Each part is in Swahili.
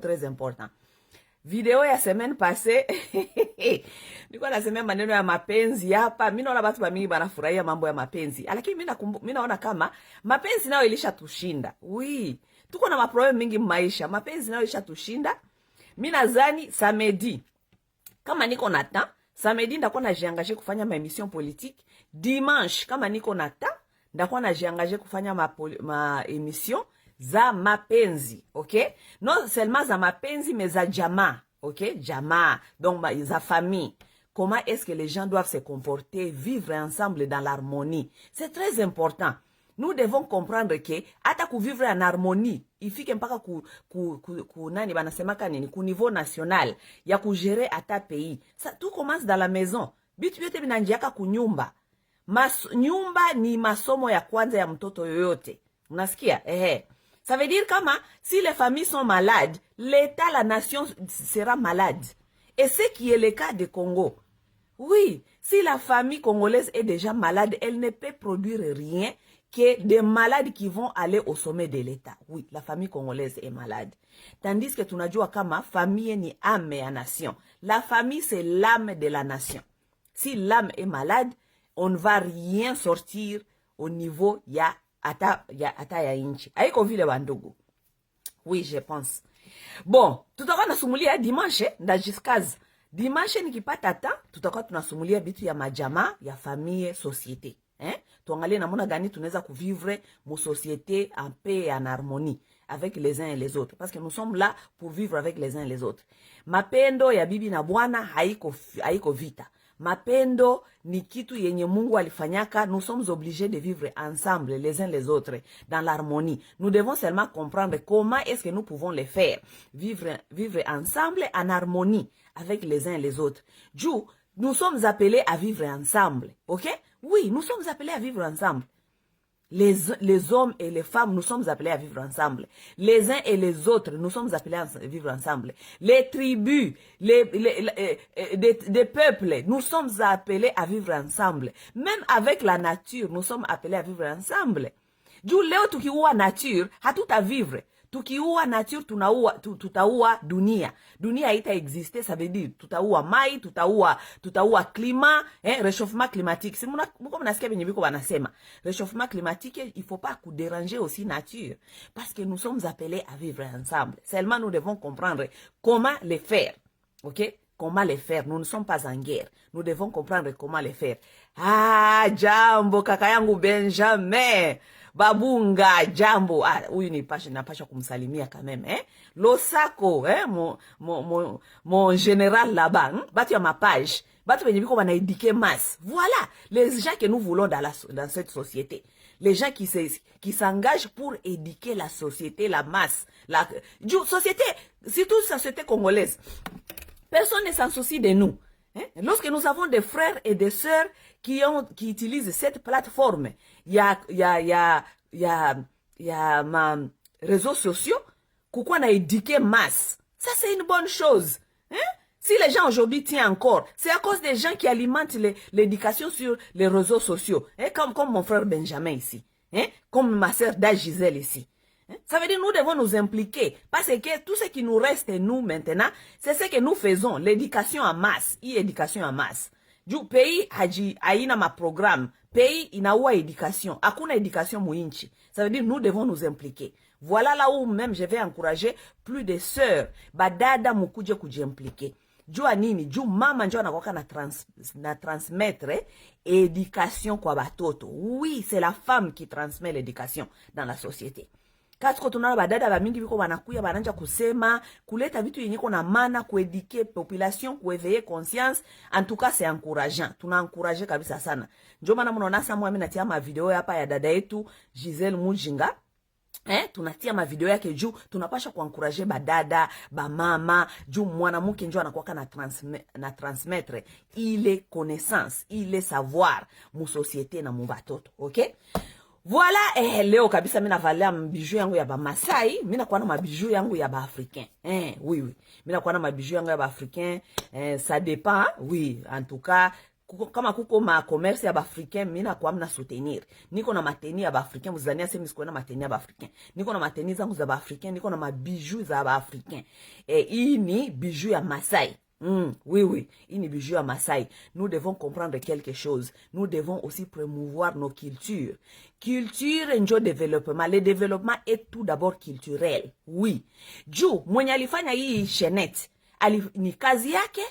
Très important. Video ya semaine passée nilikuwa nasema maneno ya mapenzi hapa. Mimi naona watu mingi wanafurahia mambo ya mapenzi. Lakini mimi naona kama mapenzi nayo ilishatushinda. Tuko na maproblem mingi maisha. Mapenzi nayo ilishatushinda. Mimi nadhani samedi kama niko na temps, samedi ndakuwa najiangaje kufanya ma émission politique. Dimanche kama niko na temps, ndakuwa najiangaje kufanya ma émission za mapenzi, ok? Non seulement za mapenzi, mais za jamaa, ok? Jamaa, donc za famille. Comment est-ce que les gens doivent se comporter, vivre ensemble dans l'harmonie? C'est très important. Nous devons comprendre que hata vivre en harmonie, ifike mpaka nani banasemaka nini, ku niveau national, ya kugérer ata pays. Ça tout commence dans la maison. Bitu yote binanjiaka kunyumba. Nyumba ni masomo ya kwanza ya mtoto yoyote. Unasikia? Ça veut dire kama si les familles sont malades, l'État, la nation sera malade. Et ce qui est le cas de Congo. Oui, si la famille congolaise est déjà malade, elle ne peut produire rien que des malades qui vont aller au sommet de l'État. Oui, la famille congolaise est malade. Tandis que tunajua kama famille ni âme ya nation. La famille, c'est l'âme de la nation. Si l'âme est malade, on ne va rien sortir au niveau ya inchi. Haiko vile bandugu. Oui, je pense. Bon, tutakuwa nasumulia dimanche, ndajiskaze. Dimanche nikipata temps, tutakuwa tunasumulia bitu ya majama, ya famille, société. Tuangalie namuna gani tunaweza kuvivre mu société en paix et en harmonie avec les uns et les autres. Parce que nous sommes là pour vivre avec les uns et les autres. Mapendo ya bibi na bwana haiko vita. Mapendo ni kitu yenye Mungu alifanyaka. Nous sommes obligés de vivre ensemble les uns les autres dans l'harmonie. Nous devons seulement comprendre comment est-ce que nous pouvons le faire. Vivre ensemble en harmonie avec les uns et les autres. Nous sommes appelés à vivre ensemble. Ok? Oui, nous sommes appelés à vivre ensemble. Les hommes et les femmes, nous sommes appelés à vivre ensemble. Les uns et les autres, nous sommes appelés à vivre ensemble. Les tribus, des peuples, nous sommes appelés à vivre ensemble. Même avec la nature, nous sommes appelés à vivre ensemble. Leo tukiua nature, hatuta vivre. Tukiua nature, tutaua dunia. Dunia haita exister, ça veut dire tutaua mai, tutaua climat, réchauffement climatique. Si muko mnasikia benye biko banasema, réchauffement climatique, il faut pas déranger aussi nature parce que nous sommes appelés à vivre ensemble. Seulement nous devons comprendre comment le faire. OK? Comment le faire? Nous ne sommes pas en guerre. Nous devons comprendre comment le faire. Jambo kaka yangu Benjamin. Babunga, jambo. Huyu napasha kumsalimia quand même, Losako, mon général là-bas, batu ya ma page. Batu benye biko bana éduquer masse. Voilà les gens que nous voulons dans cette société. Les gens qui s'engagent pour éduquer la société, la masse, société, surtout la société congolaise. Personne ne s'en soucie de nous. Lorsque nous avons des frères et des sœurs qui utilisent cette plateforme, il y a ma réseaux sociaux, qu'on a éduqué masse. Ça, c'est une bonne chose. Si les gens aujourd'hui tiennent encore, c'est à cause des gens qui alimentent l'éducation sur les réseaux sociaux. Comme mon frère Benjamin ici. Comme ma sœur Gisèle ici. Ça veut dire nous devons nous impliquer. Parce que tout ce qui nous reste, nous, maintenant, c'est ce que nous faisons. L'éducation en masse. Éducation en masse. Du pays, haina ma programme. Pays, inaua éducation. Hakuna éducation muinchi. Ça veut dire nous devons nous impliquer. Voilà là où même je vais encourager plus de sœurs. Badada mukuje kujiimpliquer. Jua nini? Mama njo anakuwa na transmettre éducation kwa batoto. Oui, c'est la femme qui transmet l'éducation dans la société. Katiko tunaona badada ba mingi biko banakuya bananja kusema kuleta vitu yenye kona maana kueduquer population, kuéveiller conscience. En tout cas, c'est encourageant. Tuna encourager kabisa sana. Ndio maana mnaona sasa mimi natia ma video hapa ya dada yetu Gisèle Mujinga. Tunatia ma video yake juu tunapasha kuencourager badada, ba mama, juu mwanamke njoo anakuwa na transmettre ile connaissance, ile savoir mu société na mu batoto, OK? Voilà, leo kabisa mimi navalia mabijou yangu ya ba Masai, mimi nakuwa na mabijou yangu ya ba Africain. Oui. Mimi nakuwa na mabijou yangu ya ba Africain, ça dépend, oui, en tout cas, kama kuko ma commerce ya Africain mina kwa mna soutenir. Niko na mateni ya Africain, muzania sema siko na mateni ya Africain. Niko na mateni zangu za Africain, niko na mabijou za Africain. Hii ni bijou ya Masai. Oui, oui, une bijou à Maasai. Nous devons comprendre quelque chose. Nous devons aussi promouvoir nos cultures. Culture njo développement. Le développement est tout d'abord culturel. Oui. Juu, mwenye alifanya hii Shenette, ni kazi yake,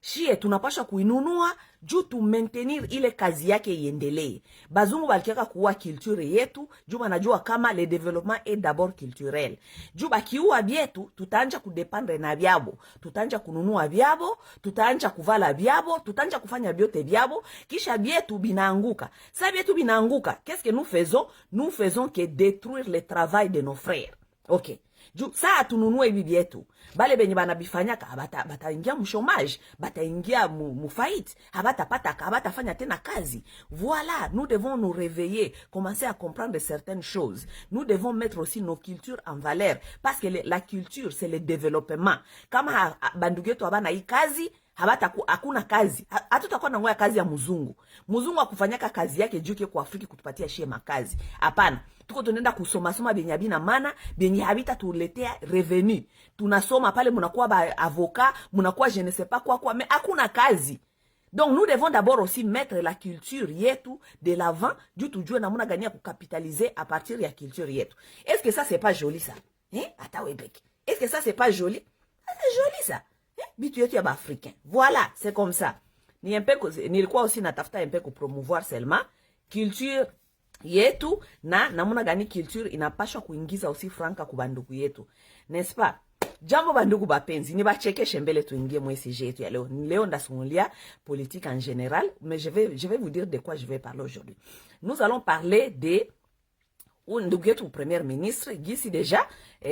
shie tunapasha kuinunua, juu tu maintenir ile kazi yake iendelee. Bazungu balikeka kuwa culture yetu, juu banajua kama le développement est d'abord culturel. Juu bakiua bietu, tutaanja kudependre na byabo, tutaanja kununua byabo, tutaanja kuvala byabo, tutaanja kufanya biote byabo, kisha bietu binaanguka. Sa bietu binaanguka, qu'est-ce que nous faisons? Nous faisons que détruire le travail de nos frères. OK. Juu saa tununue hivi bietu, bale benye banabifanyaka bata ingia mchomage, bata ingia mufaiti, habata fanya tena kazi. Voilà, nous devons nous réveiller, commencer à comprendre certaines choses. Nous devons mettre aussi nos cultures en valeur, parce que la culture c'est le développement. Kama bandugetu abana hii kazi, hakuna kazi. Hatutakuwa na ngoya kazi ya muzungu. Muzungu akufanyaka kazi yake juke kwa Afrika kutupatia shie makazi. Hapana. Tuko tunaenda kusoma benye habina maana, benye habita tuletea revenu. Tunasoma pale munakuwa ba avocat, munakuwa je ne sais pas quoi, mais hakuna kazi. Donc nous devons d'abord aussi mettre la culture yetu de l'avant, du tujue namuna gania ku capitaliser à partir ya culture yetu. Est-ce que ça c'est pas joli ça? Ata webek. Est-ce que ça c'est pas joli? C'est joli ça. Bitu yetu ya ba africain. Voilà, c'est comme ça. Nilikuwa aussi natafuta un peu ku promouvoir seulement culture yetu na namuna gani culture inapashwa kuingiza aussi franka kubandugu yetu. N'est-ce pas? Jambo bandugu bapenzi, ni bachekeshe mbele tuingie mwesi yetu ya leo. Leo ndasumulia politique en général, mais je vais vous dire de quoi je vais parler aujourd'hui. Nous allons parler de ndugu yetu premier ministre gisi deja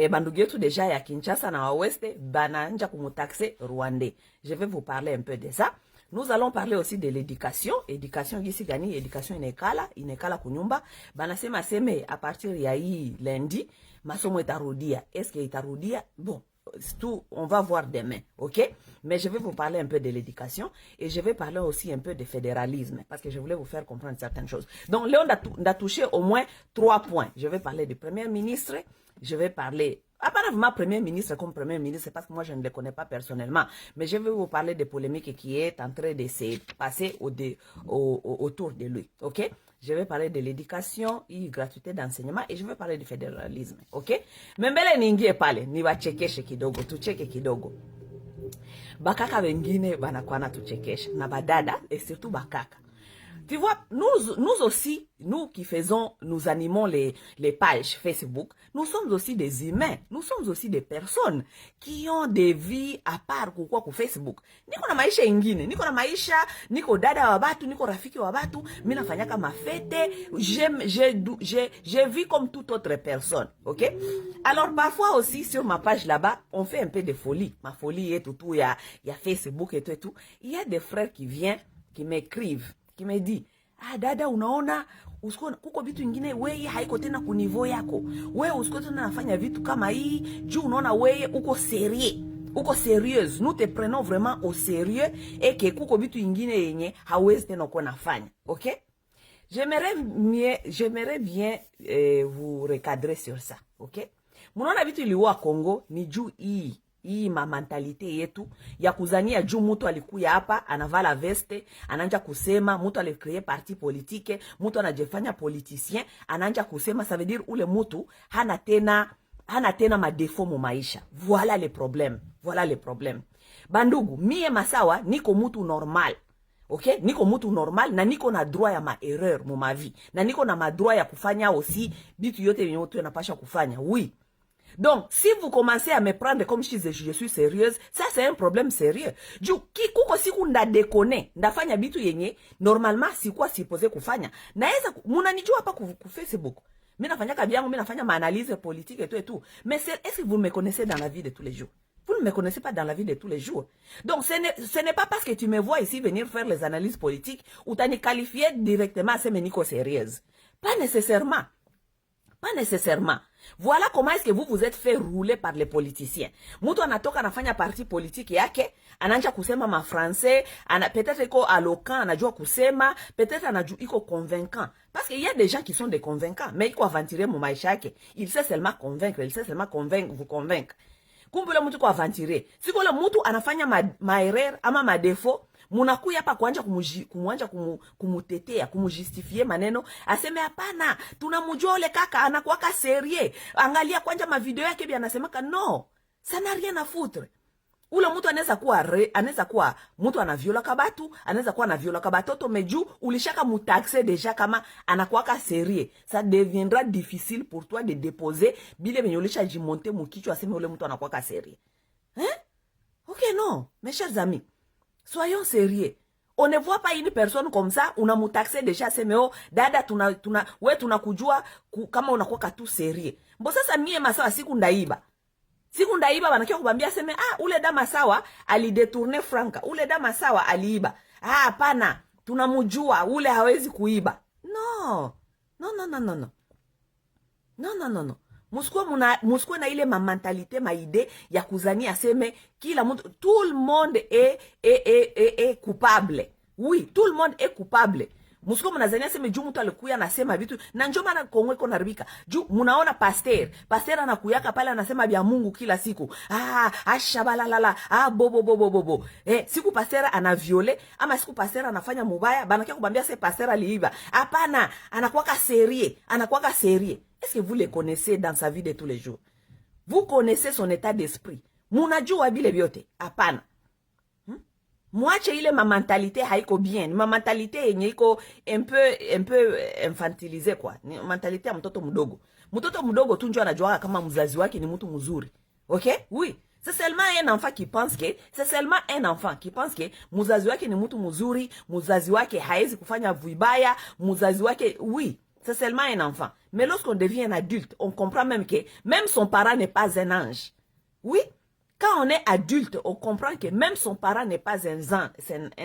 bandugu yetu deja ya Kinshasa na Waweste bananja kumutaxe Rwandais. Je vais vous parler un peu de ça. Nous allons parler aussi de l'éducation. Éducation gisi gani, éducation inekala kunyumba. Banasema seme à partir ya hii lundi masomo itarudia. Est-ce que itarudia? Bon, tout on va voir demain, OK? Mais je vais vous parler un peu de l'éducation et je vais parler aussi un peu de fédéralisme parce que je voulais vous faire comprendre certaines choses. Donc là on a touché au moins 3 points. Je vais parler du premier ministre, je vais parler apparemment premier ministre comme premier ministre parce que moi je ne le connais pas personnellement, mais je vais vous parler des polémiques qui est en train de se passer autour de lui, OK? Je vais parler de l'éducation et gratuité d'enseignement et je vais parler du fédéralisme, OK? Mbele niingie pale, niwachekeshe kidogo, tucheke kidogo. Bakaka wengine banakuwa natuchekesha na badada et surtout bakaka. Tu vois, nous aussi, nous qui nous animons les pages Facebook, nous sommes aussi des humains, nous sommes aussi des personnes qui ont des vies à part kwa Facebook. Niko na maisha ingine, niko na maisha, niko dada wa batu, niko rafiki wa batu, mina fanyaka mafete, je vis comme toute autre personne, ok? Alors parfois aussi sur ma page là-bas, on fait un peu de folie, ma folie et tout, il y a Facebook et tout. Il y a des frères qui viennent, qui m'écrivent, qui me dit, dada unaona kuko vitu ingine weye haiko tena kunivo yako. Weye usiko tena nafanya vitu kama hii, juu unaona weye uko sérieux. Uko sérieuse. Nous te prenons vraiment au sérieux et que kuko vitu ingine yenye hawezi tena uko nafanya. OK? J'aimerais bien vous recadrer sur ça. OK? Munaona vitu iliwa Congo ni juu hii mentalité yetu ya kuzania juu mtu alikuya hapa anavala veste ananja kusema mtu alicrée parti politique mtu anajifanya politicien ananja kusema ça veut dire ule mtu hana tena madefo mu maisha. Voilà le problème. Bandugu, mie masawa niko mtu normal. OK? Niko mtu normal na niko na droit ya ma erreur mu ma vie. Na niko na droit ya kufanya aussi bitu yote yenye mtu anapasha kufanya. Oui. Donc, si vous commencez à me prendre comme si je suis sérieuse, ça c'est un problème sérieux. Juu, kuko siku nda déconner, ndafanya bitu yenye, normalement sikuwa supposé kufanya. Naeza, munanijua hapa ku Facebook. Mina fanya kabyangu, mina fanya ma analyse politique et tout. Mais est-ce que vous me connaissez dans la vie de tous les jours? Vous ne me connaissez pas dans la vie de tous les jours. Donc, ce n'est pas parce que tu me vois ici venir faire les analyses politiques ou t'as qualifié directement à ce meniko sérieuse. Pas nécessairement. Pas nécessairement. Voilà comment est-ce que vous êtes fait rouler par les politiciens. Mtu anatoka anafanya parti politique yake, anaanza kusema ma français, peut-être iko alloquent, anajua kusema, peut-être anajua iko convaincant. Parce qu'il y a des gens qui sont des convaincants, mais iko aventurer mu maisha yake. Il sait seulement convaincre, vous convaincre. Kumbule mtu kwa aventurer. Siko le mtu anafanya ma erreur ama ma défaut, munakuya hapa kuanja kumutetea, kumujustifie maneno, aseme hapana, tunamjua ule kaka anakuwaka serie. Angalia kwanja mavideo yake bia anasemaka no. Ça n'a rien à foutre. Ule mtu anaweza kuwa mtu anaviola kabatu, anaweza kuwa anaviola kabatoto meju ulishaka mutaxe deja kama anakuwaka serie. Ça deviendra difficile pour toi de déposer bile benye ulisha jimonte mukichwa aseme ule mtu anakuwaka serie. Hein? OK, non, mes chers amis. Soyons sérieux. On ne voit pas une personne comme ça, unamutaxe deja seme oh dada tunakujua kama unakuwa tu sérieux. Mbo sasa mie masawa siku ndaiba. Siku ndaiba banakia kubambia seme ule dama sawa alidetourner franka. Ule dama sawa aliiba. Hapana, tunamjua ule hawezi kuiba. No. No. Muskwe na ile mentalité idée ya kuzania aseme kila mtu, tout le monde est coupable. Oui, tout le monde est coupable. Muskwe mnazania aseme juu mtu alikuya anasema vitu na njoo maana Kongo iko naribika. Juu mnaona pasteur anakuyaka pale anasema bya Mungu kila siku. Ashabalala, bobo. Siku pasteur anaviole ama siku pasteur anafanya mubaya, banakia kubambia se pasteur aliiba. Hapana, anakuwaka serie. Est-ce que vous le connaissez dans sa vie de tous les jours? Vous connaissez son état d'esprit. Munajua bile biote. Hapana. Mwache ile ma mentalité haiko bien. Ma mentalité yenye iko un peu infantilisée quoi. Ni mentalité ya mtoto mdogo. Mtoto mdogo tu ndio anajua kama mzazi wake ni mtu mzuri. OK? Oui. C'est seulement un enfant qui pense que mzazi wake ni mtu mzuri, mzazi wake haezi kufanya vibaya, mzazi wake oui. C'est seulement un enfant. Mais lorsqu'on devient un adulte, on comprend même que même son parent n'est pas un ange. Oui, quand on est adulte, on comprend que même son parent n'est pas un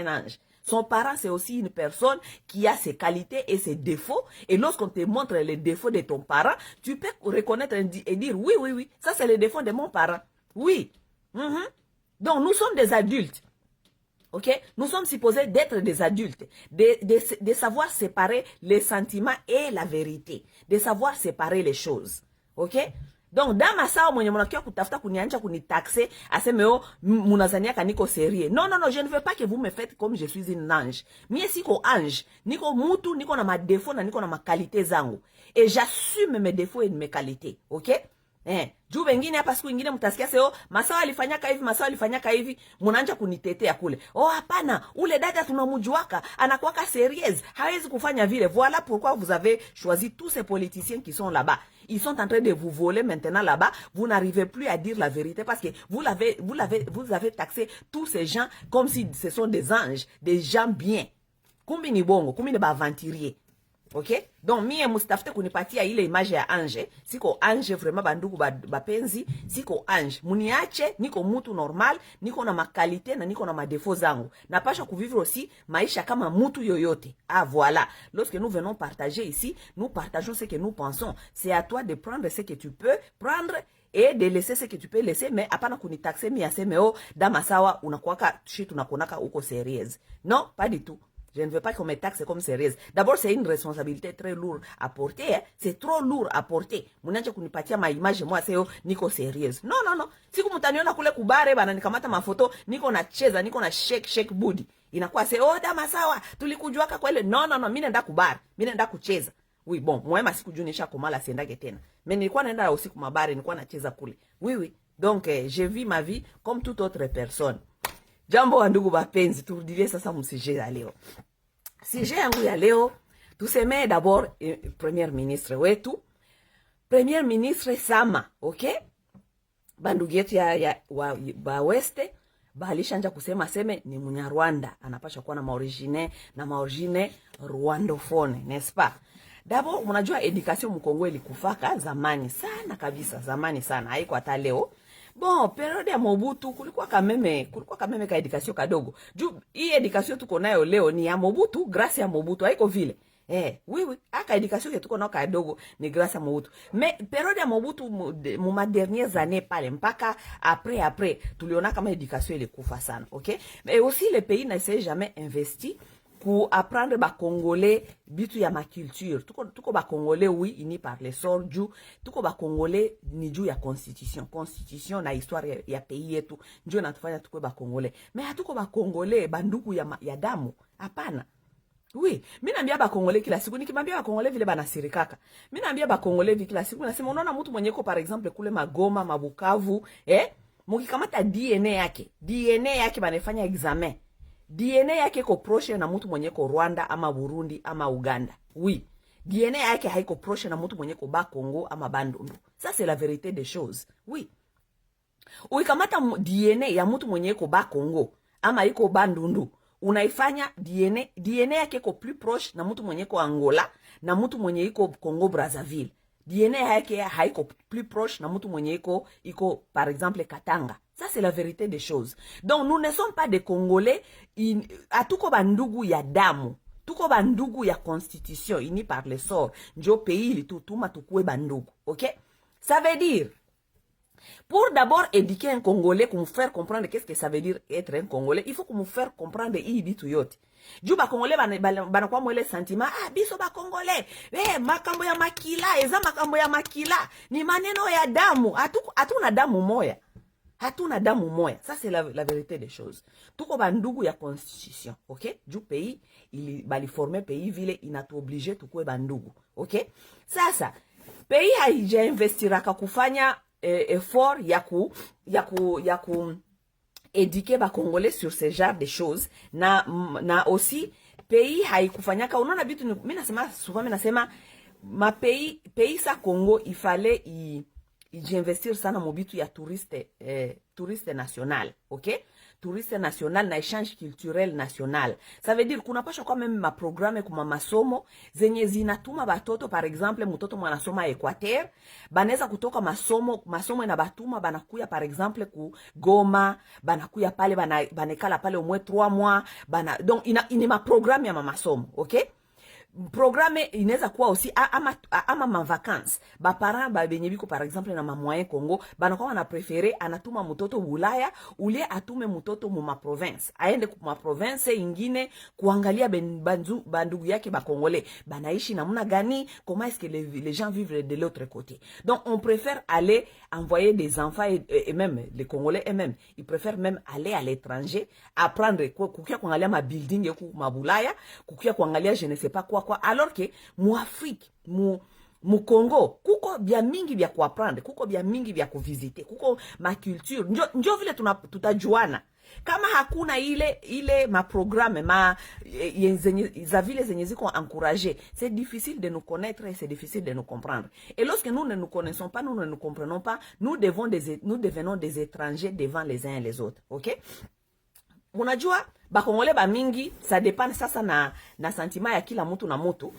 ange. Son parent, c'est aussi une personne qui a ses qualités et ses défauts. Et lorsqu'on te montre les défauts de ton parent, tu peux reconnaître et dire, oui, ça c'est les défauts de mon parent. Oui. Donc, nous sommes des adultes. OK? Nous sommes supposés d'être des adultes, de savoir séparer les sentiments et la vérité, de savoir séparer les choses. OK? Donc, dans ma sao mwenye mnakia kutafuta kunianja kunitaxe, aseme oh munazania kaniko sérieux. Non, je ne veux pas que vous me faites comme je suis une ange. Mie siko ange, niko mutu, niko na ma défaut na niko na ma qualité zangu. Et j'assume mes défauts et mes qualités. OK? Juu wengine hapa siku nyingine mtasikia sio masawa alifanyaka hivi mnaanza kunitetea kule. Oh hapana, ule dada tunamjuaka anakuwaka sérieuse, hawezi kufanya vile. Voilà pourquoi vous avez choisi tous ces politiciens qui sont là-bas. Ils sont en train de vous voler maintenant là-bas. Vous n'arrivez plus à dire la vérité parce que vous avez taxé tous ces gens comme si ce sont des anges, des gens bien. Kumbi ni bongo, kumbi ni ba aventurier. OK? Donc mie mustafute kunipatia ile image ya ange. Siko ange vraiment bandugu bapenzi, siko ange. Muniache, niko mutu normal, niko na makalite na niko na madefo zangu. Napasha kuvivre aussi maisha kama mutu yoyote. Voilà. Lorsque nous venons partager ici, nous partageons ce que nous pensons. C'est à toi de prendre ce que tu peux prendre et de laisser ce que tu peux laisser, mais apana kunitaxe mi aseme oh dama sawa unakuwaka shit unakonaka uko sérieuse. Non, pas du tout. Je ne veux pas qu'on me taxe comme sérieuse. D'abord, c'est une responsabilité très lourde à porter. C'est trop lourd à porter. Munache kunipatia ma image moi c'est niko sérieuse. Non. Siku mutaniona kule kubare bana nikamata mafoto niko na cheza, niko na shake booty. Inakuwa c'est oh dama sawa, tulikujuaka kwele. Non, mimi naenda kubare. Mimi naenda kucheza. Oui, bon, mwema sikujunisha komala siendake tena. Mais nilikuwa naenda usiku mabare, nilikuwa nacheza kule. Oui. Donc, je vis ma vie comme toute autre personne. Jambo wa ndugu bapenzi, turudilie sasa msije ya leo. Sije yangu ya leo, tuseme d'abord premier ministre wetu. Premier ministre Sama, okay? Bandugu yetu ba Weste, balishanja kusema seme ni Munyarwanda, anapasha kuwa na maorigine rwandophone, n'est-ce pas? D'abord, mnajua education mkongo ilikufaka zamani sana kabisa, zamani sana, haiko hata leo. Bon, periode ya Mobutu kulikuwa kameme ka education kadogo. Juu hii education tuko nayo leo ni ya Mobutu, grâce ya Mobutu haiko vile. Oui, oui. Aka éducation que tuko na kadogo ni grâce à Mobutu. Mais période ya Mobutu ma dernières années pale mpaka après tuliona kama éducation ile kufa sana, OK? Mais aussi le pays n'essaie jamais investi pour apprendre ba congolais bitu ya ma culture. Tuko ba congolais oui ini par les sorts juu tuko ba congolais ni juu ya constitution na histoire ya pays yetu ndio natufanya tuko ba congolais. Mais hatuko ba congolais banduku ya damu. Hapana. Oui, mimi naambia ba Congolais kila siku nikimwambia ba Congolais vile banasirikaka. Mimi naambia ba Congolais vile kila siku nasema unaona mtu mwenye ko par exemple kule Magoma, Mabukavu, mukikamata DNA yake banafanya examen. DNA yake ko proche na mtu mwenye ko Rwanda ama Burundi ama Uganda. Oui. DNA yake haiko proche na mtu mwenye ko ba Congo ama Bandundu. Ça c'est la vérité des choses. Oui. Ukikamata DNA ya mtu mwenye ko ba Congo ama iko Bandundu, unaifanya DNA yake iko plus proche na mtu mwenye ko Angola na mtu mwenye iko Congo Brazzaville. DNA yake haiko plus proche na mtu mwenye iko par exemple Katanga. Ça c'est la vérité des choses. Donc nous ne sommes pas des Congolais atuko bandugu ya damu. Tuko bandugu ya constitution ini par le sort. Njo pays litutuma tukue bandugu. OK? Ça veut dire pour d'abord éduquer un Congolais, pour me faire comprendre qu'est-ce que ça veut dire être un Congolais, il faut que me faire comprendre hii bitu yote. Juu ba Congolais banakuwa mwele sentiment, biso ba Congolais, makambo ya makila, eza makambo ya makila, ni maneno ya damu, hatuna damu moya. Hatuna damu moya. Ça c'est la vérité des choses. Tuko bandugu ya constitution, OK? Juu pays, bali former pays vile inatu oblige tukue bandugu, OK? Sasa, pays haija investiraka kufanya effort ya ku éduquer ba Congolais sur ce genre de choses na aussi pays haikufanyaka unaona bitu mimi nasema souvent mimi nasema ma pays sa Congo il fallait investir sana mo bitu ya touriste national, OK? Touriste national na échange culturel national. Ça veut dire kuna pasha kwa meme ma programme kuma masomo zenye zinatuma batoto par exemple mtoto mwanasoma Equateur banaweza kutoka masomo na batuma banakuya par exemple ku Goma banakuya pale banekala pale au moins 3 mois donc ina ma programme ya masomo, OK? Programme inaweza kuwa aussi ama ma vacances ba parents ba benye biko par exemple na mamoyen Congo banakuwa wana préférer anatuma mtoto Bulaya ulie atume mtoto mu ma province aende ku ma province ingine kuangalia bandugu yake ba Congolais banaishi namna gani, comment est-ce que les gens vivent de l'autre côté. Donc on préfère aller envoyer des enfants et même les Congolais eux-mêmes ils préfèrent même aller à l'étranger apprendre kukia kuangalia ma building yeku ma Bulaya kukia kuangalia je ne sais pas quoi alors que mu Afrique mu Congo kuko bia mingi bia kuapprendre, kuko bia mingi bia kuvisiter, kuko ma culture njo vile tutajuana. Kama hakuna ile ma programme za vile zenye ziko encourager, c'est difficile de nous connaître et c'est difficile de nous comprendre. Et lorsque nous ne nous connaissons pas, nous ne nous comprenons pas, nous devenons des étrangers devant les uns et les autres, OK? Unajua ba Congolais ba mingi ça dépend sasa na sentiment ya kila mtu na mtu.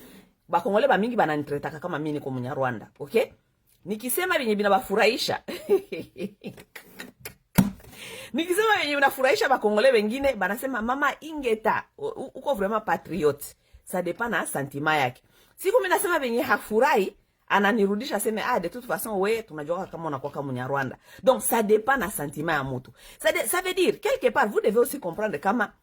Ba Congolais ba mingi bananitretaka kama mimi niko Mnyarwanda, OK? Nikisema benye binabafurahisha nikisema benye binafurahisha ba Congolais wengine banasema mama ingeta uko vraiment patriote. Ça dépend na sentiment yake. Siku mimi nasema benye hafurahi ananirudisha seme de toute façon we tunajua kama unakuwa kama Mnyarwanda. Donc ça dépend na sentiment ya mtu. Ça veut dire quelque part vous devez aussi comprendre kama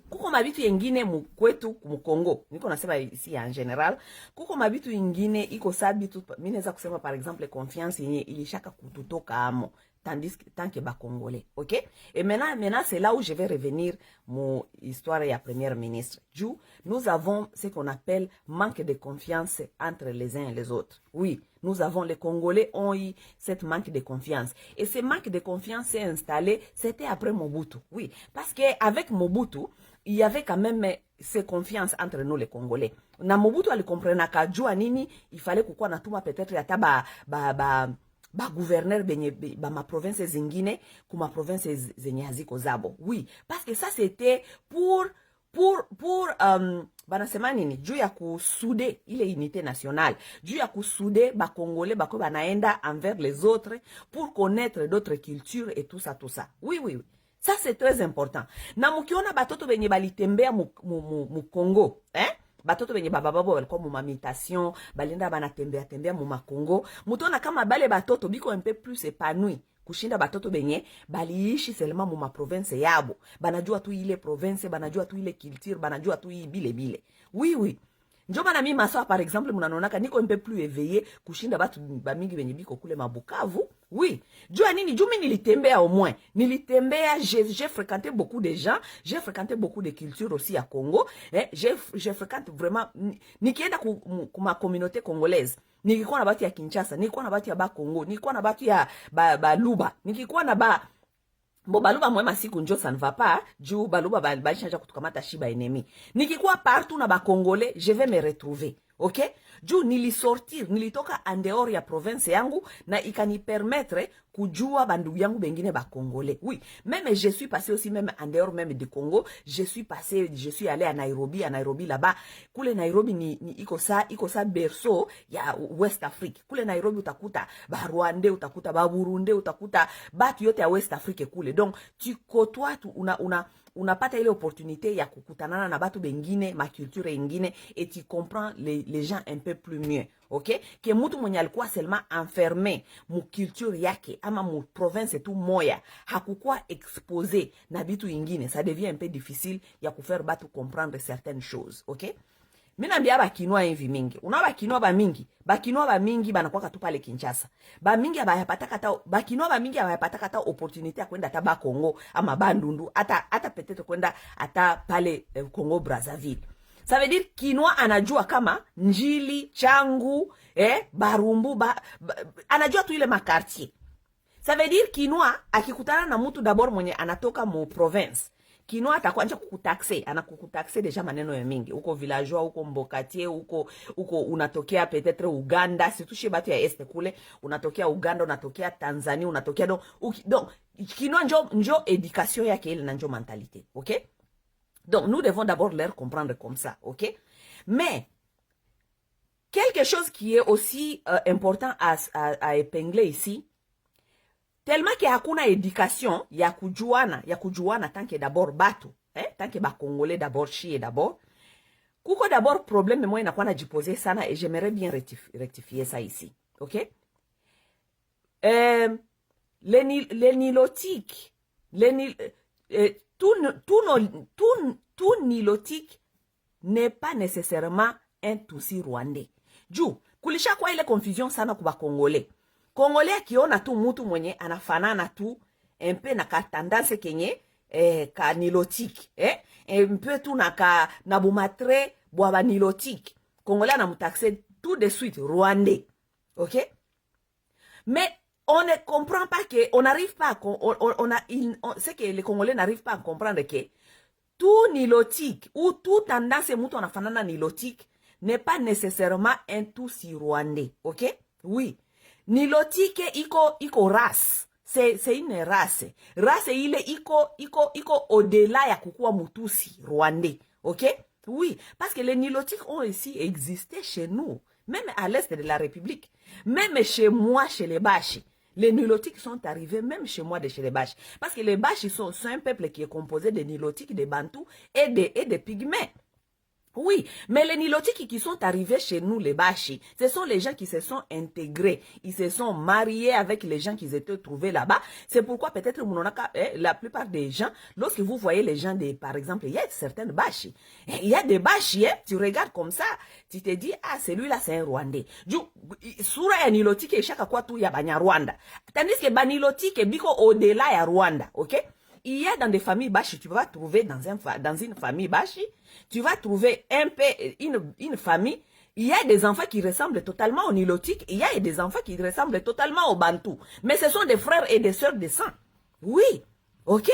kuko mabitu yengine mkwetu mkongo. Niko nasema ici en général, kuko mabitu yengine iko sabitu mimi naweza kusema par exemple confiance yenye ilishaka kututoka amo tandis tant que ba Congolais, OK? Et maintenant c'est là où je vais revenir mon histoire ya première ministre. Nous avons ce qu'on appelle manque de confiance entre les uns et les autres. Oui, les Congolais ont eu cette manque de confiance. Et ce manque de confiance s'est installé, c'était après Mobutu. Oui, parce que avec Mobutu, il y avait quand même cette confiance entre nous les Congolais. Na Mobutu alikomprena kajua nini, il fallait kukuwa natuma peut-être yata ba gouverneur ba ma province zingine kuma province zenye haziko zabo. Oui, parce que ça c'était pour banasema nini juu ya kusude ile unité nationale, juu ya kusude ba Congolais bako banaenda envers les autres pour connaître d'autres cultures et tout ça. Oui. Ça c'est très important. Na mukiona batoto benye balitembea mu Congo, batoto benye bababo walikuwa mu mamitation balinda banatembea mu makongo mutona kama bale batoto biko un peu plus épanoui kushinda batoto benye baliishi selema mu province yabo banajua tu ile province banajua tu ile culture banajua tu bile oui njo bana mimi maso par exemple mnanonaka niko un peu plus éveillé kushinda batu bamingi benye biko kule mabukavu oui jua nini jumi nilitembea au moins nilitembea j'ai fréquenté beaucoup de gens j'ai fréquenté beaucoup de cultures aussi à Congo j'ai fréquenté vraiment nikienda kuma communauté congolaise nikikuwa na batu ya Kinshasa nikikuwa na batu ya Bakongo nikikuwa na batu ya Baluba nikikuwa na Bo baluba mwema siku njo ça ne va pas juu baluba balishanja kutukamata shiba ennemi nikikuwa partout na bakongole je vais me retrouver ok juu nilitoka en dehors ya province yangu na ikani permettre kujua bandugu yangu bengine bakongole oui même je suis passé aussi même en dehors même du Congo je suis allé à Nairobi là-bas kule Nairobi ni iko sa berceau ya West Afrique kule Nairobi utakuta ba Rwanda utakuta ba Burundi utakuta batu yote ya West Afrique kule donc tu côtoies unapata ile opportunité ya kukutanana na batu bengine ma culture ingine et tu comprends les gens un peu plus mieux ok que mutu mwenye alikuwa seulement enfermé mu culture yake ama mu province tu moya hakukuwa exposé na bitu ingine ça devient un peu difficile ya kufaire batu comprendre certaines choses ok mina mbia bakinwa hivi mingi una bakinwa ba mingi banakuwa tu pale Kinshasa ba mingi abayapata kata opportunité ya kwenda ta Congo ama Bandundu ata peut-être kwenda ata pale Congo Brazzaville. Ça veut dire kinwa anajua kama Njili, Changu, Barumbu, anajua tu ile makartier. Ça veut dire kinwa akikutana na mtu d'abord mwenye anatoka mu province. Kinwa atakwanja kukutaxe, anakukutaxe deja maneno ya mingi. Uko villageois, uko mbokatie, uko unatokea peut-être Uganda, situshe batu ya este kule, unatokea Uganda, unatokea Tanzania, unatokea donc kinwa njo éducation yake ile na njo mentalité, OK? Donc, nous devons d'abord leur comprendre comme ça, ok? Mais, quelque chose qui est aussi important à épingler ici, tellement qu'il y a une éducation, il y a kujuana tant que d'abord batu, tant que ba Congolais d'abord, chie d'abord, kuko d'abord problème, moi, n'a pas jiposer ça, et j'aimerais bien rectifier ça ici, ok? Les nilotiques, tout nilotique n'est pas nécessairement un Tutsi rwandais. Juu, kulisha kwa ile confusion sana kuba Congolais. Congolais akiona tu mutu mwenye anafanana tu un peu na katandase kenye ka nilotique, un peu tu na bumatre bwa nilotique. Congolais anamutaxe tout de suite rwandais. OK? Mais on ne comprend pas que, on n'arrive pas, c'est que les Congolais n'arrivent pas à comprendre que tout nilotique ou tout tendance mutu anafanana nilotique n'est pas nécessairement un Tutsi rwandais, ok? Oui. Nilotique iko race. C'est une race. Race ile iko au-delà ya kukua mutusi rwandais, ok? Oui. Parce que les nilotiques ont aussi existé chez nous. Même à l'est de la République. Même chez moi, chez les Bashi. Les nilotiques sont arrivés même chez moi de chez les Bashi. Parce que les Bashi sont un peuple qui est composé de nilotiques, de Bantous et de pygmées. Oui, mais les nilotiques qui sont arrivés chez nous, les Bashi, ce sont les gens qui se sont intégrés. Ils se sont mariés avec les gens qui étaient trouvés là-bas. C'est pourquoi peut-être la plupart des gens, lorsque vous voyez les gens, par exemple, il y a certaines Bashi. Il y a des Bashi, tu regardes comme ça, tu te dis, ah, celui-là, c'est un Rwandais. Sura ya nilotique, chaque quoi tout, il y a Banya Rwanda. Tandis que Banilotique, biko au-delà, il y a Rwanda, ok? Il y a dans des familles Bashi, tu vas trouver dans une famille Bashi, tu vas trouver un peu une famille, il y a des enfants qui ressemblent totalement aux nilotiques, il y a des enfants qui ressemblent totalement aux Bantous. Mais ce sont des frères et des sœurs de sang. Oui, ok?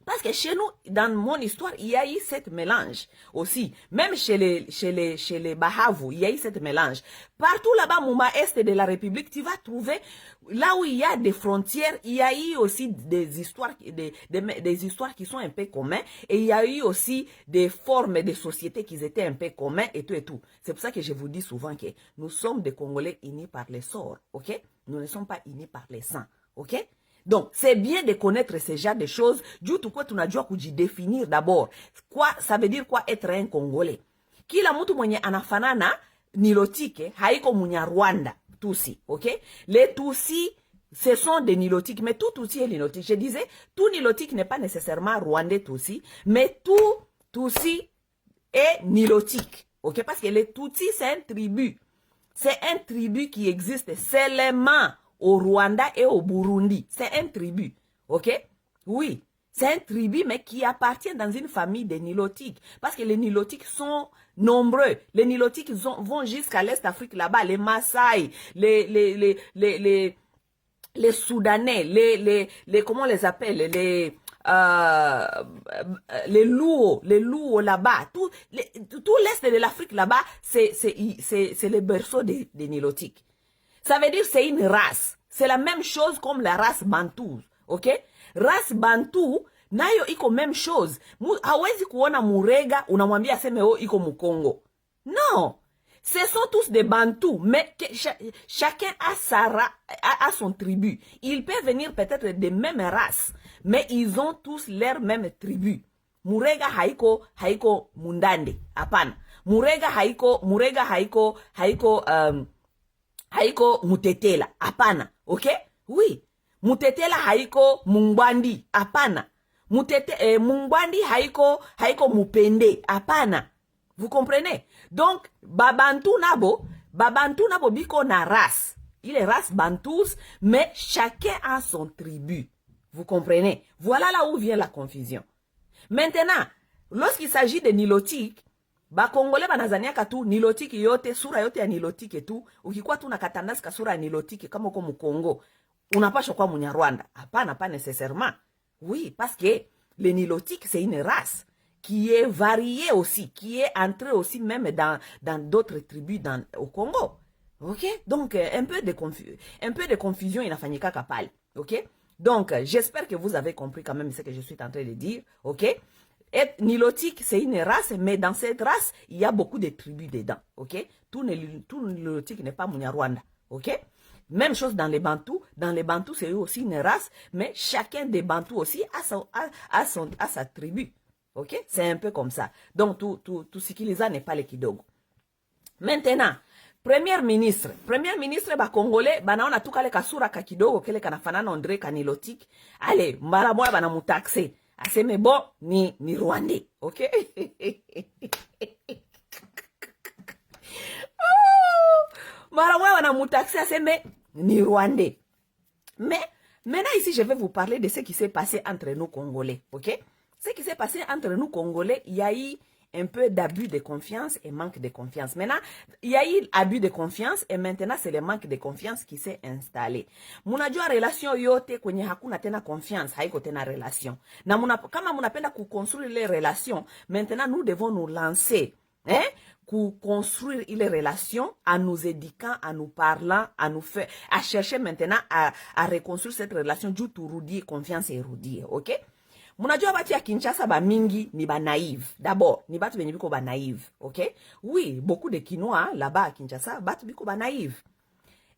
Parce que chez nous, dans mon histoire, il y a eu cette mélange aussi. Même chez les Bahavu, il y a eu cette mélange. Partout là-bas, Mouma Est de la République, tu vas trouver, là où il y a des frontières, il y a eu aussi des histoires, des histoires qui sont un peu communes. Et il y a eu aussi des formes de sociétés qui étaient un peu communes et tout et tout. C'est pour ça que je vous dis souvent que nous sommes des Congolais unis par les sorts, ok? Nous ne sommes pas unis par les sangs, ok? Donc, c'est bien de connaître ce genre de choses. Du tout quoi, tu n'as déjà définir d'abord. Quoi, ça veut dire quoi être un Congolais? kila mtu mwenye anafanana Nilotique haiko Munyarwanda Tutsi, ok? Les Tutsis, ce sont des Nilotiques, mais tout Tutsi est Nilotique. Je disais, tout Nilotique n'est pas nécessairement rwandais Tutsi, mais tout Tutsi est Nilotique, ok? Parce que les Tutsis, c'est un tribu. C'est un tribu qui existe seulement au Rwanda et au Burundi. C'est un tribu, ok? Oui, c'est un tribu, mais qui appartient dans une famille des Nilotiques. Parce que les Nilotiques sont nombreux. Les Nilotiques vont jusqu'à l'Est Afrique là-bas. Les Maasai, les Soudanais, comment on les appelle? Les Luo là-bas. Tout l'Est de l'Afrique là-bas, c'est le berceau des Nilotiques. Ça veut dire c'est une race. C'est la même chose comme la race Bantou. Ok? Race Bantu nayo iko même chose. Hawezi kuona Murega unamwambia aseme iko Mukongo. Non. Ce sont tous des Bantous, mais chacun a son tribu. Ils peuvent venir peut-être des mêmes races, mais ils ont tous leur même tribu. Murega haiko Mundande. Hapana. Murega haiko Mutetela. Hapana. Ok? Oui. Mutetela haiko Mungwandi. Hapana. Mungwandi haiko Mupende. Hapana. Vous comprenez? Donc, Babantu nabo biko na race. Il est race bantous, mais chacun a son tribu. Vous comprenez? Voilà là où vient la confusion. Maintenant, lorsqu'il s'agit de Nilotique, Bakongole banazaniaka tu Nilotique yote, sura yote ya Nilotique tu, ukikuwa tu na katandasi ka sura ya Nilotique kama uko Mukongo, unapaswa kwa Munyarwanda. Hapana, pas nécessairement. Oui, parce que les Nilotiques, c'est une race qui est variée aussi, qui est entrée aussi même dans d'autres tribus au Congo. Ok? Donc, un peu de confusion, il a fallu qu'à pale. Ok? Donc, j'espère que vous avez compris quand même ce que je suis en train de dire. Ok? Et Nilotique, c'est une race, mais dans cette race, il y a beaucoup de tribus dedans. Ok? Tout Nilotique n'est pas Munyarwanda. Ok? Même chose dans les Bantous. Dans les Bantous, c'est aussi une race, mais chacun des Bantous aussi a sa tribu. Ok? C'est un peu comme ça. Donc, tout ce qui les a n'est pas les Kidogo. Maintenant, Premier ministre, Congolais, banaona tu kale kasura ka kidogo, kele kanafanana Andre Kanilotique. Allez, mbara moya bana mutaxe. Aseme bon, ni Rwandais. Ok? Mbara moya bana mutaxe, aseme ni Rwandais. Mais, maintenant ici, je vais vous parler de ce qui s'est passé entre nous Congolais. Ok? Ce qui s'est passé entre nous Congolais, il y a eu un peu d'abus de confiance et manque de confiance. Maintenant, il y a eu abus de confiance et maintenant c'est le manque de confiance qui s'est installé. Munajua relation yote kwenye hakuna tena confiance, haiko tena relation. Na kama munapenda kuconstruire les relations, maintenant nous devons nous lancer, construire les relations en nous éduquant, en nous parlant, à chercher maintenant à reconstruire cette relation du turudie confiance et rudie, ok? Munajua batu ya Kinshasa ba mingi ni ba naïve. D'abord, ni batu benye biko ba naïve, ok? Oui, beaucoup de Kinois là-bas à Kinshasa, batu biko ba naïve.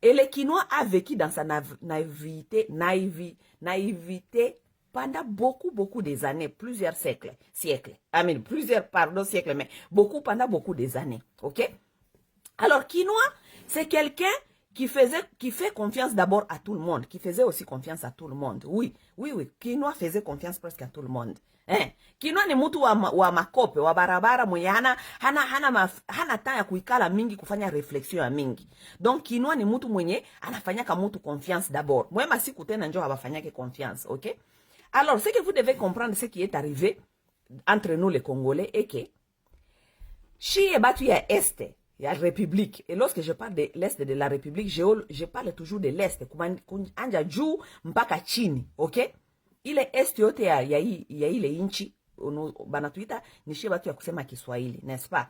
Et le Kinois a vécu dans sa naïveté pendant beaucoup des années, plusieurs siècles. Siècles, mais pendant beaucoup des années, ok? Alors, Kinois, c'est quelqu'un qui fait confiance d'abord à tout le monde, qui faisait aussi confiance à tout le monde. Oui. Kinois faisait confiance presque à tout le monde. Kinois ni mtu wa makope, wa barabara mwenye hana temps ya kuikala mingi kufanya reflexion ya mingi. Donc Kinois ni mtu mwenye anafanyaka mtu confiance d'abord. Mwema siku tena njo habafanyake confiance, ok? Alors, ce que vous devez comprendre, ce qui est arrivé entre nous les Congolais est que Chie batu ya Este, il y a la République. Et lorsque je parle de l'Est de la République, je parle toujours de l'Est. Anja juu mpaka chini, ok? Ile Est yote ya ile inchi, banatuita ni shie batu ya kusema Kiswahili, n'est-ce pas?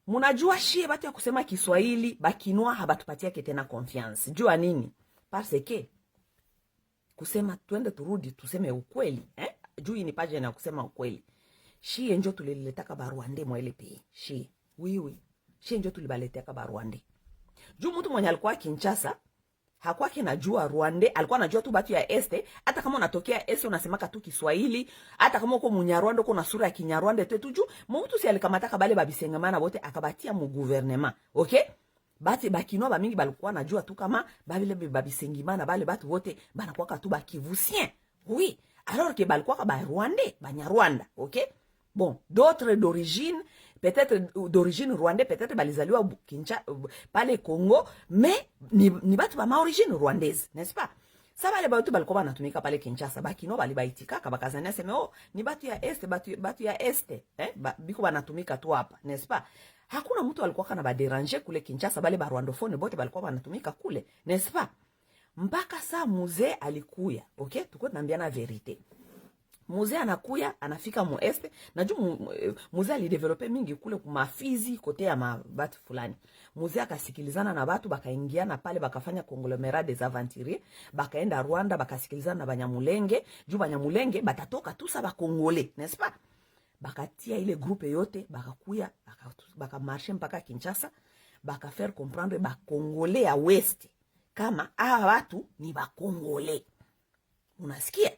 Munajua shie batu ya kusema Kiswahili, Bakinwa habatupatia tena confiance. Jua nini? Parce que, kusema tuende turudi, tuseme ukweli, juu ni paje na kusema ukweli. Shie njo tuliletaka Barwande mwa ile pei. Shie, oui. Shie njo tulibaletaka Barwande. Juu mtu mwenye alikuwa Kinshasa, hakuwa kinajua Rwanda, alikuwa anajua tu batu ya este. Hata kama unatokea este unasemaka tu Kiswahili, hata kama uko Munyarwanda uko na sura ya Kinyarwanda tu juu Mobutu si alikamata bale babisengemana bote akabatia mu gouvernement. Okay? Bati bakinwa ba mingi balikuwa najua tu kama babile babisengimana bale batu wote banakuwa tu ba Kivusien. Oui, alors que balikuwa ba Rwandais, ba Nyarwanda. Okay? Bon, d'autres d'origine, peut-être d'origine rwandais, peut-être balizaliwa Kinshasa, pale Congo, mais ni batu ba ma origine rwandaise, n'est-ce pas? Ça bale batu balikuwa banatumika pale Kinshasa, bakino balibaitika kabakazania sema oh ni batu ya este, batu ya este, biko banatumika tu hapa, n'est-ce pas? Hakuna mtu alikuwa kana ba déranger kule Kinshasa, bale ba rwandophone bote balikuwa banatumika kule, n'est-ce pas? Mpaka saa mzee alikuya, okay? Tuko tunaambiana verite. Mzee anakuya, anafika mu este, najua mzee alidevelope mingi kule kumafizi kote ya mabatu fulani. Mzee akasikilizana na batu, bakaingiana pale, bakafanya conglomerat des aventuriers, bakaenda Rwanda, bakasikilizana na Banyamulenge, juu Banyamulenge batatoka tu sa bakongole, n'est-ce pas? Bakatia ile groupe yote, bakakuya, bakamarche mpaka Kinshasa, bakafaire comprendre bakongole ya West kama hawa watu ni bakongole. Unasikia?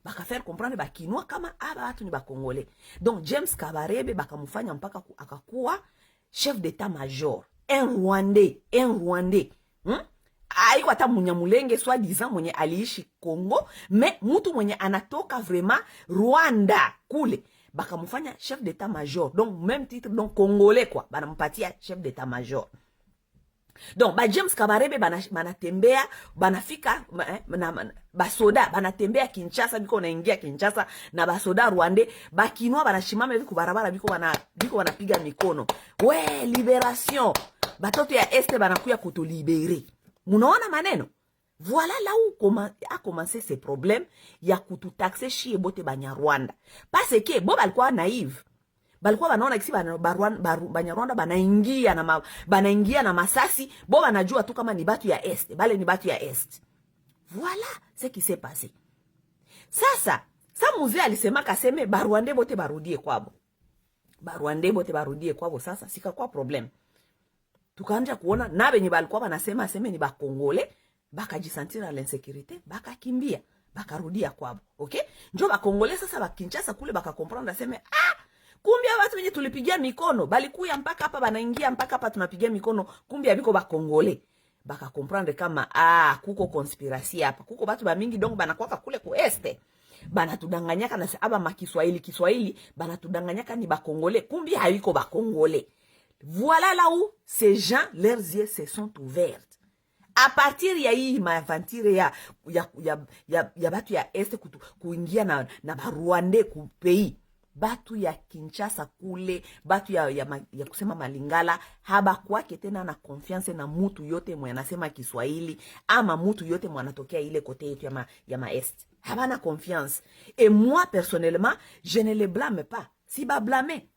Bakafaire comprendre bakinwa kama aba watu ni bakongole. Donc James Kabarebe bakamufanya mpaka akakuwa chef d'état-major, un Rwandais. Haiko hata Munyamulenge soit disant mwenye aliishi Congo, mais mtu mwenye anatoka vraiment Rwanda kule. Bakamufanya chef d'état-major. Donc même titre, donc congolais quoi. Banampatia chef d'état-major. Donc ba James Kabarebe banatembea banafika basoda banatembea Kinshasa, biko naingia Kinshasa na basoda Rwanda bakinwa banashimama biko barabara biko wanapiga mikono, we liberation, batoto ya este banakuya kutolibere. Munaona maneno? Voilà là où a commencé ce problème ya kututaxe shie bote Banyarwanda, parce que bo balikuwa naive, balikuwa banaona kisi Banyarwanda banaingia na masasi, bo banajua tu kama ni batu ya est, bale ni batu ya est. Voilà ce qui s'est passé. Sasa mzee alisema kaseme Barwande bote barudie kwabo. Barwande bote barudie kwabo, sasa sika kwa problem. Tukaanja kuona na benye balikuwa banasema aseme ni bakongole, bakajisantira l'insécurité, bakakimbia, bakarudia kwabo. Okay? Njo bakongole sasa bakinchasa kule bakakomprendre aseme kumbi ya watu wenye tulipigia mikono balikuya mpaka hapa banaingia mpaka hapa tunapigia mikono, kumbi ya biko bakongole. Baka comprendre kama kuko konspirasi hapa, kuko batu ba mingi donc banakwaka kule ku este banatudanganyaka na aba Kiswahili banatudanganyaka ni bakongole, kumbi haiko bakongole. Voilà là où ces gens leurs yeux se sont ouverts. À partir ya hii maaventure ya batu ya este kuingia na Rwanda ku pays, batu ya Kinshasa kule, batu ya kusema Malingala haba kwake tena na confiance na mutu yote mwenye anasema Kiswahili ama mutu yote mwenye anatokea ile kote yetu ya maest. Habana confiance. Et moi personnellement, je ne les blâme pas. Si ba blâmer.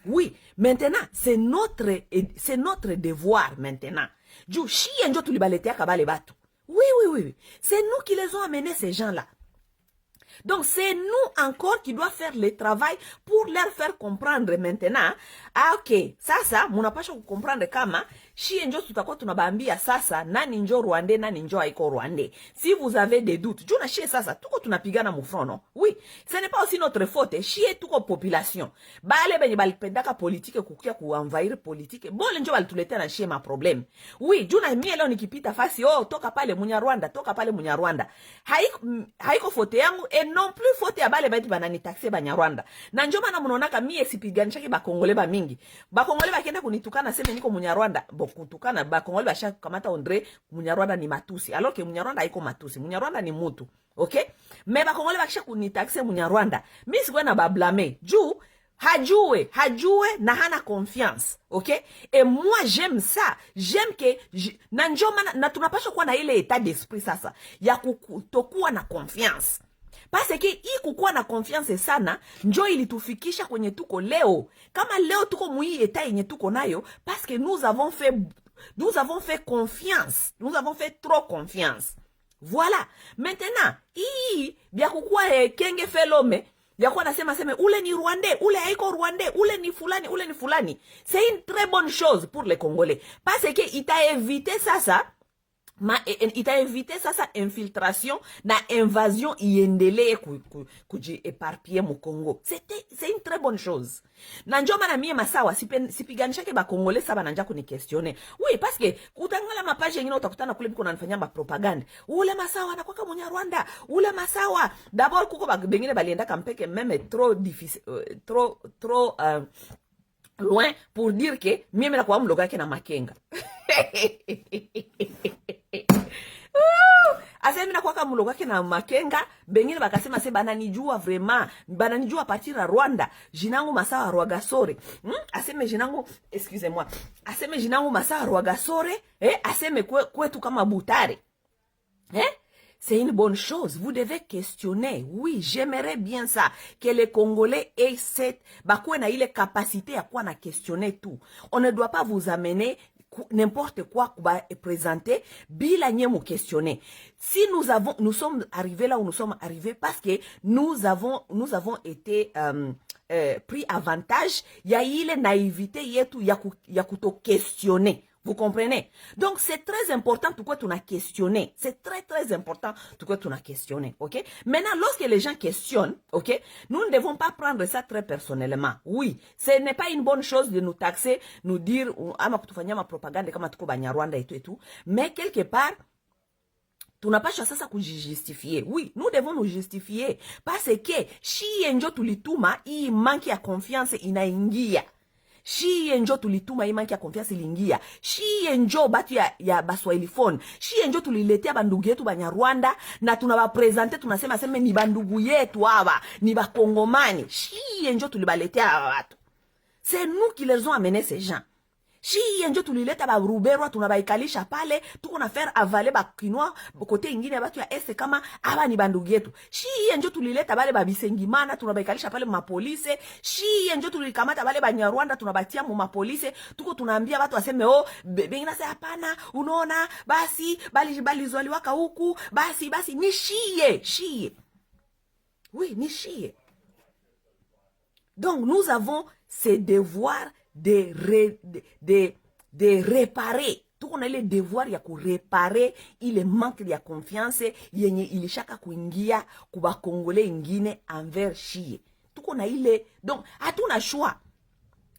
Oui, maintenant c'est notre devoir maintenant. Ju chie njo tulibaletea kabale batu. Oui. C'est nous qui les ont amenés ces gens-là. Donc c'est nous encore qui doit faire le travail pour leur faire comprendre maintenant. Ok, sasa munapasha comprendre kama shie njo tutakuwa tunabambia sasa nani njo Rwanda nani njo haiko Rwanda. Si vous avez des doutes, juna shie sasa tuko tunapigana mufrono. Oui, ce n'est pas aussi notre faute. Shie tuko population. Bale benye balipendaka politique kukia kuenvahir politique. Bole njo balituletea na shie ma problème. Oui, juna mie leo nikipita fasi toka pale Munyarwanda. Haiko faute yangu non plus faute ya bale bati banani taxe Banyarwanda. Na njo maana mnaonaka mie sipiganishaki bakongole ba mingi. Bakongole bakienda kunitukana sema niko Munyarwanda, kutukana bakongole basha kamata Andre Munyarwanda ni matusi. Alors que Munyarwanda haiko matusi. Munyarwanda ni mutu. Okay? Mais bakongole bakisha kunitaxe Munyarwanda. Mimi sikuwa na bablame. Juu hajue na hana confiance. Okay? Et moi j'aime ça. J'aime que na njo maana na tunapaswa kuwa na ile état d'esprit sasa ya kutokuwa na confiance. Parce que hii kukuwa na confiance sana njo ilitufikisha kwenye tuko leo. Kama leo tuko mui eta yenye tuko nayo, parce que nous avons fait confiance. Nous avons fait trop confiance. Voilà. Maintenant, hii bia kukuwa kenge felome, bia kuwa nasema ule ni Rwanda, ule haiko Rwanda, ule ni fulani. C'est une très bonne chose pour les Congolais. Parce que ita évité sasa ita évité sasa infiltration na invasion iendelee kujiéparpiller mu Congo. C'est une très bonne chose. Na njo maana mie masawa sipiganishake ba Congolais saba nanja kuni questionner. Oui, parce que utangala mapaje yengine utakutana kule biko nanifanyia ba propaganda. Ule masawa anakuwa kama Rwanda. Ule masawa d'abord kuko ba bengine balienda kampeke même trop difficile trop loin pour dire que mie mena kwa mloga yake na Makenga. Asa mina kwa mlogo wake na Makenga, bengine bakasema se bananijua vraiment, bananijua partir ya Rwanda, jinangu Masawa Rwagasore. Aseme jinangu, excusez-moi, aseme jinangu Masawa Rwagasore, aseme kwetu kama Butare. C'est une bonne chose. Vous devez questionner. Oui, j'aimerais bien ça. Que les Congolais aient cette, na ile capacité à quoi na questionner tout. On ne doit pas vous amener n'importe quoi présenter, bila nye mu questionner. Si nous sommes arrivés là où nous sommes arrivés parce que nous avons été pris avantage, ya ile naivité yetu ya kuto questionner. Vous comprenez? Donc, c'est très important pourquoi tu as questionné. C'est très, très important pourquoi tu as questionné. OK? Maintenant, lorsque les gens questionnent, OK? Nous ne devons pas prendre ça très personnellement. Oui, ce n'est pas une bonne chose de nous taxer, nous dire, ama kutufanyia ma propagande kama tuko Banyarwanda et tout. Mais quelque part, tu n'as pas choisi ça pour justifier. Oui, nous devons nous justifier. Parce que, si enjo tulituma, il manque ya confiance inaingia. Shi enjo tulituma imanki ya confiance ilingia. Shi enjo batu ya Baswahili phone. Shi enjo tuliletea bandugu yetu Banyarwanda na tunawapresente tunasema sema ni bandugu yetu hawa, ni bakongomani. Shi enjo tulibaletea hawa watu. C'est nous qui les ont amenés ces gens. Shi enjo tulileta ba Ruberwa tunabaikalisha pale, tuko na faire avaler ba Kinwa kote ingine batu ya este kama aba ni bandugu yetu. Shi enjo tulileta bale ba Bisengimana tunabaikalisha pale ma police. Shi enjo tulikamata bale ba Nyarwanda tunabatia mu ma police, tuko tunaambia watu waseme bengine sasa hapana, unaona basi bali zoliwaka huku, basi ni shie. Oui, ni shie. Donc nous avons ce devoir de réparer. Tout on a le devoir ya réparer il manque de confiance yenye ilishaka kuingia kuba Congolais ingine envers shie. Tout on a ile donc hatuna choix.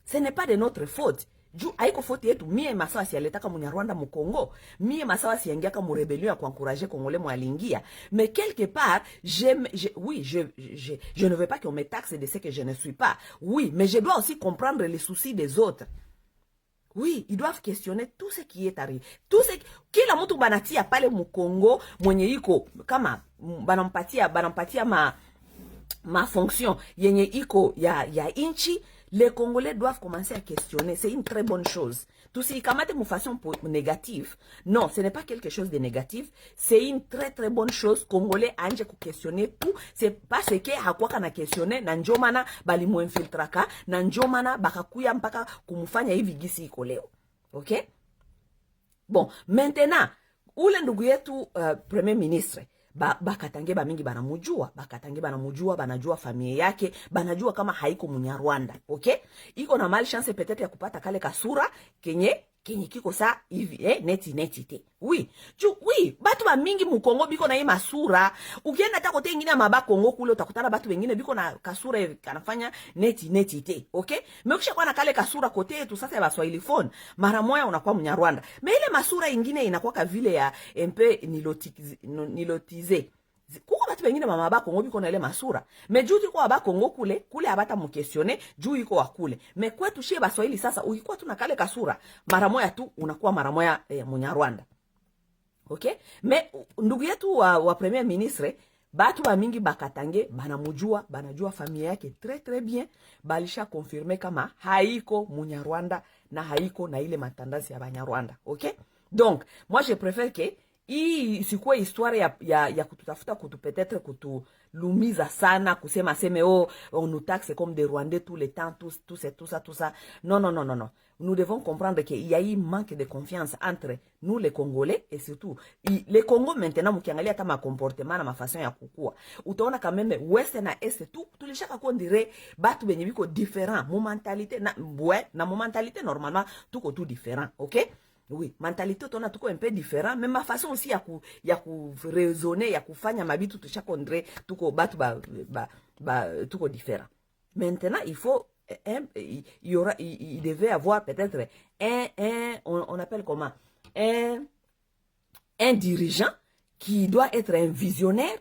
Ce n'est pas de notre faute. Juu haiko faute yetu. Mie Masawa si aletaka Munyarwanda mu Congo. Mie Masawa si yangiaka mu rebellion ya encourager Congolais mu alingia. Mais quelque part, je ne veux pas qu'on me taxe de ce que je ne suis pas. Oui, mais je dois aussi comprendre les soucis des autres. Oui, ils doivent questionner tout ce qui est arrivé. Tout ce kila mtu banatia pale mu Congo mwenye iko kama banampatia ma fonction yenye iko ya inchi. Les Congolais doivent commencer à questionner. C'est une très bonne chose. Tout ce qui est de façon négative. Non, ce n'est pas quelque chose de négatif. C'est une très très bonne chose. Congolais anje ku questionner tout. C'est parce que hakwaka na questionner na njomana bali mu infiltraka na njomana bakakuya mpaka kumufanya hivi gisi iko leo. OK? Bon, maintenant, ule ndugu yetu premier ministre bakatange mingi banamujua, banajua familia yake, banajua kama haiko Munyarwanda. Okay? Iko na mali chance peut-être ya kupata kale kasura kenye kiko sa hivi neti te. Oui, batu ba mingi mu Kongo biko na hii masura. Ukienda hata kote ingine maba Kongo kule utakutana batu wengine biko na kasura kanafanya neti te. Okay? Mekisha kwa na kale kasura kote yetu sasa ya Baswahili phone, mara moya unakuwa Munyarwanda. Me ile masura ingine inakuwa ka vile ya mpe nilotize. Kuko batu wengine mama ba Kongo biko na ile masura. Me juu tiko ba Kongo kule abata mu questionner juu iko wa kule. Me kwetu shie Baswahili sasa ukikuwa tu na kale kasura, mara moya tu unakuwa mara moya Munyarwanda. Okay? Me ndugu yetu wa premier ministre batu ba mingi bakatange banajua familia yake très très bien, balisha confirmer kama haiko Munyarwanda na haiko na ile matandazi ya Banyarwanda. Okay? Donc moi je préfère que hii sikuwe histoire ya kututafuta peut-être kutulumiza sana kusema on nous taxe comme des Rwandais tout le temps, tout ça. Non. Nous devons comprendre qu'il y a eu manque de confiance entre nous les Congolais et surtout les Congo maintenant mkiangalia kama comportement na façon ya kukua. Utaona quand même ouest na est tout tulishaka kondire batu benye biko différent, mo mentalité na mo mentalité normalement tout différent, OK? Oui, mentalité tona tuko un peu différent, mais ma façon aussi ya ku raisonner, ya kufanya mabitu tushakondre tuko batu tuko différent. Maintenant, il faut il devait avoir peut-être on appelle comment un dirigeant qui doit être un visionnaire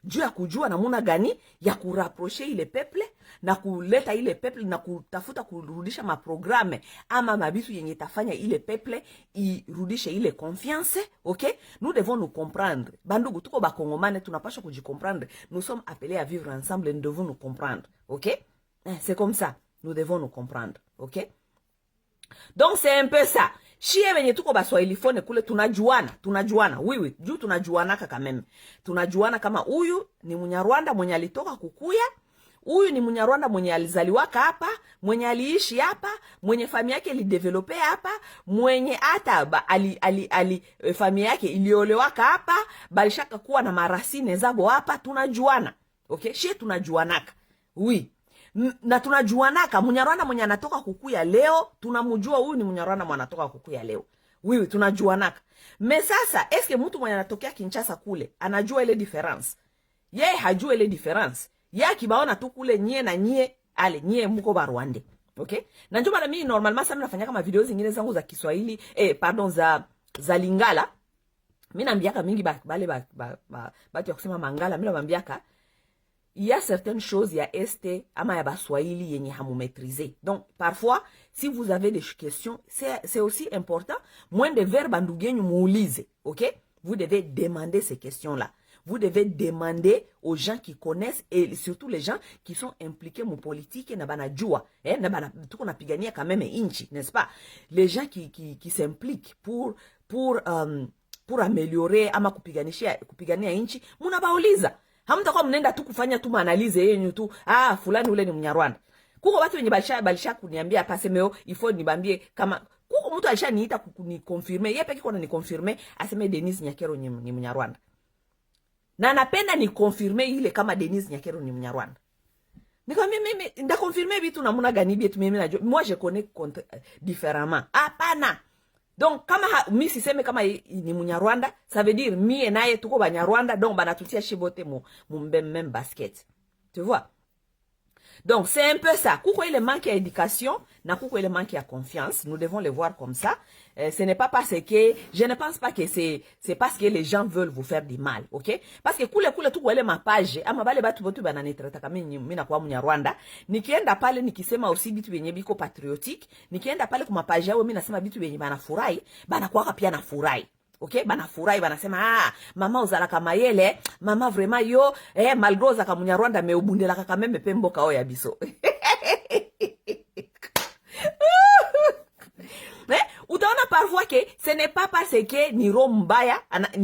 juu ya kujua namuna gani ya kurapprocher ile peuple na kuleta ile peuple na kutafuta kurudisha maprograme ama mabitu yenye tafanya ile peuple irudishe ile confiance. Ok, nous devons nous comprendre bandugu, tuko bakongomane, tunapaswa kujicomprendre. Nous sommes appelés à vivre ensemble et nous devons nous comprendre. Ok, c'est comme ça, nous devons nous comprendre. Ok, donc c'est un peu ça. Shie wenye tuko baswahili fone kule tunajuana. Oui, juu tunajuana kaka meme. Tunajuana kama huyu ni Munyarwanda mwenye alitoka kukuya, huyu ni Munyarwanda mwenye alizaliwaka hapa, mwenye aliishi hapa, mwenye familia yake ilidevelope hapa, mwenye hata familia yake iliolewaka hapa, balishaka kuwa na marasine zabo hapa, tunajuana. Okay? Shie tunajuanaka. Oui. Na tunajuanaka Munyarwanda mwenye anatoka kukuya leo, tunamujua huyu ni Munyarwanda mwenye anatoka kukuya leo. Oui, tunajuanaka. Mais sasa, eske mtu mwenye anatokea Kinshasa kule anajua ile difference? Yeye hajua ile difference. Yeye kibaona tu kule nyie na nyie, ale nyie mko Barwande. Okay? Na njoo bana mimi normalement sana nafanya kama video zingine zangu za Kiswahili, za Lingala. Mimi naambiaka mingi bale batu ya kusema Mangala, mimi naambiaka il y a certaines choses, il y a este ama ya baswahili yenye hamu maîtriser. Donc parfois si vous avez des questions, c'est aussi important moins de verbe ndugenyu muulize. OK, vous devez demander ces questions là, vous devez demander aux gens qui connaissent et surtout les gens qui sont impliqués mu politique na banajua na bana tuko napigania quand même inchi, n'est-ce pas? Les gens qui s'impliquent pour améliorer ama kupigania inchi, munabauliza. Hamtakuwa mnenda tu kufanya tu maanalize yenu tu, fulani ule ni Mnyarwanda. Kuko watu wenye balisha kuniambia hapa semeo ifo nibambie kama kuko mtu alishaniita kunikonfirme, yeye peke kona nikonfirme aseme Denise Nyakero ni Mnyarwanda. Na napenda nikonfirme ile kama Denise Nyakero ni Mnyarwanda. Nikamwambia mimi ndakonfirme vitu namuna gani bietu mimi najua. Moi je connais différemment. Hapana. Donc kama mi siseme kama ni Munyarwanda, ça veut dire mie naye tuko Banyarwanda, donc banatutia shibote mu même basket. Tu vois? Donc c'est un peu ça. Kuko ile manque à éducation, na kuko ile manque à confiance, nous devons le voir comme ça. Ce n'est pas parce que je ne pense pas que c'est parce que les gens veulent vous faire du mal, OK? Parce que kule tu ile ma page ama bale batu botu bananitrata kama mimi na kwa Munyarwanda, nikienda pale nikisema aussi bitu benye biko patriotique, nikienda pale kwa page yao mimi nasema bitu benye banafurahi, banakuwa pia nafurahi. OK, banafurahi banasema mama uzala kama yele, mama vraiment yo malgroza kama Munyarwanda meubundela kaka meme pembo kao ya biso. Utaona parfois que ce n'est pas parce que ni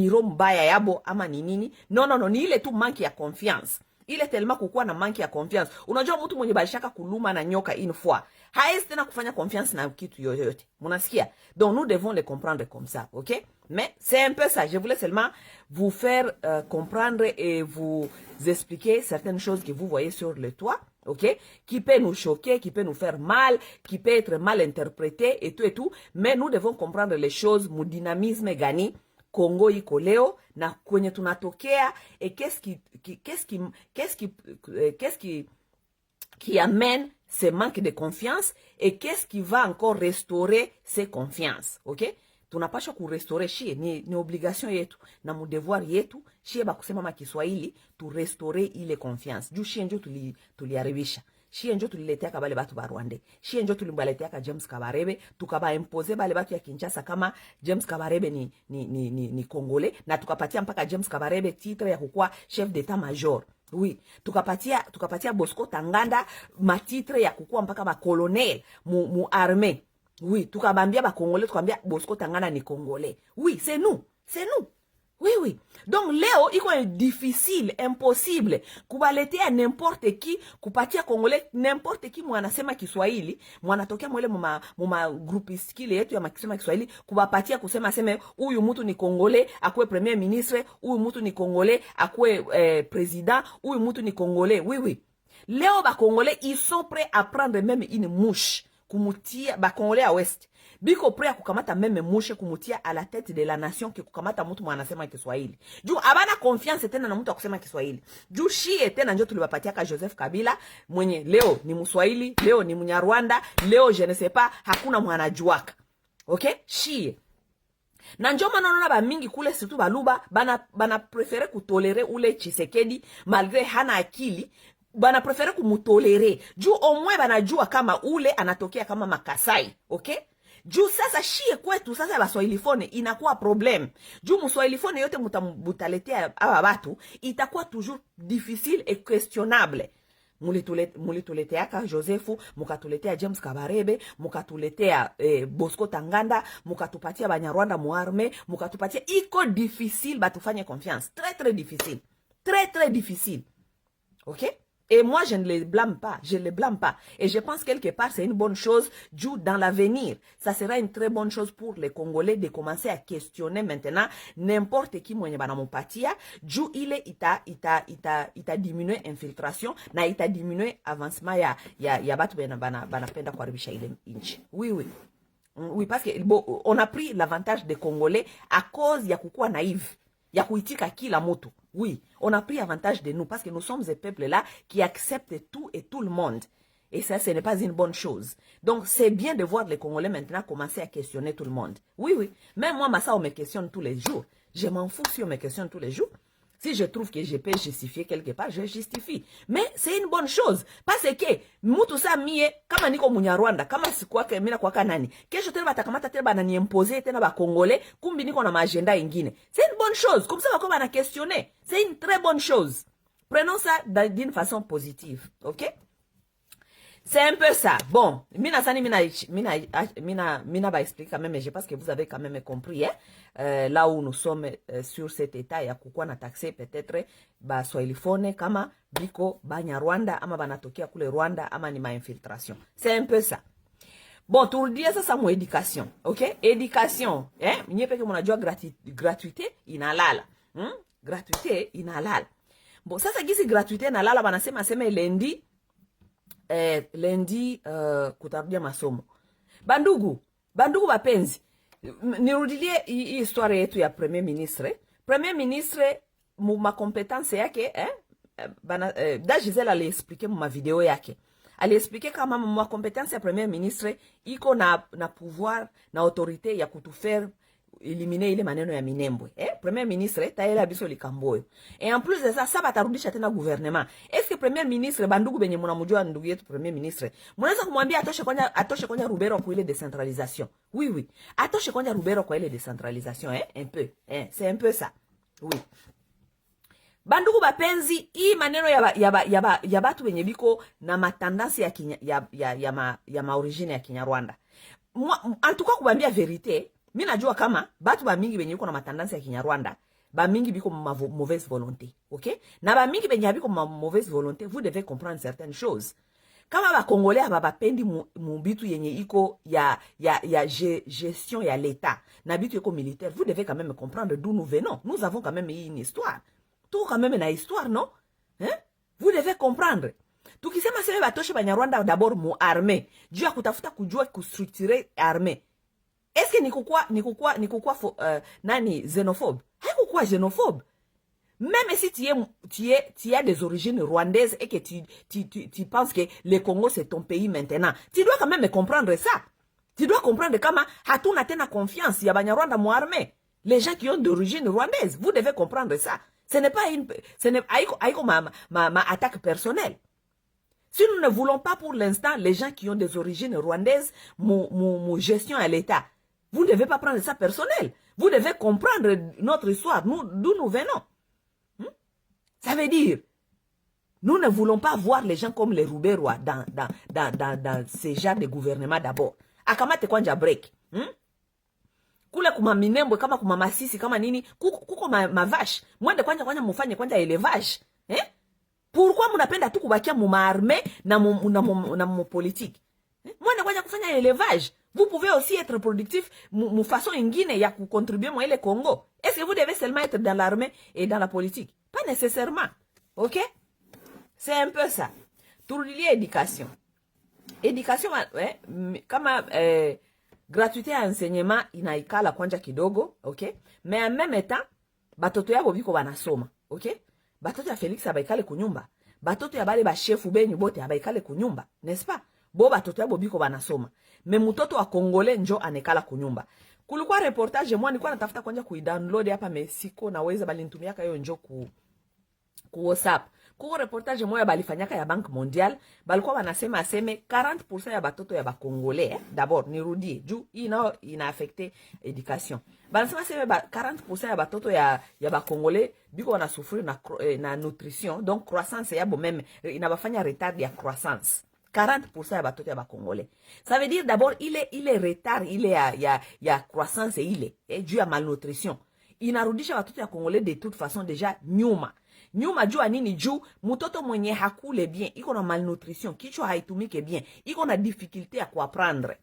rombaya yabo ama ni nini. Non, ni ile tu manque ya confiance. Ile tellement kukuwa na manque ya confiance. Unajua mtu mwenye balishaka kuluma na nyoka une fois, haezi tena kufanya confiance na kitu yoyote. Munasikia? Donc nous devons le comprendre comme ça, OK? Mais c'est un peu ça. Je voulais seulement vous faire comprendre et vous expliquer certaines choses que vous voyez sur le toit, OK? Qui peut nous choquer, qui peut nous faire mal, qui peut être mal interprété et tout. Mais nous devons comprendre les choses, mon dynamisme gani, Congo iko leo, na kwenye tunatokea, et qu'est-ce qui amène ce manque de confiance, et qu'est-ce qui va encore restaurer ces confiances, OK? Tunapaswa kurestore shie, ni obligation yetu na mu devoir yetu shie bakusema makiswahili tu restore ile confiance. Juu shie njo tuliaribisha. Shie njo tuliletea kabale batu ba Rwanda. Shie njo tulimbaletea ka James Kabarebe, tukaba impose bale batu ya Kinshasa kama James Kabarebe ni Congolais, na tukapatia mpaka James Kabarebe titre ya kukua chef d'état major. Oui, tukapatia Bosco Tanganda matitre ya kukua mpaka ba colonel mu armée. Oui, tukabambia ba Congolais, tukabambia Bosco Tangana ni Congolais. Oui, c'est nous. Oui. Donc leo iko difficile, impossible kubaletea n'importe qui, kupatia Congolais n'importe qui mwanasema Kiswahili, mwanatokea mwele muma groupe skile yetu ya makisema Kiswahili, kubapatia kusema seme huyu mtu ni Congolais akue premier ministre, huyu mtu ni Congolais akue président, huyu mtu ni Congolais. Oui. Leo ba Congolais ils sont prêts à prendre même une mouche. kumutia ba Congolais à West biko prêt kukamata meme mushe kumutia à la tête de la nation ke kukamata mtu mwanasema Kiswahili. Juu abana confiance tena na mtu akusema Kiswahili. Juu shie tena ndio tuliwapatia ka Joseph Kabila mwenye leo ni Mswahili, leo ni Mnyarwanda, leo je ne sais pas, hakuna mwanajuaka. Okay? Shie. Na njo manonona ba mingi kule surtout baluba bana prefere kutolere ule Tshisekedi malgré hana akili, bana prefere kumutolere. Juu omwe banajua kama ule anatokea kama Makasai, okay? Juu sasa shie kwetu sasa baswahilifone inakuwa problem. Juu mswahilifone yote mutaletea aba batu itakuwa toujours difficile et questionnable. Mulituletea Josefu, mukatuletea James Kabarebe, mukatuletea Bosco Tanganda, mukatupatia Banyarwanda muarme, mukatupatia iko difficile batufanye confiance. Très très difficile. Très très difficile. OK? Et moi, je ne les blâme pas. Je ne les blâme pas. Et je pense quelque part, c'est une bonne chose. Dans l'avenir, ça sera une très bonne chose pour les Congolais de commencer à questionner maintenant n'importe qui mwenye banamupatia. Juu ile ita diminuer infiltration na ita diminuer avancement ya batu banapenda kuharibisha ile inchi. Oui, oui. Oui, parce que bon, on a pris l'avantage des Congolais à cause ya kukua naïve. Ya kuitika kila moto. Oui, on a pris avantage de nous parce que nous sommes des peuples là qui acceptent tout et tout le monde. Et ça, ce n'est pas une bonne chose. Donc, c'est bien de voir les Congolais maintenant commencer à questionner tout le monde. Oui, oui. Même moi, Massa, on me questionne tous les jours. Je m'en fous si on me questionne tous les jours. Si je trouve que je peux justifier quelque part, je justifie. Mais c'est une bonne chose. Parce que, mutu sa mie, kama niko Munyarwanda, kama sikuwake, mina kwa nani, kesho tena batakamata tena banani imposer tena ba Congolais, kumbi niko na magenda ingine. C'est une bonne chose. Comme ça, bako bana questionner. C'est une très bonne chose. Prenons ça d'une façon positive. OK? C'est un peu ça. Bon, mina ba explique quand même, mais je pense que vous avez quand même compris, hein? Là où nous sommes sur cet état, ya kukua na taxe peut-être ba swahilifone kama biko Banyarwanda ama banatokea kule Rwanda ama ni ma infiltration. C'est un peu ça. Bon, turudie sasa mu éducation, OK? Éducation, hein? Mwenye peke mnajua gratuité inalala. Gratuité inalala. Bon, sasa gisi gratuité inalala banasema lundi kutarudia masomo. Bandugu bapenzi, nirudilie hii histoire yetu ya premier ministre. Premier ministre ma compétence yake da Giselle aliexpliquer ma video yake. Aliexpliquer kama ma compétence ya premier ministre iko na pouvoir na autorité ya kutufaire éliminer ile maneno ya Minembwe. Premier ministre taela biso likamboyo. Et en plus de ça, ça batarudisha tena gouvernement. Est-ce que premier ministre bandugu benye mnamjua ndugu yetu premier ministre, mnaweza kumwambia atoshe kwanja Rubero kwa ile décentralisation? Oui, oui. Atoshe kwanja Rubero kwa ile décentralisation, un peu. C'est un peu ça. Oui. Bandugu bapenzi, hii maneno ya batu benye biko na matandansi ya origine ya Kinyarwanda. En tout cas kubambia vérité, mina najua kama batu ba mingi benye biko na matandansi ya Kinyarwanda, ba mingi biko mauvaise volonté, OK? Na ba mingi benye biko mauvaise volonté, vous devez comprendre certaines choses. Kama ba Congolais abapendi mubitu yenye iko ya gestion ya l'état, na bitu iko militaire, vous devez quand même comprendre d'où nous venons. Nous avons quand même une histoire. Tout quand même na histoire, non? Hein? Vous devez comprendre. Tukisema sema batoshe Banyarwanda d'abord mu armée, juu ya kutafuta kujua kustructurer armée. Est-ce que nikukuwa nani xénophobe? Haikukuwa xénophobe. Même si tu as des origines rwandaises et que tu penses que le Congo c'est ton pays maintenant, tu dois quand même comprendre ça. Tu dois comprendre kama hatuna tena confiance ya Banyarwanda mu armée. Les gens qui ont d'origine rwandaise, vous devez comprendre ça. Ce n'est pas ma attaque personnelle. Si nous ne voulons pas pour l'instant les gens qui ont des origines rwandaises, mon gestion à l'État, vous ne devez pas prendre ça personnel. Vous devez comprendre notre histoire, d'où nous venons. Ça veut dire, nous ne voulons pas voir les gens comme les Rouberois dans ces genres de gouvernement d'abord. Akamate kwanja break. Kule kuma Minembwe kama kuma Masisi kama nini kuko ma vache. Mwende kwanja mufanye kwanja élevage. Pourquoi mnapenda tu kubakia mu armée na mu politique? Mwende kwanja kufanya élevage. Vous pouvez aussi être productif mu façon ingine ya contribuer moi le Congo. Est-ce que vous devez seulement être dans l'armée et dans la politique? Pas nécessairement. OK? C'est un peu ça. Turudie éducation. Education kama gratuité ya enseignement inaikala kwanja kidogo, okay? Mais en même temps batoto yabo biko banasoma, okay? Batoto ya Felix abaikale kunyumba, batoto ya bale ba chef benyu bote abaikale kunyumba, n'est-ce pas? Bo batoto yabo biko banasoma. Mais mutoto wa Kongole njo anekala kunyumba. Kulikuwa reportage mwa nilikuwa natafuta kwanja kuidownload hapa Mexico na weza balinitumia hiyo njo ku WhatsApp. Kuko reportage moya balifanyaka ya Banque Mondiale, balikuwa wanasema aseme 40% ya batoto ya bakongole, d'abord nirudie, juu ina affecte education. Banasema aseme 40% ya batoto ya bakongole biko wana souffrir na nutrition, donc croissance yabo même inabafanya retard ya croissance. 40% ya batoto ya bakongole. Ça veut dire d'abord il est retard, il est ya croissance dû à malnutrition. Inarudisha batoto ya Kongole de toute façon déjà nyuma. Nyuma juu nini juu mtoto mwenye hakule bien, iko na malnutrition, kichwa haitumike bien, iko na difficulté à comprendre.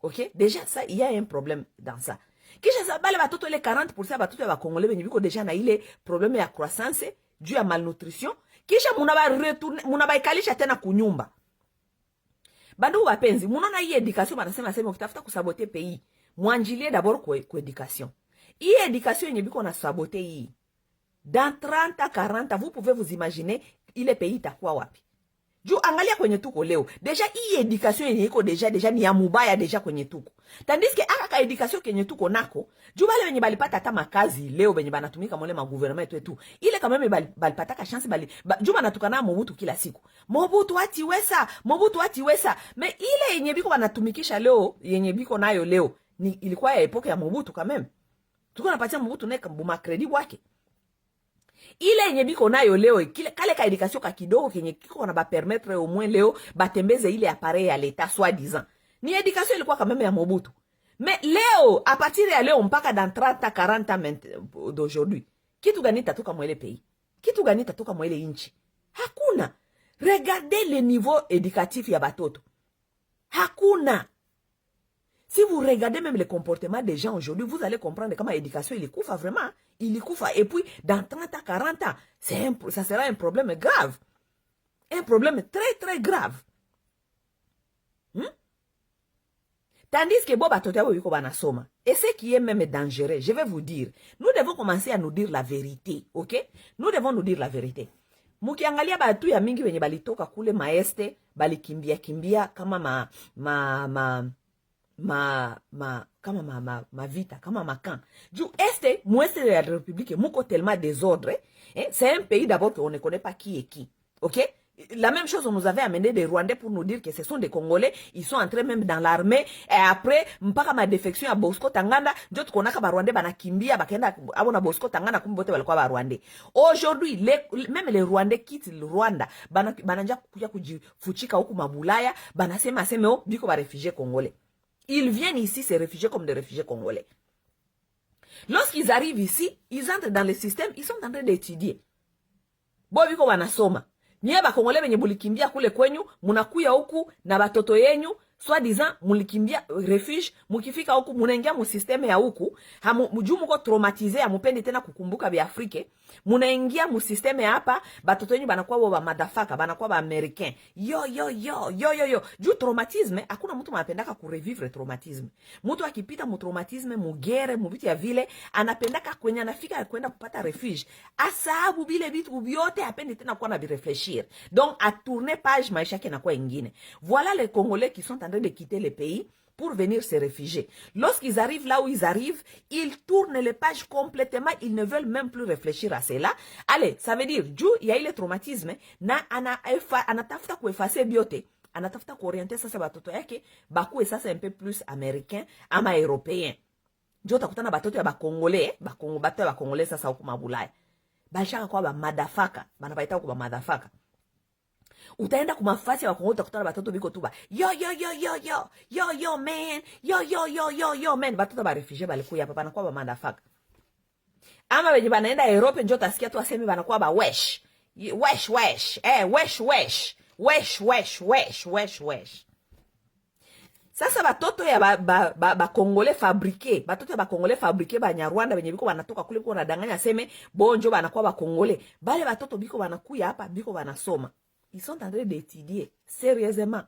OK? Déjà ça il y a un problème dans ça. Kisha ça bale batoto les 40% ya batoto ya bakongole benye biko déjà na ile problème ya croissance dû à malnutrition, kisha munaba ikalisha tena kunyumba. Bandu wapenzi, munaona hii education banasema sema ukitafuta kusabote pays, mwanjilie d'abord kwa education. Hii education yenye biko na sabote hii. Dans 30 à 40, vous pouvez vous imaginer ile pays itakuwa wapi. Juu angalia kwenye tuko leo. Deja hii education yenye iko deja ni ya mubaya deja kwenye tuko. Tandis que aka education kenye tuko nako, juu bale wenye balipata hata makazi leo benye banatumika mole ma gouvernement yetu. Ile kama meme balipata ka chance juu banatukana Mobutu kila siku. Mobutu atiwesa. Me ile yenye biko banatumikisha leo, yenye biko nayo leo, ni ilikuwa ya epoke ya Mobutu quand même. Tuko napatia Mobutu neka mbuma credit wake. Ile yenye biko nayo leo, kale ka education ka kidogo kenye kiko na ba permettre au moins leo batembeze ile appareil ya l'État soi-disant. Ni education ilikuwa kama ya Mobutu. Mais leo, à partir ya leo mpaka dans 30 à 40 ans d'aujourd'hui, kitu gani tatoka mwele pays? Kitu gani tatoka mwele inchi? Hakuna. Regardez le niveau éducatif ya batoto. Hakuna. Si vous regardez même le comportement des gens aujourd'hui, vous allez comprendre comment l'éducation, il est koufa vraiment. Il est koufa. Et puis, dans 30 à 40 ans, ça sera un problème grave. Un problème très, très grave. Tandis que Boba Totabo Yuko Banasoma. Et ce qui est même dangereux, je vais vous dire, nous devons commencer à nous dire la vérité. Ok? Nous devons nous dire la vérité. Mukiangalia batu ya mingi wenye balitoka kule maeste, balikimbia kama ma vita, kama makan. Du este, moueste de la République, mouko tellement désordre. C'est un pays d'abord qu'on ne connaît pas qui est qui. Ok? La même chose, on nous avait amené des Rwandais pour nous dire que ce sont des Congolais. Ils sont entrés même dans l'armée. Et après, mpaka ma défection à Bosco Tanganda, d'autres konaka ba Rwandais banakimbia bakenda abona Bosco Tanganda kumbote balikuwa ba Rwandais. Aujourd'hui, même les Rwandais quittent le Rwanda. Bananja kuja kujifuchika huku mabulaya, banasema oh, biko ba réfugiés congolais. Ils viennent ici se réfugier comme des réfugiés congolais. Lorsqu'ils arrivent ici, ils entrent dans le système, ils sont en train d'étudier. Bo biko wanasoma. Nye ba Kongole benye bulikimbia kule kwenyu, munakuya huku na batoto yenyu, soi-disant mulikimbia refuge, mukifika huku munaingia mu systeme ya huku, juu muko traumatize ya mupendi tena kukumbuka bi Afrique, munaingia mu systeme ya hapa, batoto yenyu banakuwa ba madafaka, banakuwa ba Americain. Yo. Juu traumatisme, hakuna mtu anapendaka kurevivre traumatisme. Mtu akipita mu traumatisme, mu guerre, mu vitu ya vile, anapendaka kwenye anafika kwenda kupata refuge. Asabu bile vitu vyote apendi tena kuwa na birefleshir. Donc à tourner page maisha yake inakuwa ingine. Voilà les Congolais qui sont en train de quitter le pays pour venir se réfugier. Lorsqu'ils arrivent là où ils arrivent, ils tournent les pages complètement, ils ne veulent même plus réfléchir à cela. Allez, ça veut dire, il y a eu le traumatisme, anatafuta kuefase biote, anatafuta kuorienter sasa batoto yake, bakuwe sasa un peu plus américain, ama européen. Ndio utakutana batoto ya bakongolais, batoto ya bakongolais sasa huko mabulaya. Bashaka kwa ba madafaka, banabaita huko ba madafaka. Utaenda kumafasi ya Kongo utakutana batoto biko tuba. Yo man. Yo man. Batoto ba refugee balikuya hapa banakuwa ba madafaka. Ama wenye banaenda Europe njoo utasikia tu aseme banakuwa ba wesh. Wesh. Sasa batoto ya ba Congolais fabriqué, batoto ya ba Congolais fabriqué ba Nyarwanda benye biko banatoka kule biko nadanganya aseme bonjo banakuwa ba Congolais. Bale batoto biko banakuya hapa biko banasoma. Ils sont en train d'étudier sérieusement.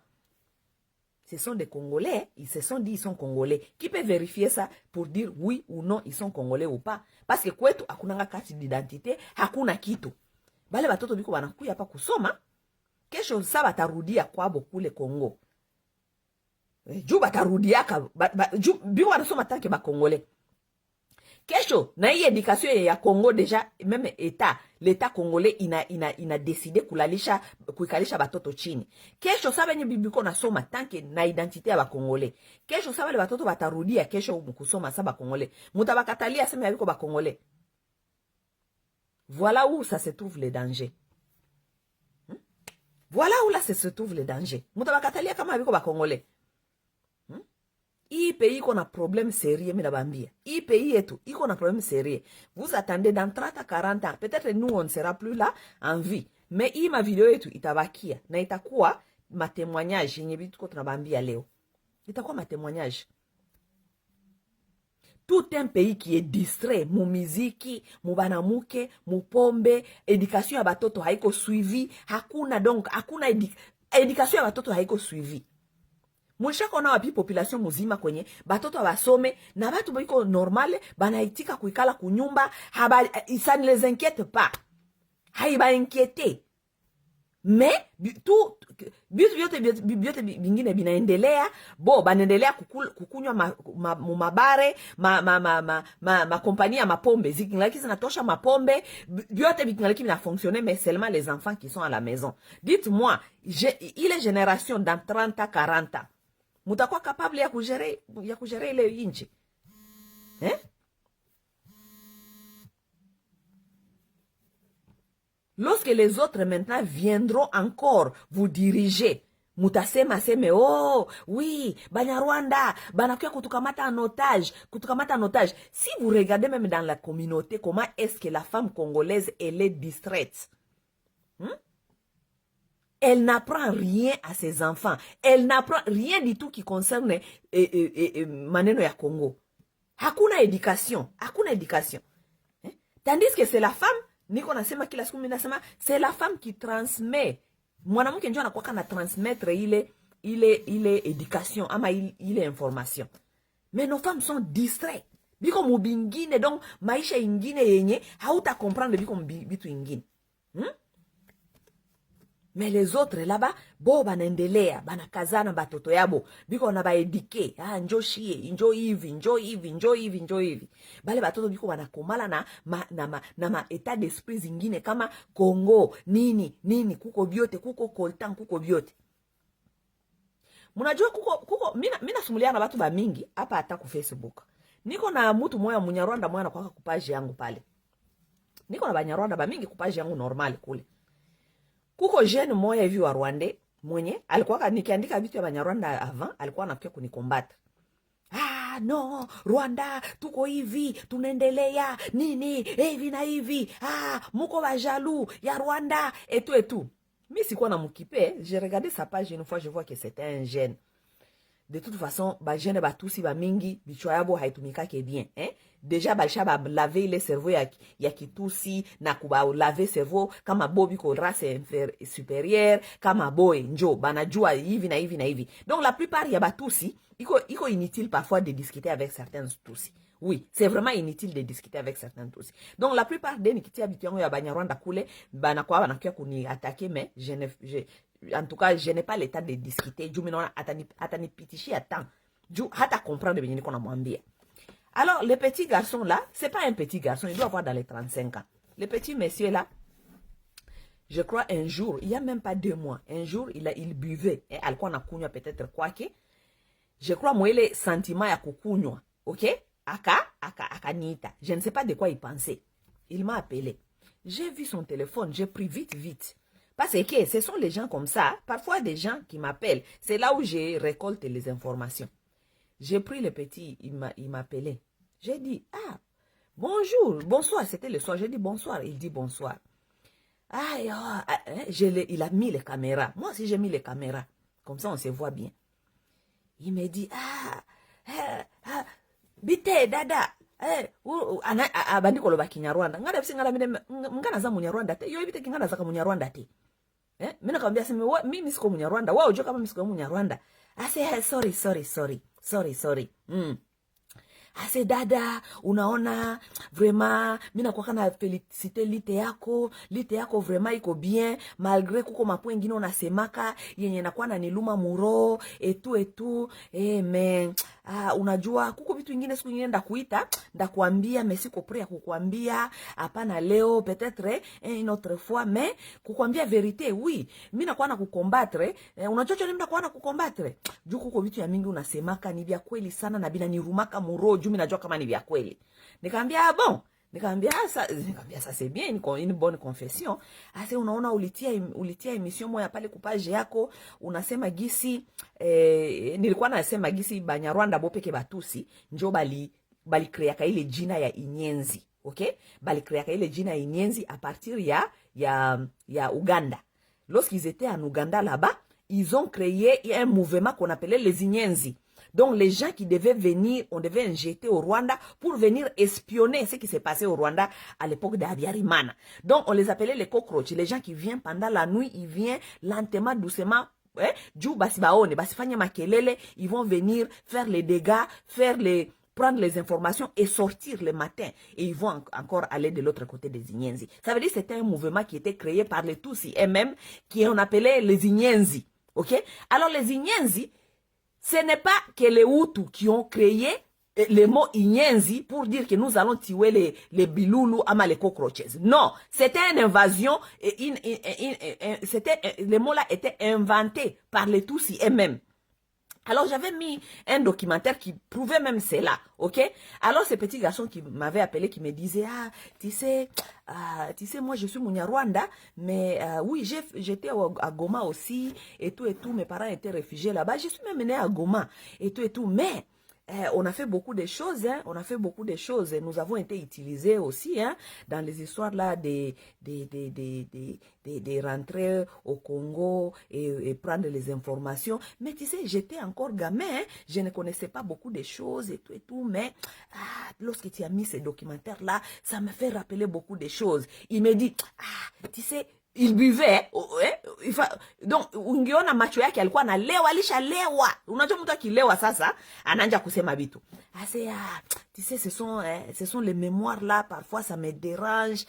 Ce sont des Congolais, ils se sont dit ils sont Congolais. Qui peut vérifier ça pour dire oui ou non ils sont Congolais ou pas? Parce que kwetu hakunanga carte d'identité, hakuna kitu. Bale batoto biko banakuya hapa kusoma, kesho sa batarudia kwabo kule Kongo. Juu batarudiaka, biko banasoma tanke ba Congolais. Kesho, na hii éducation ya Congo déjà, même l'état congolais ina décidé kuikalisha batoto chini. Kesho saba nye bibiko na soma tanke na identité ya ba Congolais. Kesho saba le batoto batarudia kesho kusoma saba Congolais. Mutabakatalia sema yabiko ba Congolais. Voilà où ça se trouve le danger. Voilà où là se trouve le danger. Mutabakatalia kama yabiko ba Congolais. Hii pays iko na problème sérieux, mina bambia. Hii pays yetu iko na problème sérieux. Vous attendez dans 30 à 40 ans. Peut-être nous on ne sera plus là en vie. Mais hii ma video yetu itabakia na itakuwa ma témoignage yenye bitu ko tunabambia leo. Itakuwa ma témoignage. Tout un pays qui est distrait, mu muziki, mu banamuke, mu pombe, éducation ya batoto haiko suivi, hakuna donc hakuna éducation ya batoto haiko suivi. Mwisha kona wapi population muzima kwenye batoto basome na batu biko normale banaitika kuikala kunyumba ça ne les inquiète pas. Haiba inquiéter. Mais tout biote bingine binaendelea bo banaendelea kukunywa mabare ma compagnie ya mapombe zikingaliki zinatosha mapombe biote bikingaliki bina fonctionner mais seulement les enfants qui sont à la maison. Dites-moi, il est génération dans 30 à 40 ans. Mutakuwa capable ya kugere ile inchi. Lorsque les autres maintenant viendront encore vous diriger, mutasema seme, oh, oui, Banyarwanda, banakuya kutukamata en otage. Si vous regardez même dans la communauté, comment est-ce que la femme congolaise, elle est distraite? Elle n'apprend rien à ses enfants. Elle n'apprend rien du tout qui concerne maneno ya Congo. Hakuna éducation. Tandis que c'est la femme, niko nasema kila siku mimi nasema, c'est la femme qui transmet. Mwanamke ndio anakuwa kana transmettre ile éducation ama ile information. Mais nos femmes sont distraites. Biko mubingine donc maisha ingine yenye hauta comprendre biko bitu ingine. Mais les autres là-bas, bo banaendelea, banakazana batoto yabo, biko na baedike, njo shie, njo hivi. Bale batoto biko banakomala na état d'esprit zingine kama Congo, nini, kuko biote, kuko coltan, kuko biote. Munajua kuko mina sumulia na batu ba mingi, hapa hata ku Facebook. Niko na mtu moya Munyarwanda moya na kwa page yangu pale. Niko na Banyarwanda ba mingi ku page yangu normal kule. Kuko jeune moya hivi wa Rwanda mwenye alikuwa nikiandika vitu ya Banyarwanda avant alikuwa anafikia kunikombata. No, Rwanda tuko hivi, tunaendelea nini, hivi na hivi. Muko bajalou ya Rwanda et tout. Mais sikuwa na mukipe, j'ai regardé sa page une fois, je vois que c'était un jeune. De toute façon, ba jeune ba tusi ba mingi bichwa yabo haitumika ke bien, Déjà balsha ba laver le cerveau ya kitusi na kuba laver cerveau kama bobi ko race supérieure kama boy njo banajua hivi na hivi. Donc la plupart ya ba tusi iko inutile parfois de discuter avec certains tusi. Oui, c'est vraiment inutile de discuter avec certains tusi. Donc la plupart des nikiti habituango ya Banyarwanda kule banakuwa banakia kuni attaquer mais en tout cas, je n'ai pas le temps de discuter. Juu minona atani pitishi à temps. Juu hata comprendre benye niko na mwambia. Alors, le petit garçon là, c'est pas un petit garçon, il doit avoir dans les 35 ans. Le petit monsieur là, je crois un jour, il y a même pas 2 mois, un jour il buvait. Alikuwa na kunywa peut-être kwake. Je crois moi les sentiments ya kukunywa, OK? Aka nita. Je ne sais pas de quoi il pensait. Il m'a appelé. J'ai vu son téléphone, j'ai pris vite. Parce que ce sont les gens comme ça, parfois des gens qui m'appellent. C'est là où je récolte les informations. J'ai pris le petit, il m'appelait. J'ai dit, bonjour, bonsoir, c'était le soir. J'ai dit bonsoir, il dit bonsoir. Il a mis les caméras. Moi aussi j'ai mis les caméras. Comme ça on se voit bien. Il me dit, bite, dada. Abandi koloba Kinyarwanda. Ngada bisi ngana za Munyarwanda te. Yo bite ngana za Munyarwanda te. Mimi nakwambia sema mimi siko Munyarwanda. Wao unajua kama mimi siko Munyarwanda. Ase sorry. Ase dada, unaona vraiment mina kwa kana felicite lite yako vraiment iko bien malgré kuko mapo ngine unasemaka yenye nakuwa na niluma muro etu mais unajua kuko vitu vingine siku nyingine ndakuambia mais siko prêt kukuambia hapana leo peut-être une autre fois mais kukuambia vérité oui mina kwa na kukombattre unajua chochote mimi nakuwa na kukombattre juu kuko vitu ya mingi unasemaka ni vya kweli sana na bina nirumaka muro juu mimi najua kama ni vya kweli. Nikamwambia bon, nikamwambia ça c'est bien une bonne confession. Ase unaona ulitia emission moja pale kupage yako unasema gisi nilikuwa nasema gisi Banyarwanda bopeke batusi njo bali kreaka ile jina ya Inyenzi, okay? Bali kreaka ile jina ya Inyenzi à partir ya Uganda. Lorsqu'ils étaient en Ouganda là-bas, ils ont créé un mouvement qu'on appelait les Inyenzi. Donc les gens qui devaient venir, on devait injecter au Rwanda pour venir espionner ce qui s'est passé au Rwanda à l'époque d'Abiyarimana. Donc on les appelait les cockroaches, les gens qui viennent pendant la nuit, ils viennent lentement, doucement, juu basi baone, basi fanya makelele, ils vont venir faire les dégâts, prendre les informations et sortir le matin. Et ils vont encore aller de l'autre côté des Inyenzi. Ça veut dire que c'était un mouvement qui était créé par les Tutsis eux-mêmes, qui on appelait les Inyenzi. Ok? Alors les Inyenzi, ce n'est pas que les Hutus qui ont créé le mot Inyenzi pour dire que nous allons tuer les Bilulu ama les cockroaches. Non, c'était une invasion, le mot là était inventé par les Tutsis eux-mêmes. Alors j'avais mis un documentaire qui prouvait même cela, ok? Alors ce petit garçon qui m'avait appelé, qui me disait, tu sais, moi je suis Munyarwanda, mais oui, j'étais à Goma aussi, et tout, mes parents étaient réfugiés là-bas, je suis même né à Goma, et tout, mais on a fait beaucoup de choses, nous avons été utilisés aussi, dans les histoires là des rentrer au Congo et prendre les informations. Mais tu sais, j'étais encore gamin, je ne connaissais pas beaucoup de choses et tout, mais lorsque tu as mis ces documentaires là, ça me fait rappeler beaucoup de choses. Il me dit, tu sais, il buvait, donc ungiona macho yake alikuwa analewa, alishalewa. Unajua mtu akilewa sasa anaanza kusema vitu. Tu sais, ce sont les mémoires là, parfois ça me dérange.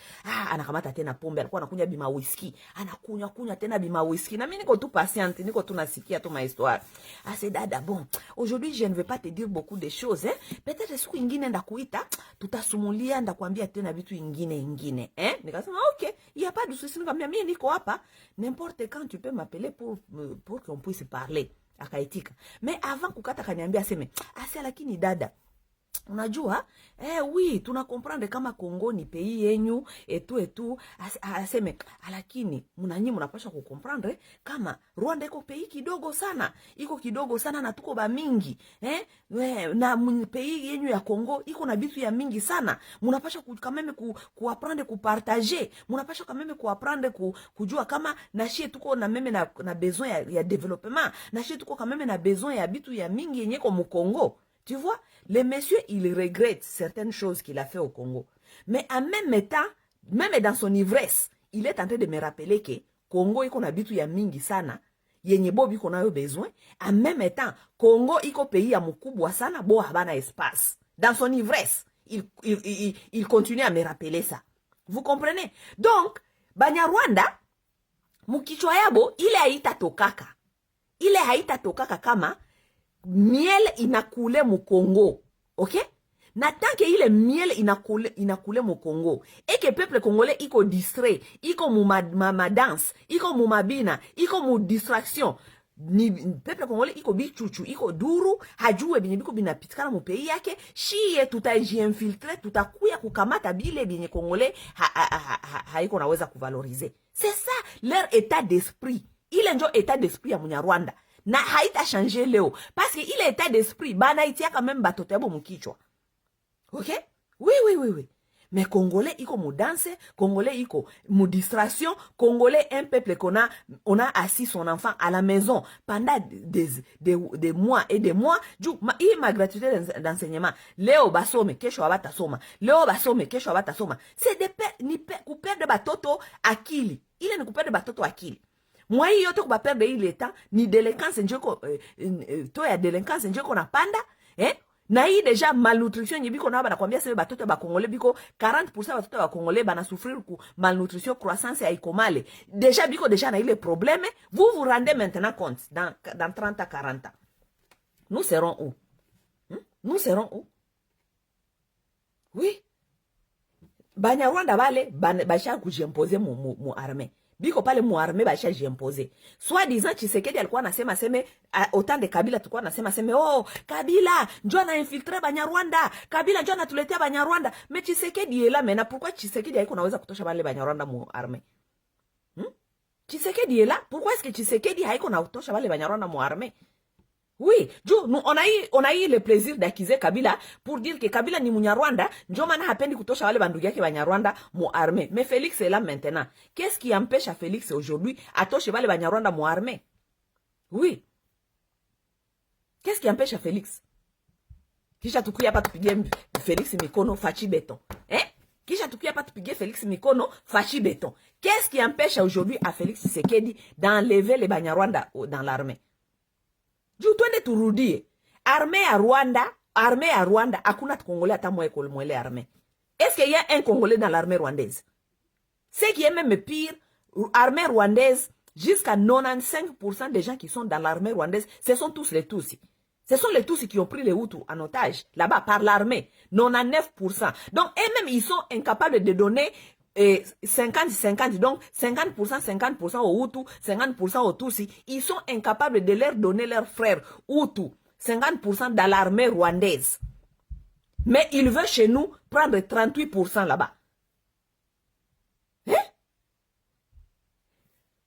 Anakamata tena pombe, alikuwa anakunywa bima whisky. Anakunywa tena bima whisky. Na mimi niko tu patiente, niko tu nasikia tu ma histoire. Dada, bon, aujourd'hui je ne vais pas te dire beaucoup de choses, Peut-être siku ingine ndakuita, tutasumulia, ndakwambia tena vitu ingine, Nikasema OK, il y a pas de souci, nikamwambia mimi niko hapa, n'importe quand tu peux m'appeler pour qu'on puisse parler. Akaitika. Mais avant kukata kaniambia aseme, lakini dada, unajua, oui, tuna comprendre kama Kongo ni pays yenyu, et tout, aseme, lakini, munapasha kukomprendre, kama Rwanda iko pays kidogo sana, na tuko ba mingi, na pays yenyu ya Kongo, iko na bitu ya mingi sana, munapasha kameme kuapprendre kupartager, munapasha kameme kuapprendre kujua kama, nashie tuko na meme na besoin ya développement, nashie tuko kameme na besoin ya bitu ya mingi yenye ko mu Kongo. Tu vois, le monsieur, il regrette certaines choses qu'il a fait au Congo. Mais en même temps, même dans son ivresse, il est en train de me rappeler que Congo, il y a bitu ya mingi sana, yenye bobi kona yo besoin. En même temps, Congo, il y a pays ya mukubwa sana, bo habana espace. Dans son ivresse, il continue à me rappeler ça. Vous comprenez? Donc, Banyarwanda, mukichwa yabo, ile haita tokaka kama, miel inakule mu Congo, ok? Na tanke ile miel inakule mu Congo, et que peuple congolais iko distrait, iko mu ma danse, iko mu mabina, iko mu distraction, ni peuple congolais iko bichuchu, iko duru, hajue binye biko binapitikana mu pays yake, shiye tutajiinfiltre, tutakuya kukamata bile binye congolais haiko naweza kuvaloriser. C'est ça leur état d'esprit. Ile njo état d'esprit ya Munyarwanda. Na haita changer leo. Parce que il est état d'esprit. Bana itia quand même batoto yabo mukichwa. Ok? Oui. Mais Congolais, iko mu danse. Congolais, iko mu distraction. Congolais, un peuple on a assis son enfant à la maison pendant des mois et des mois. Hii ma gratuité d'enseignement. Leo basome, kesho abata soma. Leo basome, kesho abata soma. C'est de kuperde batoto akili. Ile ni kuperde batoto akili. Mwai yote kuba perdre ile temps ni délinquance njeko to ya délinquance njeko na panda na hii deja malnutrition nyibiko na banakwambia sema batoto ba Congolais biko 40% batoto ba Congolais bana souffrir ku malnutrition croissance ya ikomale. Deja biko deja na ile problème, vous vous rendez maintenant compte dans 30 à 40 ans. Nous serons où? Nous serons où? Oui. Banyarwanda bale basha kujimposer mu armée. Biko pale mu armée basha jimposer. Soit disant Tshisekedi alikuwa anasema seme autant de Kabila tulikuwa anasema seme oh Kabila njoo na infiltrer Banyarwanda. Kabila njoo anatuletea Banyarwanda. Mais Tshisekedi est là maintenant, pourquoi Tshisekedi haiko naweza kutosha bale Banyarwanda mu armée? Tshisekedi est là, pourquoi est-ce que Tshisekedi haiko na kutosha bale Banyarwanda mu armée? Oui, nous on a eu le plaisir d'accuser Kabila pour dire que Kabila ni Munyarwanda, njo mana hapendi kutosha wale bandugu yake Banyarwanda mu armée. Mais Félix est là maintenant. Qu'est-ce qui empêche à Félix aujourd'hui atoshe wale Banyarwanda mu armée? Oui. Qu'est-ce qui empêche à Félix? Kisha tukuya hapa tupige Félix mikono fachi beton. Kisha tukuya hapa tupige Félix mikono fachi beton. Qu'est-ce qui empêche aujourd'hui à Félix Tshisekedi d'enlever les Banyarwanda dans l'armée? Juu twende turudie. Armée à Rwanda, hakuna Congolais hata mwele armée. Est-ce qu'il y a un Congolais dans l'armée rwandaise? Ce qui est même pire, armée rwandaise, jusqu'à 95% des gens qui sont dans l'armée rwandaise, ce sont tous les Tutsis. Ce sont les Tutsis qui ont pris les Hutus en otage, là-bas, par l'armée. 99%. Donc, eux-mêmes, ils sont incapables de donner 50-50, donc 50% aux Hutus, 50% aux Tutsis. Ils sont incapables de leur donner leurs frères Hutus, 50% dans l'armée rwandaise. Mais ils veulent chez nous prendre 38% là-bas.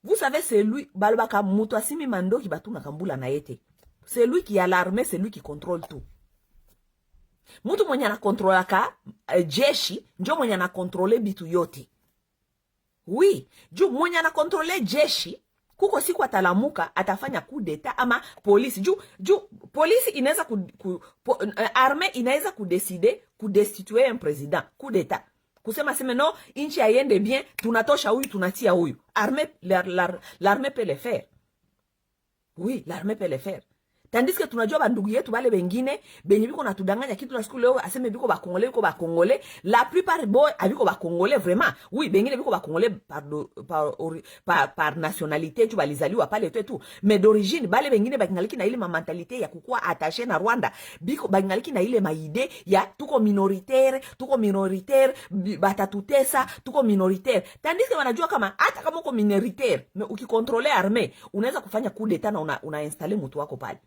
Vous savez, c'est lui, Balbaka Mutwasimi Mando qui batuna Kambula Naete. C'est lui qui a l'armée, c'est lui qui contrôle tout. Mutu mwenye na kontrolaka jeshi, njo mwenye na kontrole bitu yote. Oui, juu mwenye na kontrole jeshi, kuko siku atalamuka, atafanya coup d'etat ama polisi. Juu polisi inaweza armée inaweza kudestituer un président, coup d'etat. Kusema seme no, inchi aiende bien, tunatosha huyu, tunatia huyu. L'armée peut le faire. Oui, l'armée peut le faire. Tandis que tunajua bandugu yetu bale bengine benye biko natudanganya kitu na siku leo aseme biko ba Congolais, la plupart boy abiko ba Congolais vraiment. Oui, bengine biko ba Congolais par nationalité tu balizaliwa pale tout. Mais d'origine bale bengine bakingaliki na ile mentalité ya kukua attaché na Rwanda. Biko bakingaliki na ile maide ya tuko minoritaire, batatutesa, tuko minoritaire. Tandis que wanajua kama hata kama uko minoritaire, mais ukikontrole armée, unaweza kufanya coup d'etat na una installer mtu wako pale.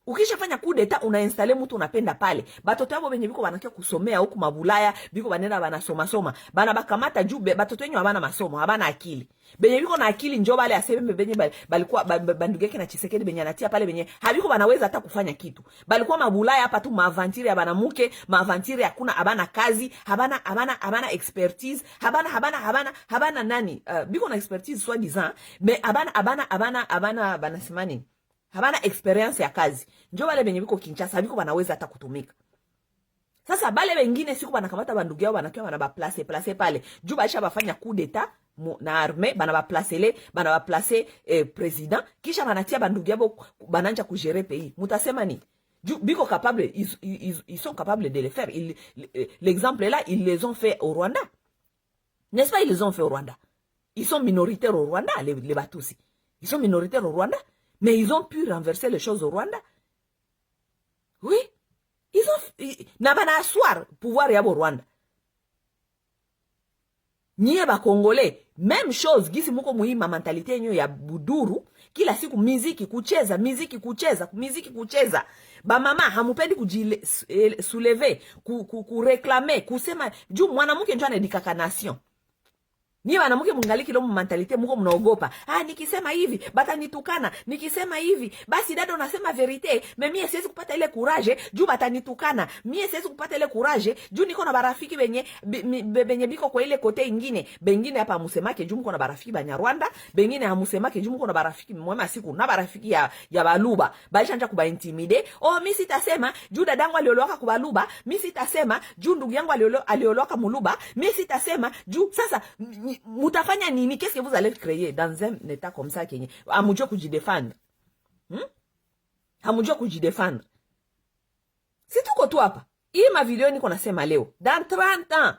Ukishafanya coup d'etat unainstale mtu unapenda pale. Batoto yabo benye biko banakia kusomea huku mabulaya, biko banenda banasoma. Bana bakamata juu batoto wenyu habana masomo, habana akili. Benye biko na akili njoo bale aseme benye balikuwa bandugu yake na Tshisekedi benye anatia pale benye habiko banaweza hata kufanya kitu. Balikuwa mabulaya hapa tu maavantire ya banamuke, maavantire hakuna habana kazi, habana expertise, habana nani? Biko na expertise soit disant, mais habana banasimani. Habana experience ya kazi. Njoo wale benye biko Kinshasa biko banaweza hata kutumika. Sasa bale wengine siku banakamata bandugu yao banakiwa banaba place pale. Juu baisha bafanya coup d'etat na armée banaba placer président kisha banatia bandugu yao bananja kugérer pays. Mutasema ni? Juu biko capable, ils sont capables de le faire. L'exemple est là, ils les ont fait au Rwanda. N'est-ce pas, ils les ont fait au Rwanda. Ils sont minoritaires au Rwanda, les Batusi. Ils sont minoritaires au Rwanda. Mais ils ont pu renverser les choses au Rwanda. Oui. N'a pas asseoir pouvoir y avoir au Rwanda. Nye ba Congolais, même chose, gisi muko muhima mentalité nyo ya buduru, kila siku miziki kucheza. Ba mama hamupendi soulever, réclamer, kusema, juu mwanamuke njo anedikaka nation. Ni wanamuke mungaliki lo mentalite muko mnaogopa. Nikisema hivi batanitukana, nikisema hivi basi dada unasema verite, mais mie siwezi kupata ile courage juu batanitukana. Mie siwezi kupata ile courage juu niko na barafiki benye biko kwa ile kote ingine. Bengine hapa musemake juu mko na barafiki Banyarwanda, bengine hamusemake juu mko na barafiki mwema siku na barafiki ya Baluba. Baishanja kuba intimide. Mimi sitasema juu dadangu alioloka kubaluba, mimi sitasema juu ndugu yangu alioloka Muluba, mimi sitasema juu sasa Mutafanya nini? Qu'est-ce que vous allez créer dans un état comme ça kenye amujua kujidefendre? Hamujua kujidefendre. Si tuko tu hapa. Hii ma video niko nasema leo. Dans 30 ans,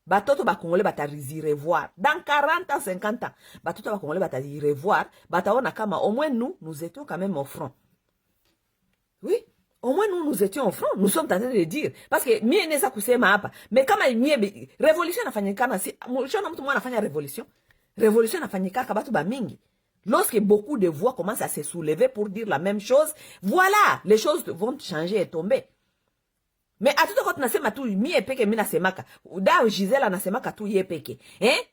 batoto ba Congolais batarizi revoir. Dans 40 ans, 50 ans, batoto ba Congolais batarizi revoir. Bataona kama au moins nous étions quand même au front. Oui, au moins nous étions au front. Nous sommes en train de le dire. Parce que mie neza kusema hapa. Mais kama mie révolution nafanyikana si mshona mtu mwana nafanya révolution. Révolution nafanyikana batu ba mingi. Lorsque beaucoup de voix commencent à se soulever pour dire la même chose, voilà, les choses vont changer et tomber. Mais atuto kwa tunasema tu mie peke mimi nasemaka. Da Gisela anasemaka tu ye peke.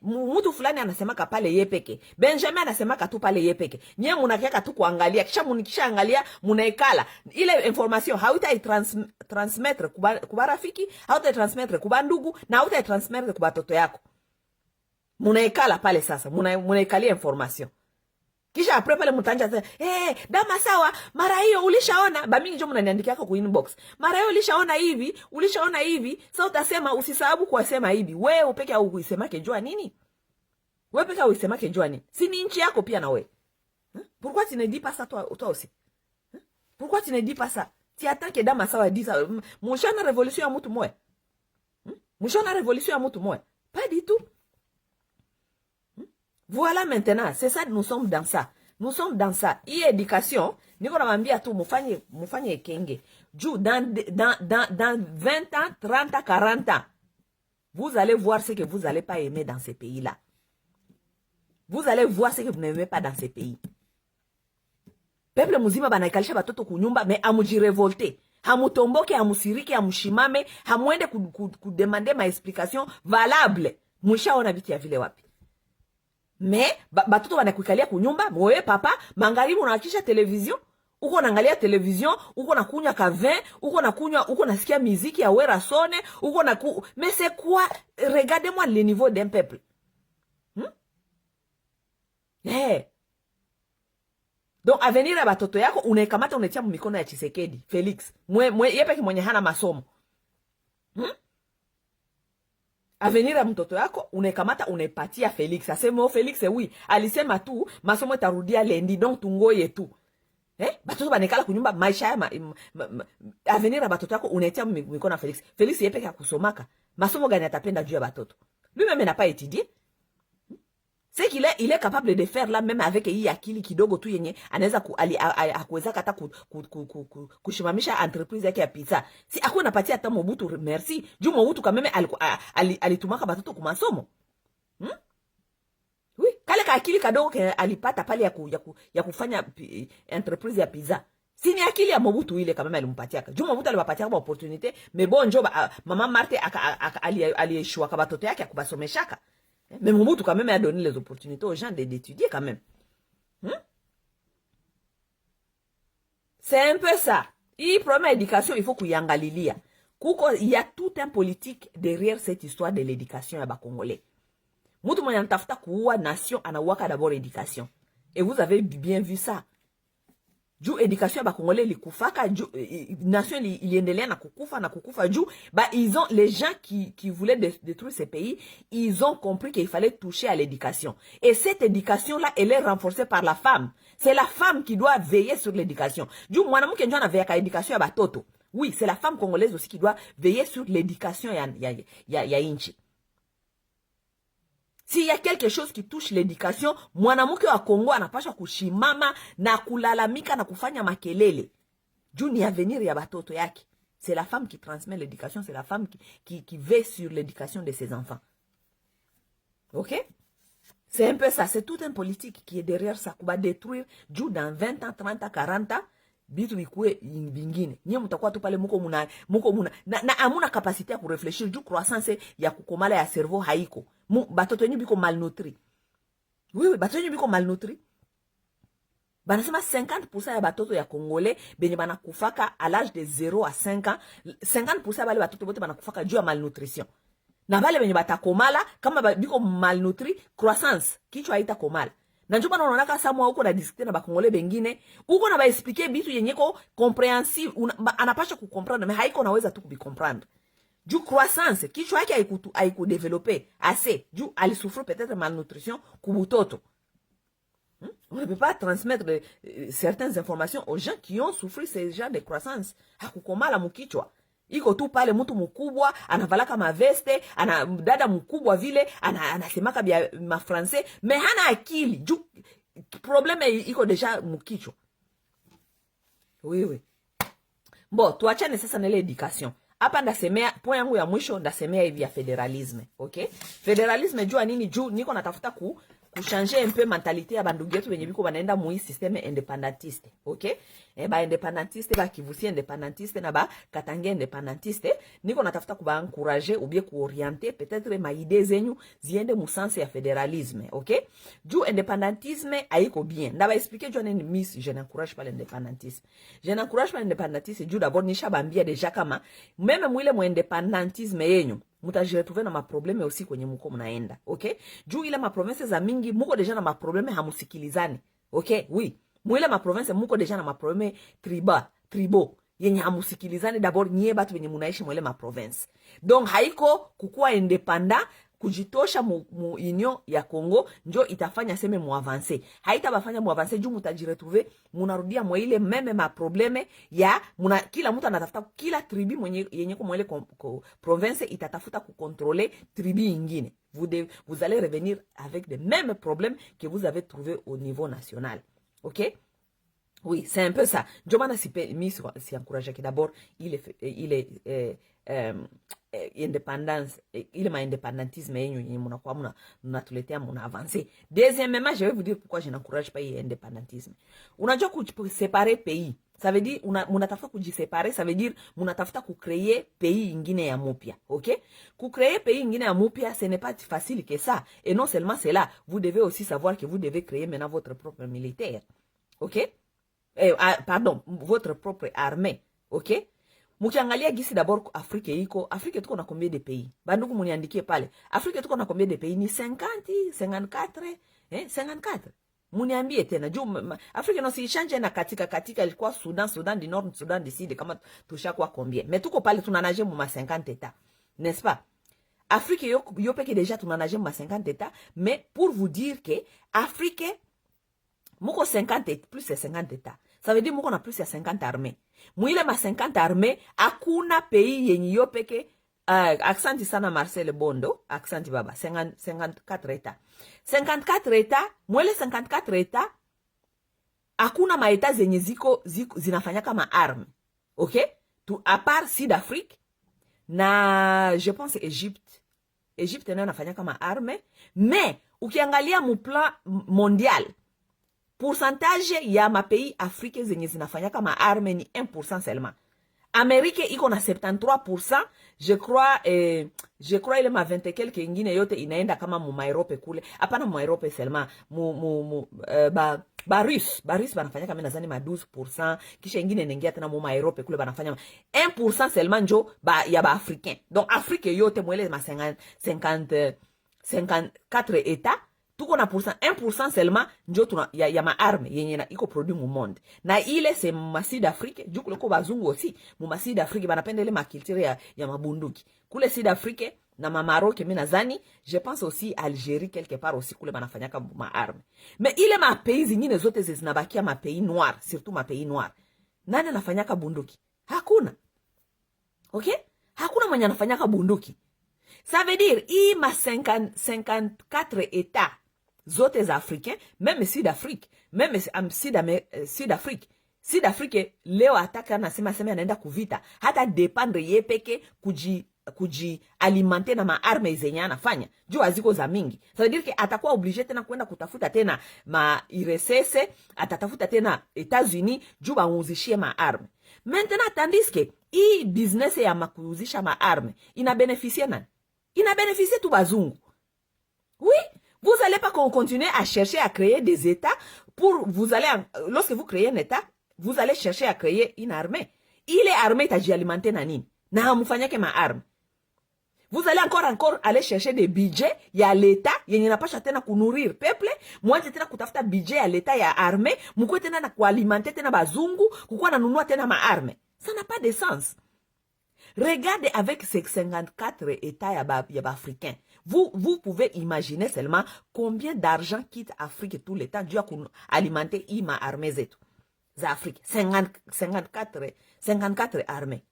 Mtu fulani anasemaka pale ye peke. Benjamin anasemaka tu pale ye peke. Nye munakiaka tu kuangalia. Kisha munikisha angalia munaikala. Ile information hauta transmettre kuba rafiki, hauta transmettre kuba ndugu na hauta transmettre kuba toto yako. Munaikala pale sasa. Munaikalia information. Kisha apre pale mutanja dama sawa, mara hiyo ulishaona, bamingi jo mnaniandikia kwa inbox. Mara hiyo ulishaona hivi, sasa utasema usisababu kuwasema hivi. Wewe upeke au kuisemake njua nini? Wewe peke au uisemake njua nini? Si ni nchi yako pia na wewe. Pourquoi tu ne dis pas ça toi aussi? Pourquoi tu ne dis pas ça? Tu attends que dama sawa dit ça. Mshana révolution ya mtu moya. Mshana révolution ya mtu moya. Pas du tout. Voilà maintenant, c'est ça, nous sommes dans ça. Nous sommes dans ça. Hii éducation, niko namwambia tu mufanye kenge. Juu dans 20 ans, 30 ans, 40 ans, vous allez voir ce que vous allez pas aimer dans ces pays-là. Vous allez voir ce que vous n'aimez pas dans ces pays. Peuple muzima banaikalisha batoto kunyumba, mais amujirevolte. Hamutomboke, hamusirike, hamushimame, hamuende kudemander ma explication valable. Mwishaona vitu ya vile wapi? Mais batoto wanakuikalia kunyumba, wewe papa, magharibi unahakisha television, uko naangalia television, uko nakunywa ka vin, uko nasikia muziki ya Wera Sone, mais c'est quoi? Regardez-moi le niveau d'un peuple. Donc avenir ya batoto yako unaikamata unetia mikono ya Tshisekedi, Felix. Yepeke mwenye hana masomo. Avenir ya mtoto yako unekamata unepatia Felix. Asema Felix oui, alisema tu masomo tarudia lendi donc tungoye tu. Batoto banekala kunyumba maisha ya avenir ya batoto yako unetia mikono na Felix. Felix yepeke ya kusomaka. Masomo gani atapenda juu ya batoto? Lui-même n'a pas étudié. C'est qu'il est capable de faire là même avec hii akili kidogo tu yenye anaweza kuweza kata kushimamisha entreprise yake ya pizza. Si akuwa napatia hata Mobutu merci. Juu Mobutu kama meme alitumaka batoto kwa masomo. Oui, kale ka akili kadogo alipata pale ya kufanya entreprise ya pizza. Si ni akili ya Mobutu ile kama meme alimpatia. Juu Mobutu aliwapatia kwa opportunité, mais bon njo mama Marthe aliyeshua kwa batoto yake akubasomeshaka. Mais Mobutu quand même a donné les opportunités aux gens d'étudier quand même. C'est un peu ça. Il problème d'éducation, il faut qu'il y ait il y a tout un politique derrière cette histoire de l'éducation à Congolais. Mutu mwenye anatafuta kuua nation anawaka d'abord éducation. Et vous avez bien vu ça. Juu éducation ya Congolais likufaka, nation iliendelea na kukufa juu les gens qui voulaient détruire ces pays, ils ont compris qu'il fallait toucher à l'éducation. Et cette éducation là, elle est renforcée par la femme. C'est la femme qui doit veiller sur l'éducation. Juu mwanamke ndio anaveka éducation ya batoto. Oui, c'est la femme congolaise aussi qui doit veiller sur l'éducation ya inchi. S'il y a quelque chose qui touche l'éducation, mwanamke wa Kongo anapaswa kushimama na kulalamika na kufanya makelele. Juu ni avenir ya batoto yake. C'est la femme qui transmet l'éducation, c'est la femme qui veille sur l'éducation de ses enfants. OK? C'est un peu ça, c'est tout un politique qui est derrière ça, qui va détruire, juu dans 20 ans, 30 ans, 40 ans, bitu bikuwe bingine. Nye mutakuwa tu pale muko muna na amuna kapasite ya kurefleshir juu croissance ya kukomala ya cerveau haiko. Batoto yenyu biko malnutri. Oui, batoto yenyu biko malnutri. Banasema 50% ya batoto ya Congolais benye banakufaka à l'âge de 0 à 5 ans, 50% ya bale batoto bote banakufaka juu ya malnutrition. Na bale benye batakomala kama biko malnutri, croissance kichwa haita komala. Na njuba naonaka samwa huko na discuter na Bakongole bengine, huko na ba expliquer bitu yenye ko compréhensible, anapasha kucomprendre mais haiko naweza tu kubikomprendre. Juu croissance, kichwa yake haikudevelope assez. Juu alisouffre peut-être malnutrition kubutoto. On ne peut pas transmettre certaines informations aux gens qui ont souffert ce genre de croissance. Hakukomala mukichwa. Iko tu pale mtu mkubwa, anavalaka maveste, dada mkubwa vile, anasemaka bia mafrancais, mais hana akili. Juu probleme iko deja mukichwa. Oui. Bon, tuachane sasa na ile education. Hapa ndasemea, point yangu ya mwisho ndasemea hivi ya federalisme, okay? Federalisme jua nini? Juu niko natafuta kuchanger un peu mentalite ya bandugu yetu wenye biko banaenda mui systeme independentiste, okay? Ba independentiste, ba kivusi independentiste na ba katange independentiste, niko natafuta kuba encourager ou bien kuorienter peut-être ma idée zenyu ziende mu sens ya federalisme, okay? Juu independentisme haiko bien. Ndaba expliquer jua nini miss, je n'encourage pas l'independentisme. Je n'encourage pas l'independentisme juu d'abord nisha bambia deja kama meme mwile mu independentisme yenyu mutajiretrouver na maprobleme aussi kwenye muko mnaenda, okay? Juu ile maprovince za mingi muko deja na maprobleme hamusikilizani, okay? Oui, mwile maprovince muko deja na maprobleme tribo yenye hamusikilizani d'abord nyie batu wenye munaishi mwile maprovince. Donc haiko kukua independant kujitosha mu union ya Congo njo itafanya seme mu avancer. Haita bafanya mu avancer juu mutajiretrouver munarudia mwa ile meme ma probleme ya kila mtu anatafuta kila tribu mwenye yenye kwa mwele province itatafuta kukontrole tribu ingine. Vous allez revenir avec les mêmes problèmes que vous avez trouvé au niveau national. OK? Oui, c'est un peu ça. Jomana si encourage que d'abord il est indépendance, il ma indépendantisme yenyu munakuwa mnatuletea muna avancer. Deuxièmement, je vais vous dire pourquoi je n'encourage pas l'indépendantisme. Unajua séparer pays. Ça veut dire munatafuta kujiséparer, ça veut dire munatafuta créer pays ingine ya mupya, OK? Créer pays ingine ya mupya, ce n'est pas facile que ça. Et non seulement cela, vous devez aussi savoir que vous devez créer maintenant votre propre militaire. OK? Pardon, votre propre armée, ok? Mukiangalia gisi d'abord Afrique tuko na combien de pays? Bandugu muniandikie pale. Afrique tuko na combien de pays? Ni 50, 54, 54. Muniambie tena. Juu Afrique no si change na katika ilikuwa Sudan du Nord, Sudan du Sud kama tushakuwa combien. Mais tuko pale tunanaje mu 50 états. N'est-ce pas? Afrique yo peke déjà tunanaje mu 50 états, mais pour vous dire que Afrique muko 50 plus de 50 états. Ça veut dire muko na plus de 50 armées. Mwile ma 50 armées, hakuna pays yenye yo peke aksanti sana Marcel Bondo, aksanti baba, 54 états. 54 états, mwile 54 états, hakuna ma états zenye zinafanya kama arme. OK? À part Sud-Afrique, je pense Égypte. Égypte na nafanya kama arme, mais ukiangalia mu plan mondial, pourcentage ya ma pays Afrique zenye zinafanya kama arme ni 1% seulement. Amerique iko na 73%, je crois ile ma 20 et quelques ingine yote inaenda kama mu Europe kule. Hapana mu Europe seulement, Russe banafanya kama nazani ma 12%, kisha ingine inaingia tena mu Europe kule banafanya 1% seulement njo ya ba africain. Donc Afrique yote mwele ma 54 états tuko na 1% seulement njo ya ma arme yenye na iko produit mu monde. Na ile c'est ma Sud-Afrique, juu kuleko bazungu aussi, mu ma Sud-Afrique banapenda ile ma culture ya mabunduki. Kule Sud-Afrique na ma Maroc mimi nazani, je pense aussi Algérie quelque part aussi kule banafanyaka ma arme. Mais ile ma pays zingine zote zinabakia ma pays noir, surtout ma pays noir. Nani anafanyaka bunduki? Hakuna. OK? Hakuna mwenye anafanyaka bunduki. Ça veut dire i ma 54 états zote za africains, même Sud-Afrique, même Sud-Afrique. Sud-Afrique leo ataka nasema anaenda kuvita, hata dependre ye peke kuji alimenter na maarme zenye anafanya. Juu aziko za mingi. Ça veut dire que atakuwa obligé tena kwenda kutafuta tena ma IRSS, atatafuta tena États-Unis juu bauzishie maarme. Maintenant tandis que i business ya makuuzisha maarme ina bénéficier nani? Ina bénéficié tout bazungu. Oui, vous allez pas continuer à chercher à créer des États lorsque vous créez un État, vous allez chercher à créer une armée. Il est armé tajialimenter na nini? Na hamufanyake ma arme. Vous allez encore aller chercher des budgets ya l'État, yenye napasha tena kunourrir peuple, mwanze tena kutafuta budget ya l'État ya armée, mukwe tena na kualimenter tena bazungu, kukua na nunua tena ma arme. Ça n'a pas de sens. Regardez avec ces 54 États africains. Vous pouvez imaginer seulement combien d'argent quitte l'Afrique tout le temps dû à alimenter l'Ima armée Afrique. 54 armées.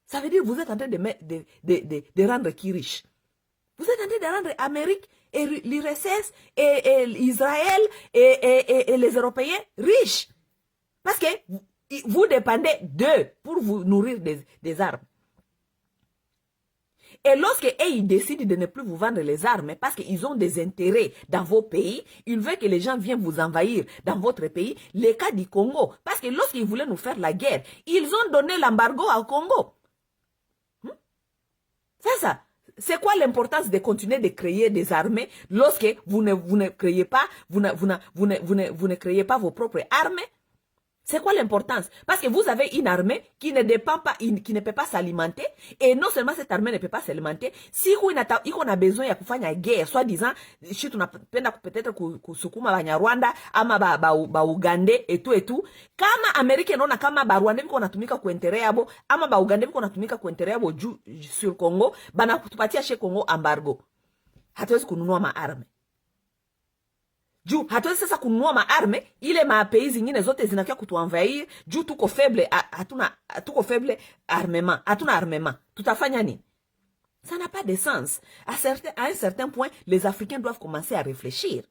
Ça veut dire que vous êtes en train de rendre qui riche? Vous êtes en train de rendre l'Amérique et l'URSS et Israël et les Européens riches. Parce que vous dépendez d'eux pour vous nourrir des armes. Et lorsque ils décident de ne plus vous vendre les armes parce qu'ils ont des intérêts dans vos pays, ils veulent que les gens viennent vous envahir dans votre pays, le cas du Congo, parce que lorsqu'ils voulaient nous faire la guerre, ils ont donné l'embargo au Congo. Ça. C'est quoi l'importance de continuer de créer des armées lorsque vous ne créez pas, vous ne créez pas vos propres armes? C'est quoi l'importance? Parce que vous avez une armée qui ne dépend pas, qui ne peut pas s'alimenter. Et non seulement cette armée ne peut pas s'alimenter, si on a besoin de faire une guerre, soi-disant, si on a peut-être kusukuma Banyarwanda, ama ba Ugandais et tout. Kama Américain on a kama ba Rwanda biko natumika ku intérêt yabo, ama ba Ugandais biko natumika ku intérêt yabo sur Congo, bana kutupatia chez Congo embargo. Hatuwezi kununua maarme. Juu hatuwezi sasa kununua maarme ile mapei zingine zote zinakia kutuenvahir juu tuko faible armement, hatuna armement. Tutafanya nini? Ça n'a pas de sens. À un certain point, les Africains doivent commencer à réfléchir.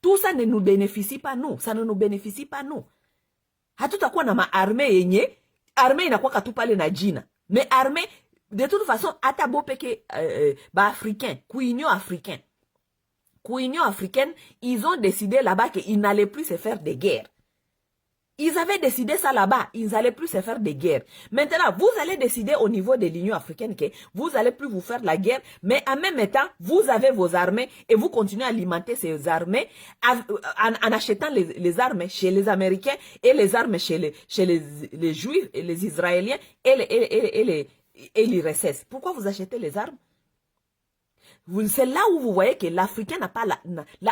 Tout ça ne nous bénéficie pas nous, ça ne nous bénéficie pas nous. Hatutakuwa na maarme yenye, arme inakuwa katupale na jina. Mais arme de toute façon ata bopeke ba africain, kuinyo africain. Union africaine, ils ont décidé là-bas qu'ils n'allaient plus se faire de guerre. Ils avaient décidé ça là-bas, ils n'allaient plus se faire de guerre. Maintenant, vous allez décider au niveau de l'Union africaine que vous allez plus vous faire la guerre, mais en même temps, vous avez vos armées et vous continuez à alimenter ces armées en achetant les armes chez les Américains et les armes chez les Juifs et les Israéliens et l'URSS. Pourquoi vous achetez les armes? C'est là où vous voyez que l'Africain n'a pas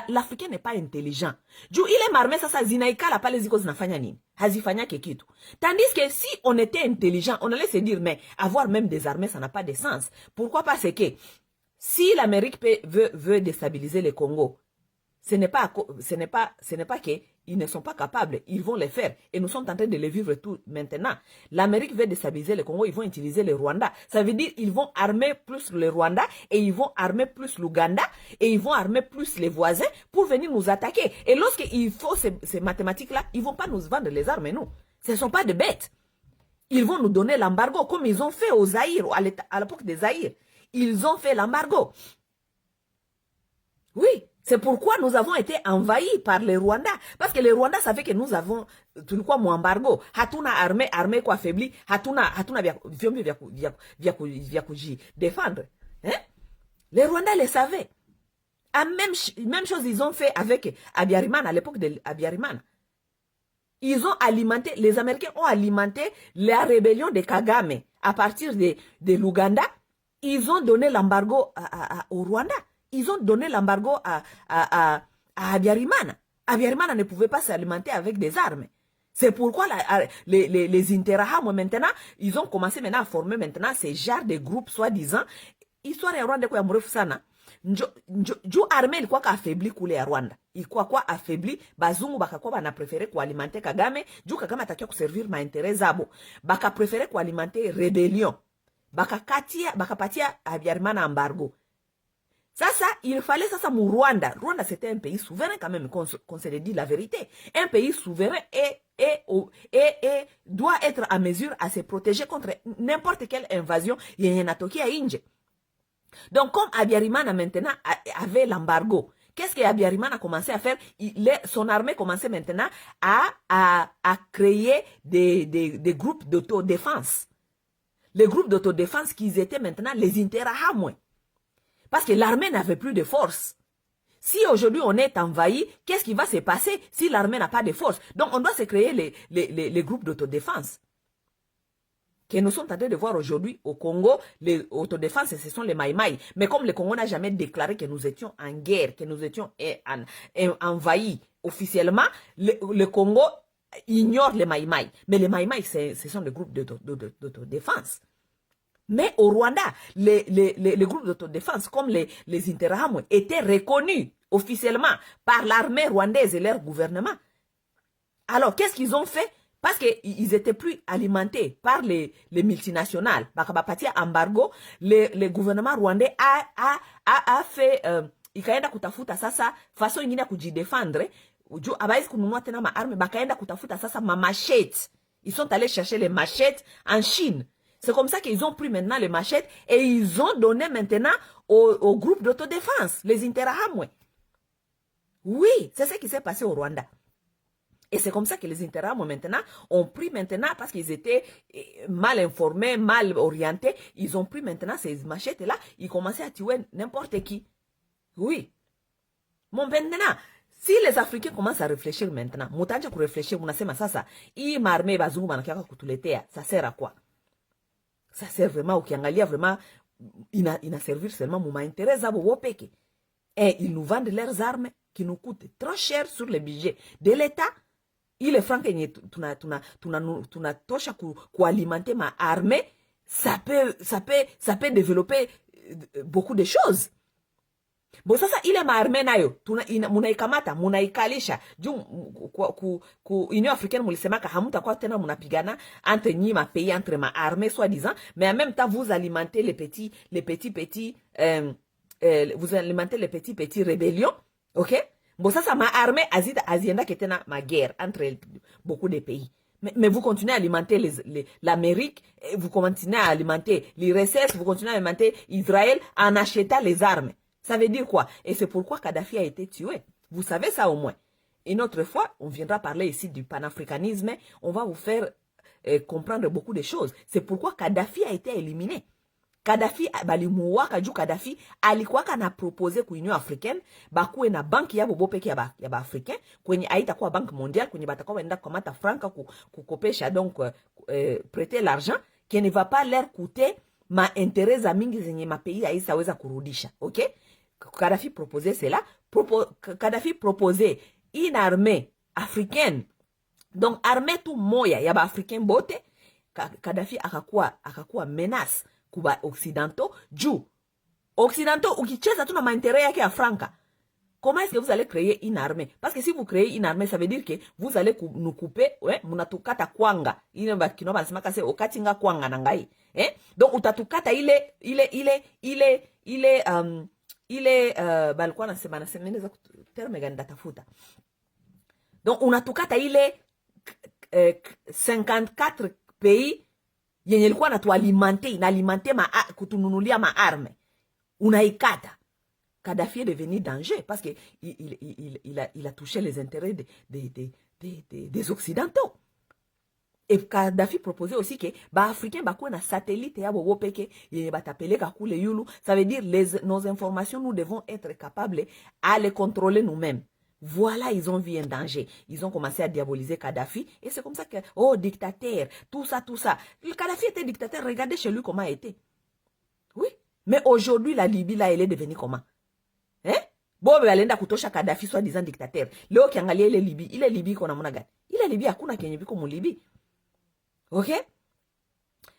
l'Africain n'est pas intelligent. Juu ile marme sasa zinaikala pale ziko zinafanya nini? Hazifanya kitu. Tandis que si on était intelligent, on allait se dire mais avoir même des armées ça n'a pas de sens. Pourquoi? Parce que si l'Amérique veut déstabiliser le Congo, ce n'est pas que ils ne sont pas capables, ils vont le faire. Et nous sommes en train de le vivre tout maintenant. L'Amérique veut déstabiliser le Congo, ils vont utiliser le Rwanda. Ça veut dire qu'ils vont armer plus le Rwanda et ils vont armer plus l'Ouganda et ils vont armer plus les voisins pour venir nous attaquer. Et lorsqu'il faut ces mathématiques-là, ils ne vont pas nous vendre les armes, nous. Ce ne sont pas des bêtes. Ils vont nous donner l'embargo comme ils ont fait aux Zaïre, à l'époque des Zaïre. Ils ont fait l'embargo. Oui. C'est pourquoi nous avons été envahis par les Rwandais. Parce que les Rwandais savaient que nous avons tout quoi mon embargo. Hatuna armée quoi affaibli. Hatuna via défendre. Hein? Les Rwandais le savaient. Même chose ils ont fait avec Abiyarimana à l'époque de Abiyarimana. Ils ont alimenté, les Américains ont alimenté la rébellion de Kagame à partir de l'Ouganda. Ils ont donné l'embargo au Rwanda. Ils ont donné l'embargo à Abiyarimana. Abiyarimana ne pouvait pas s'alimenter avec des armes. C'est pourquoi les Interahamwe maintenant, ils ont commencé maintenant à former maintenant ces genres de groupes soi-disant. Histoire ya Rwanda kwa mrefu sana. Njo armée ilikuwa affaibli kule ya Rwanda. Ilikuwa kwa affaibli, bazungu bakakuwa bana préférer kualimenter Kagame, juu Kagame atakia kuservir ma intérêt zabo. Baka préférer kualimenter rébellion. Bakapatia Abiyarimana embargo. Ça, il fallait ça mon Rwanda. Rwanda, c'était un pays souverain quand même, qu'on se dit la vérité. Un pays souverain et doit être à mesure à se protéger contre n'importe quelle invasion. Il y a un atoki à Inge. Donc, comme Abiyarimana maintenant avait l'embargo, qu'est-ce que Abiyarimana a commencé à faire? Son armée commençait maintenant à créer des groupes d'autodéfense. Les groupes d'autodéfense qui étaient maintenant les Interahamwe. Parce que l'armée n'avait plus de force. Si aujourd'hui on est envahi, qu'est-ce qui va se passer si l'armée n'a pas de force? Donc on doit se créer les groupes d'autodéfense. Que nous sommes en train de voir aujourd'hui au Congo, les autodéfenses, ce sont les Maïmaï. Mais comme le Congo n'a jamais déclaré que nous étions en guerre, que nous étions envahis officiellement, le Congo ignore les Maïmaï. Mais les Maïmaï, ce sont des groupes d'autodéfense. Mais au Rwanda, les groupes d'autodéfense comme les Interahamwe étaient reconnus officiellement par l'armée rwandaise et leur gouvernement. Alors, qu'est-ce qu'ils ont fait? Parce qu'ils étaient plus alimentés par les multinationales. Bakabapati embargo, le gouvernement rwandais a fait ikaenda kutafuta sasa façon ingine ya kujidefendre juu abawezi kununua tena maarme, bakaenda kutafuta sasa ma machettes. Ils sont allés chercher les machettes en Chine. C'est comme ça qu'ils ont pris maintenant les machettes et ils ont donné maintenant au groupe d'autodéfense, les Interahamwe. Oui, c'est ce qui s'est passé au Rwanda. Et c'est comme ça que les Interahamwe maintenant ont pris maintenant, parce qu'ils étaient mal informés, mal orientés, ils ont pris maintenant ces machettes-là, ils commençaient à tuer n'importe qui. Oui. Mon maintenant, si les Africains commencent à réfléchir maintenant, mutanja pour réfléchir, munasema sasa, hii marme bazungu banakiaka kutuletea, ça sert à quoi? Ça sert vraiment, ukiangalia vraiment, ina servir seulement muma intérêt zabo wopeke. Et ils nous vendent leurs armes qui nous coûtent trop cher sur le budget de l'État. Il est franc que tunatosha kualimenter ma armée, ça peut développer beaucoup de choses. Bon sasa ile maarme nayo munaikamata munaikalisha juu ku Union africaine mulisemaka hamutakuwa tena munapigana entre nyi ma pays, entre ma armée soi-disant, mais en même temps vous alimentez les petits vous alimentez les petits rébellions, ok? Bon sasa ma armée azienda ketena ma guerre entre beaucoup de pays. Mais vous continuez à alimenter l'Amérique, vous continuez à alimenter l'URSS, vous continuez à alimenter Israël en achetant les armes. Ça veut dire quoi? Et c'est pourquoi Kadhafi a été tué. Vous savez ça au moins. Une autre fois, on viendra parler ici du panafricanisme. On va vous faire comprendre beaucoup de choses. C'est pourquoi Kadhafi a été éliminé. Kadhafi, balimuwaka juu Kadhafi, alikuwaka na propose ku Union Africaine, bakuwe na banki ya bobo peke ya ba Africain, kwenye haitakuwa banque mondiale, kwenye batakuwa waenda kukamata franka kukopesha, donc prêter l'argent, qui ne va pas leur coûter ma intérêt za mingi zenye ma pays haisaweza kurudisha, ok? Kadhafi proposait cela, Kadhafi proposait une armée africaine, donc armée tout moya ya ba africain bote. Kadhafi akakuwa menace kuba occidentaux, juu occidentaux ukicheza tu na maintérêt yake ya franca. Comment est-ce que vous allez créer une armée? Parce que si vous créez une armée, ça veut dire que vous allez nous couper, ouais, munatukata kwanga. Ile bakino basemaka se okatinga kwanga nangai. Donc utatukata balikuwa nasema nasemeza terme gani datafuta. Donc unatukata ile 54 pays yenye ilikuwa inalimenter kutununulia maarme. Unaikata. Kadhafi est devenu danger parce que il a touché les intérêts des Occidentaux. Et Kadhafi proposait aussi que ba Africains bakuwe na satellite ya bobo peke yenye batapeleka kule yulu. Ça veut dire nos informations, nous devons être capables à les contrôler nous-mêmes. Voilà, ils ont vu un danger. Ils ont commencé à diaboliser Kadhafi. Et c'est comme ça que, oh, dictateur, tout ça. Le Kadhafi était dictateur. Regardez chez lui comment il était. Oui. Mais aujourd'hui, la Libye, là, elle est devenue comment? Bobe alenda kutosha Kadhafi soi-disant dictateur. Leo kiangalia ile Libye kona muna gani? Ile Libye hakuna kenye biko mu Libye. Ok?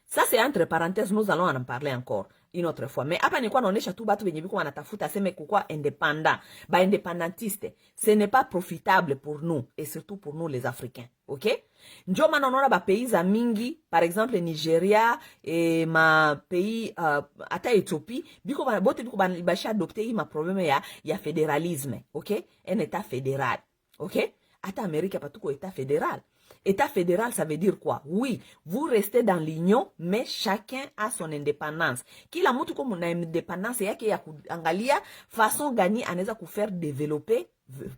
Ça c'est entre parenthèses, nous allons en parler encore une autre fois. Mais hapa nilikuwa naonesha tu batu benye biko wanatafuta seme kukua indépendant, ba indépendantiste. Ce n'est pas profitable pour nous et surtout pour nous les Africains. Ok? Njo maana unaona ba pays za mingi, par exemple Nigeria et ma pays ata Ethiopie, biko bote biko basha adopter ma problème ya fédéralisme. Ok? Un état fédéral. Ok? Ata Amérique patuko état fédéral. État fédéral, ça veut dire quoi? Oui, vous restez dans l'union, mais chacun a son indépendance. Kila mtu comme na indépendance yake ya kuangalia façon gani anaweza kufaire développer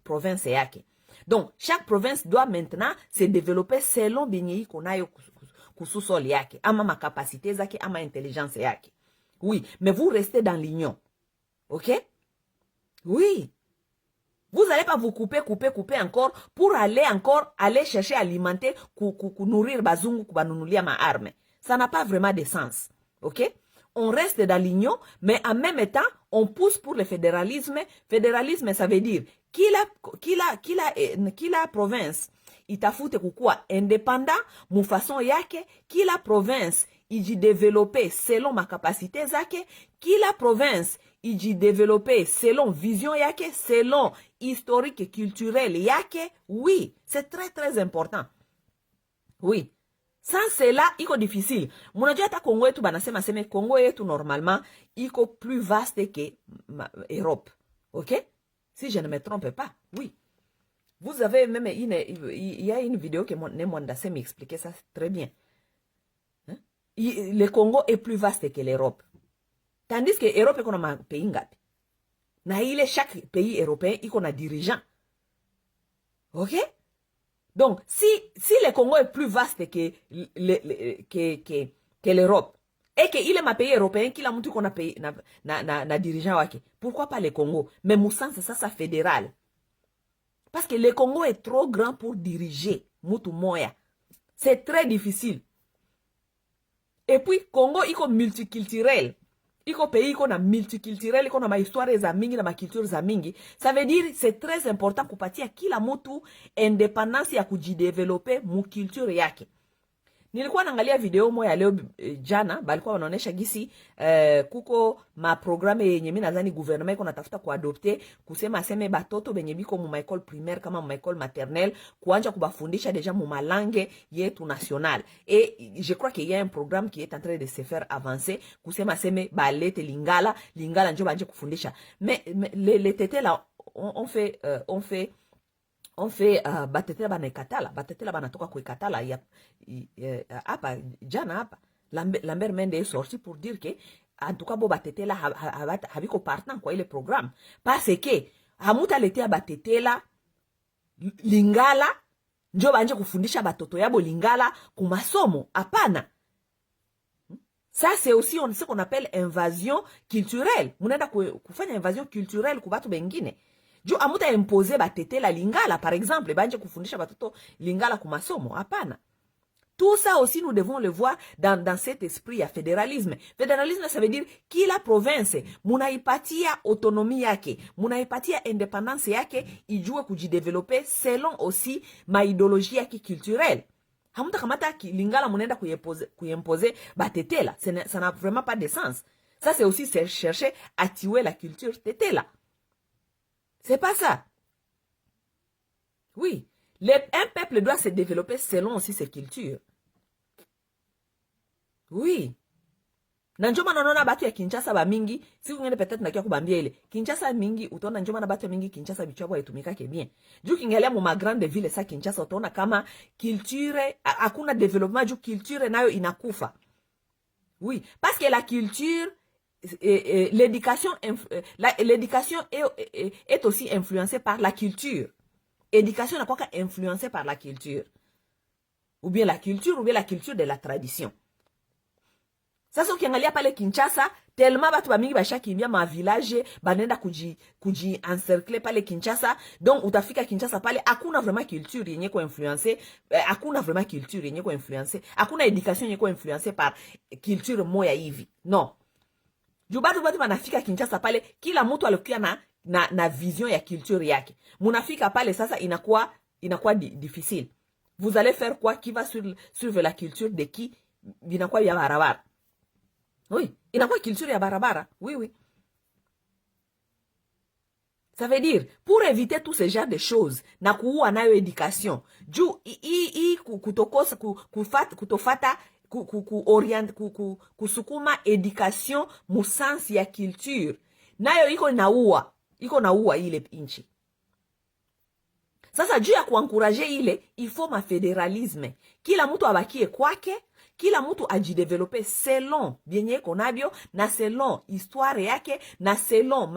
province yake. Donc, chaque province doit maintenant se développer selon binyi konayo kususoli yake, ama ma capacité zake, ama intelligence yake. Oui, mais vous restez dans l'union. OK? Oui. Vous n'allez pas vous couper encore pour aller chercher à alimenter, nourrir bazungu, kubanunulia ma arme. Ça n'a pas vraiment de sens. OK? On reste dans l'union, mais en même temps, on pousse pour le fédéralisme. Fédéralisme, ça veut dire kila province itafute kukua indépendant, mufason yake, kila province ijidevelope selon makapasite zake, kila province ijidevelope selon vision yake, selon historique culturel yake. Oui, c'est très très important. Oui. Sans cela, iko difficile. Munajua hata Kongo yetu banasema seme Kongo yetu normalement iko plus vaste que Europe. OK? Si je ne me trompe pas. Oui. Vous avez même il y a une vidéo que Nemwanda m'expliquait ça très bien. Hein? Le Congo est plus vaste que l'Europe. Tandis que l'Europe est comme un pays ngapi. Na ile chaque pays européen iko na dirigeant. OK? Donc, si le Congo est plus vaste que l'Europe, et qu'il est un pays européen, qu'il a montré qu'on a pays, na dirigeant wake, pourquoi pas le Congo? Mais Moussan, c'est ça fédéral. Parce que le Congo est trop grand pour diriger Moutou Moya. C'est très difficile. Et puis, Congo, il est multiculturel. Iko pays iko na multiculturel, iko na ma histoire za mingi na ma culture za mingi. Ça veut dire c'est très important kupatia kila mtu independence ya kujidevelope mu culture yake. Nilikuwa naangalia video moja leo jana, balikuwa wanaonesha gisi kuko ma programme yenye mimi nadhani gouvernement iko natafuta kuadopter kusema aseme batoto benye biko mu école primaire kama mu école maternelle kuanja kubafundisha déjà mu malangue yetu nationale. Et je crois qu'il y a un programme qui est en train de se faire avancer kusema aseme balete lingala njo banje kufundisha. Mais les tétés là on fait batetela banekatala, batetela banatoka kuikatala hapa jana hapa Lambert Mende est sorti pour dire que en tout cas bo batetela habiko partant kwa ile programme parce que hamuta letea batetela lingala njo banje kufundisha batoto yabo lingala kumasomo hapana. Ça c'est aussi ce qu'on appelle invasion culturelle. Munaenda kufanya invasion culturelle kwa watu wengine. Ju amuta imposer batete la lingala par exemple banje kufundisha batoto lingala ku masomo hapana. Tout ça aussi nous devons le voir dans cet esprit ya fédéralisme. Fédéralisme ça veut dire kila province munaipatia autonomie yake, munaipatia indépendance yake ijue kujideveloper selon aussi ma idéologie yake culturelle. Hamuta kamata lingala munenda kuimposer batete la, ça n'a vraiment pas de sens. Ça c'est aussi chercher à tuer la culture tété là. C'est pas ça. Oui. Un peuple doit se développer selon aussi ses cultures. Oui. Na njoma naona batu ya Kinshasa ba mingi, si ngene peut-être nakia kubambia ile. Kinshasa mingi utaona njoma na batu ya mingi Kinshasa bichwa itumika ke bien. Juu kingelea mu ma grande ville sa Kinshasa utaona kama culture hakuna développement juu culture nayo inakufa. Oui, parce que la culture l'éducation est aussi influencée par la culture. Éducation n'est pas influencée par la culture. Ou bien la culture de la tradition. Ça c'est ukiangalia pale Kinshasa, tellement batu ba mingi basha kimbia ma village, banenda kuji encercler pale Kinshasa. Donc utafika Kinshasa pale hakuna vraiment culture yenye ko influencer, hakuna vraiment culture yenye ko influencer, hakuna éducation yenye ko influencer par culture moya hivi. Non. Jubatu banafika Kinshasa pale kila mtu alikuwa na vision ya culture yake. Munafika pale sasa inakuwa difficile. Vous allez faire quoi? Qui va suivre la culture de qui? Inakuwa ya barabara. Oui, inakuwa culture ya barabara. Oui, oui. Ça veut dire, pour éviter tout ce genre de choses, na kuua nayo éducation. Juu kutokosa kutofata kusukuma education musansi ya culture nayo iko naua ile inchi. Sasa juu ya kuencourager ile il faut ma fédéralisme, kila mtu abakie kwake, kila mtu ajidevelope selon bienye konabio na selon histoire yake na selon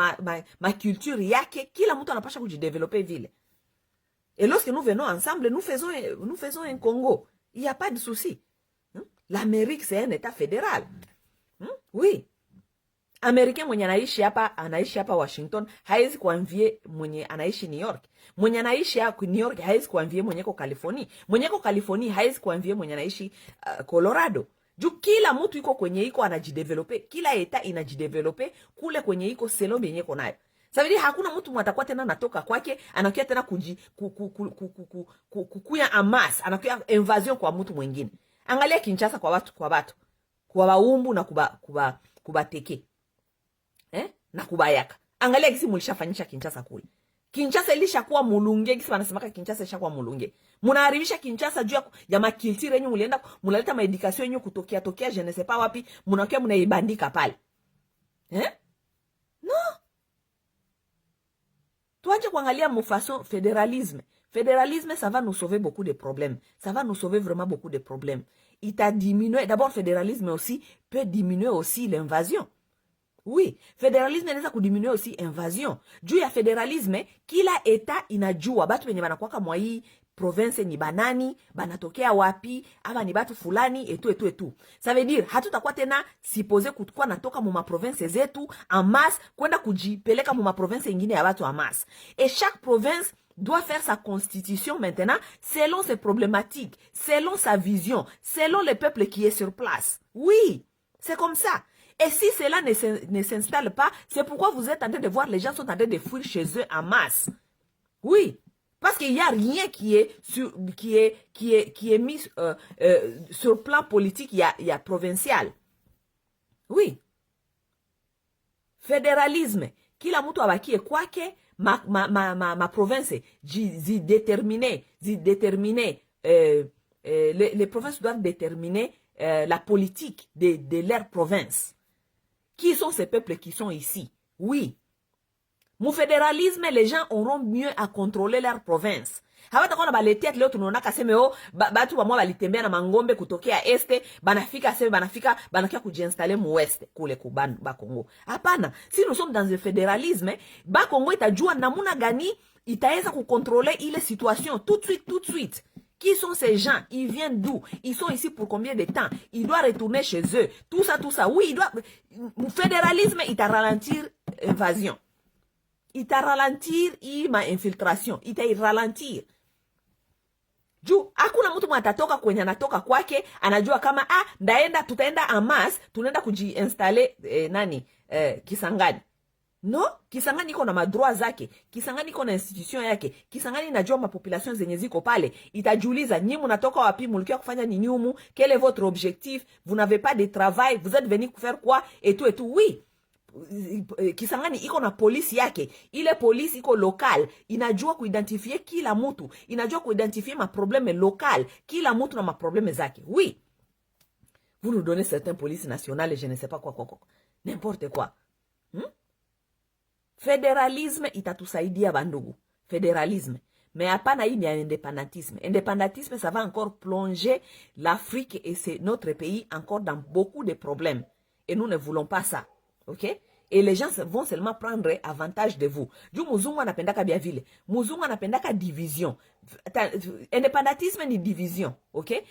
ma culture yake, kila mtu anapasha kujidevelope vile. Et lorsque nous venons ensemble, nous faisons un Congo, il n'y a pas de souci. L'Amérique, c'est un état fédéral. Oui. Américain mwenye anaishi hapa Washington, haezi kuanvie mwenye anaishi New York. Mwenye anaishi hapa New York, haezi kuanvie mwenye ko California. Mwenye ko California, haezi kuanvie mwenye anaishi Colorado. Juu kila mtu iko kwenye iko anajidevelope. Kila eta inajidevelope kule kwenye iko selon benye ko nayo. Sabidi hakuna mtu mwatakuwa tena natoka kwake, anakuya tena kukuya amas, anakuya invasion kwa mtu mwingine. Angalia Kinshasa kwa watu. kwa waumbu na kubateke. Na kubayaka. Angalia kisi mulishafanyisha Kinshasa kule. Kinshasa ilishakuwa mulunge, kisi wanasemaka Kinshasa ilishakuwa mulunge. Munaharibisha Kinshasa juu ya makiltire yenyu mulienda, munaleta maedikasyon yenyu tokea je ne sais pas wapi, munakia munaibandika pale. No. Tuache kuangalia mufason fédéralisme. Fédéralisme, ça va nous sauver beaucoup de problèmes. Ça va nous sauver vraiment beaucoup de problèmes. Il t'a diminué. D'abord, fédéralisme aussi peut diminuer aussi l'invasion. Oui, fédéralisme inaweza kudiminuer aussi invasion. Juu ya fédéralisme, kila eta inajua batu wenye banakuwaka mwa hii province ni banani, banatokea wapi, ama ni batu fulani, etu. Ça veut dire, hatutakuwa tena supposé kutukua natoka mu ma province zetu en masse, kwenda kujipeleka mu ma province ingine ya batu en masse. Et chaque province doit faire sa constitution maintenant selon ses problématiques, selon sa vision, selon le peuple qui est sur place. Oui, c'est comme ça. Et si cela ne s'installe pas, c'est pourquoi vous êtes en train de voir les gens sont en train de fuir chez eux en masse. Oui, parce qu'il n'y a rien qui est mis sur le plan politique, il y a provincial. Oui. Fédéralisme. Kila mtu abakie kwake, ma province, les provinces doivent déterminer la politique de leur province. Qui sont ces peuples qui sont ici? Oui. Mon fédéralisme, les gens auront mieux à contrôler leur province. Hawata kona baletea leo tunaona kaseme batu bamwa balitembea na mangombe kutokea este, banakia kujiinstaller mu west kule kuban ba Kongo. Hapana, si nous sommes dans un fédéralisme, ba Kongo itajua namuna gani itaweza kucontrôler ile situation tout de suite. Qui sont ces gens? Ils viennent d'où? Ils sont ici pour combien de temps? Ils doivent retourner chez eux. Tout ça. Oui, le fédéralisme, il t'a ralentir invasion. Il t'a ralentir infiltration. Il t'a ralentir. Juu, hakuna mtu mwatatoka kwenye anatoka kwake, anajua kama, tutaenda en masse, tunaenda kujiinstaller, Kisangani. No, Kisangani iko na madroit zake, Kisangani iko na institution yake, Kisangani inajua mapopulation zenye ziko pale, itajiuliza nyinyi mnatoka wapi, mlikia kufanya nini humu, quel est votre objectif, vous n'avez pas de travail, vous êtes venu faire quoi, et tout, oui. Kisangani iko na polisi yake, ile polisi iko local, inajua kuidentifie kila mtu, inajua kuidentifie ma problème local, kila mtu na ma problème zake, oui. Vous nous donnez certains polices nationales, je ne sais pas quoi, n'importe quoi. Fédéralisme itatusaidia bandugu. Fédéralisme. Mais hapana hii ni indépendantisme. Indépendantisme, ça va encore plonger l'Afrique et c'est notre pays encore dans beaucoup de problèmes. Et nous ne voulons pas ça. Ok? Et les gens vont seulement prendre avantage de vous. Du muzungu anapendaka bia vile. Muzungu anapendaka division. Indépendantisme ni division. Ok?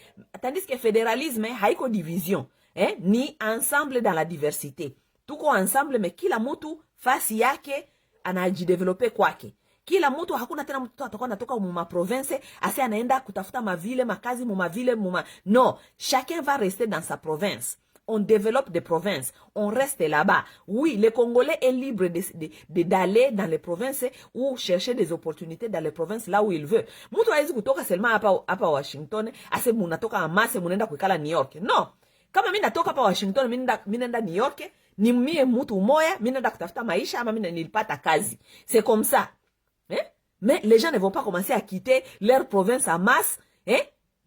Tandis que fédéralisme haiko division. Ni ensemble dans la diversité. Tuko ensemble, mais kila mtu fasi yake anajidevelope kwake. Kila mtu hakuna tena mtu atakuwa anatoka mu province ase anaenda kutafuta mavile makazi mu mavile non, chacun va rester dans sa province. On développe des provinces, on reste là-bas. Oui, le Congolais est libre d'aller dans les provinces ou chercher des opportunités dans les provinces là où il veut. Mtu hawezi kutoka seulement hapa Washington ase munatoka amase munenda kuikala New York. Non. Kama mimi natoka hapa Washington, mimi nenda New York, ni mie mtu moya, mimi nenda kutafuta maisha ama mimi nilipata kazi. C'est comme ça. Mais les gens ne vont pas commencer à quitter leur province en masse.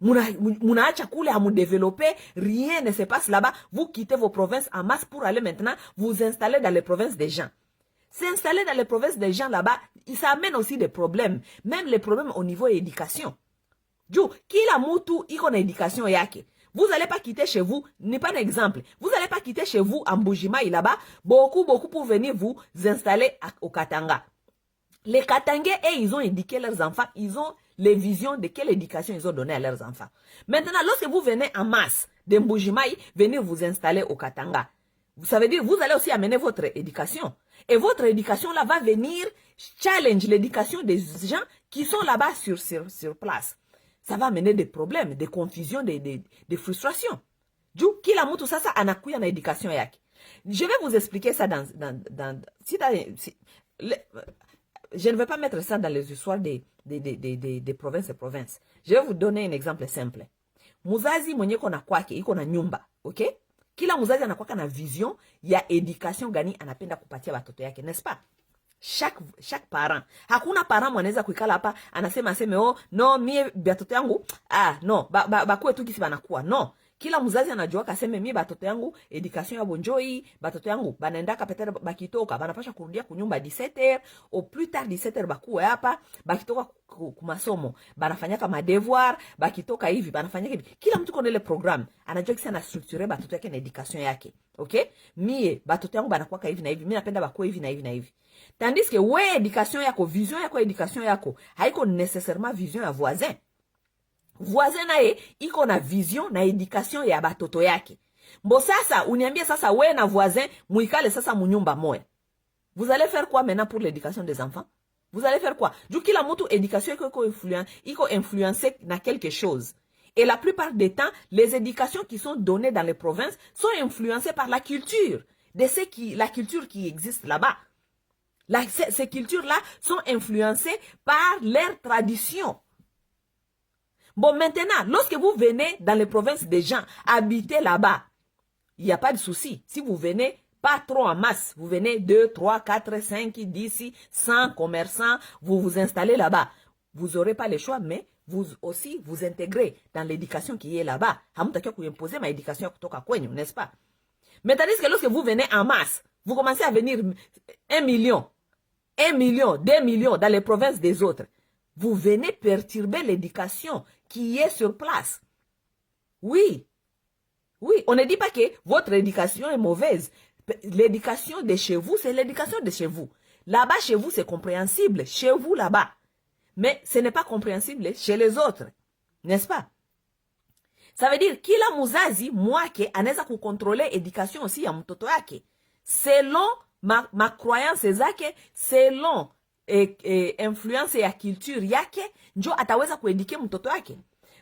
Munaacha kule à développer, rien ne se passe là-bas. Vous quittez vos provinces en masse pour aller maintenant vous installer dans les provinces des gens. S'installer dans les provinces des gens là-bas, ça amène aussi des problèmes. Même les problèmes au niveau éducation. Juu, kila mutu iko na éducation yake. Vous n'allez pas quitter chez vous, n'est pas un exemple. Vous n'allez pas quitter chez vous en Mbujimai là-bas, beaucoup pour venir vous installer au Katanga. Les Katangais, ils ont éduqué leurs enfants, ils ont les visions de quelle éducation ils ont donné à leurs enfants. Maintenant, lorsque vous venez en masse de Mbujimai, venir vous installer au Katanga, ça veut dire vous allez aussi amener votre éducation. Et votre éducation là va venir challenge l'éducation des gens qui sont là-bas sur place. Ça va amener des problèmes, des confusions, des frustrations. Juu, kila mtu sasa anakuya na éducation yake. Je vais vous expliquer ça je ne vais pas mettre ça dans les histoires des provinces et provinces. Je vais vous donner un exemple simple. Muzazi mwenye iko na kwake, iko na nyumba, okay? Kila mzazi anakuwa na vision ya education gani anapenda kupatia watoto yake, n'est-ce pas? Chaque parent. Hakuna parent mwanaweza kuikala hapa aseme oh no mie batoto yangu no bakuwe tu kisi banakuwa. No. Kila mzazi anajua kaseme mie batoto yangu education ya bonjoi, batoto yangu banaendaka petere bakitoka banapasha kurudia kunyumba 17h au plus tard 17h bakuwe hapa, bakitoka kumasomo banafanyaka ma devoir, bakitoka hivi banafanyaka hivi. Kila mtu kona ile program anajua kisi ana structure batoto yake na education yake. Okay? Mie batoto yangu banakuwa hivi na hivi, mimi napenda bakuwe hivi na hivi na hivi. Tandis que ouais éducation yako, vision yako, éducation yako haiko nécessairement vision ya voisin. Voisin naye iko na vision na éducation ya batoto yake. Mbo sasa uniambie sasa we na voisin muikale sasa munyumba moya. Vous allez faire quoi maintenant pour l'éducation des enfants? Vous allez faire quoi? Juu kila mtu éducation iko influencé na quelque chose. Et la plupart des temps, les éducations qui sont données dans les provinces sont influencées par la culture. La culture qui existe là-bas. Ces cultures-là sont influencées par leurs traditions. Bon, maintenant, lorsque vous venez dans les provinces des gens, habiter là-bas, il n'y a pas de souci. Si vous venez pas trop en masse, vous venez 2, 3, 4, 5, 10, 100 commerçants, vous vous installez là-bas. Vous n'aurez pas le choix, mais vous aussi vous intégrez dans l'éducation qui est là-bas. Hamutakiwa kuimposer ma éducation kutoka kwenyu, n'est-ce pas? Mais tandis que lorsque vous venez en masse, vous commencez à venir 1 million, 2 millions dans les provinces des autres. Vous venez perturber l'éducation qui est sur place. Oui. Oui, on ne dit pas que votre éducation est mauvaise. L'éducation de chez vous, c'est l'éducation de chez vous. Là-bas, chez vous, c'est compréhensible. Chez vous, là-bas. Mais ce n'est pas compréhensible chez les autres. N'est-ce pas? Ça veut dire, kila muzazi mwake anaweza kukontrole éducation aussi ya mtoto yake. Selon ma croyance zake, selon influence ya culture yake, njo ataweza kuéduquer mtoto yake.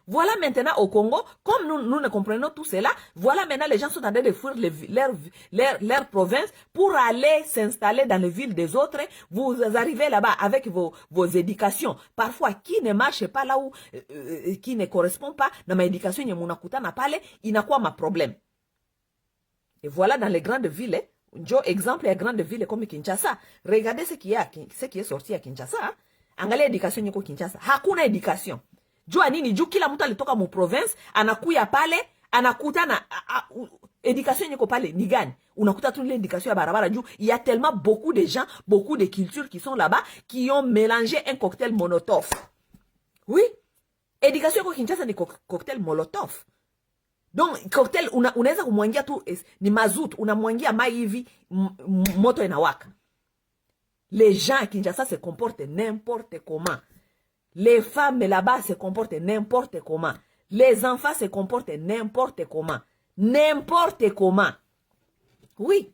Voilà maintenant au Congo, comme nous ne comprenons tout cela, voilà maintenant les gens sont en train de fuir leur province pour aller s'installer dans les villes des autres. Vous arrivez là-bas avec vos éducations, parfois qui ne marchent pas là où, qui ne correspond pas dans ma éducation, na pale, inakuwa ma problème. Et voilà dans les grandes villes, jo exemple ya grande ville comme Kinshasa. Regardez ce qui est sorti à Kinshasa. Angalia éducation yako Kinshasa. Hakuna éducation. Jua nini? Juu kila mtu alitoka mu province, anakuya pale, anakuta na éducation yako pale ni gani? Unakuta tu l'éducation ya barabara juu il y a tellement beaucoup de gens, beaucoup de cultures qui sont là-bas qui ont mélangé un cocktail Molotov. Oui, éducation yako Kinshasa ni cocktail Molotov. Donc cocktail unaweza kumwangia tu ni mazout, unamwangia mai hivi moto inawaka. Les gens à Kinshasa se comportent n'importe comment. Les femmes là-bas se comportent n'importe comment. Les enfants se comportent n'importe comment. N'importe comment. Oui.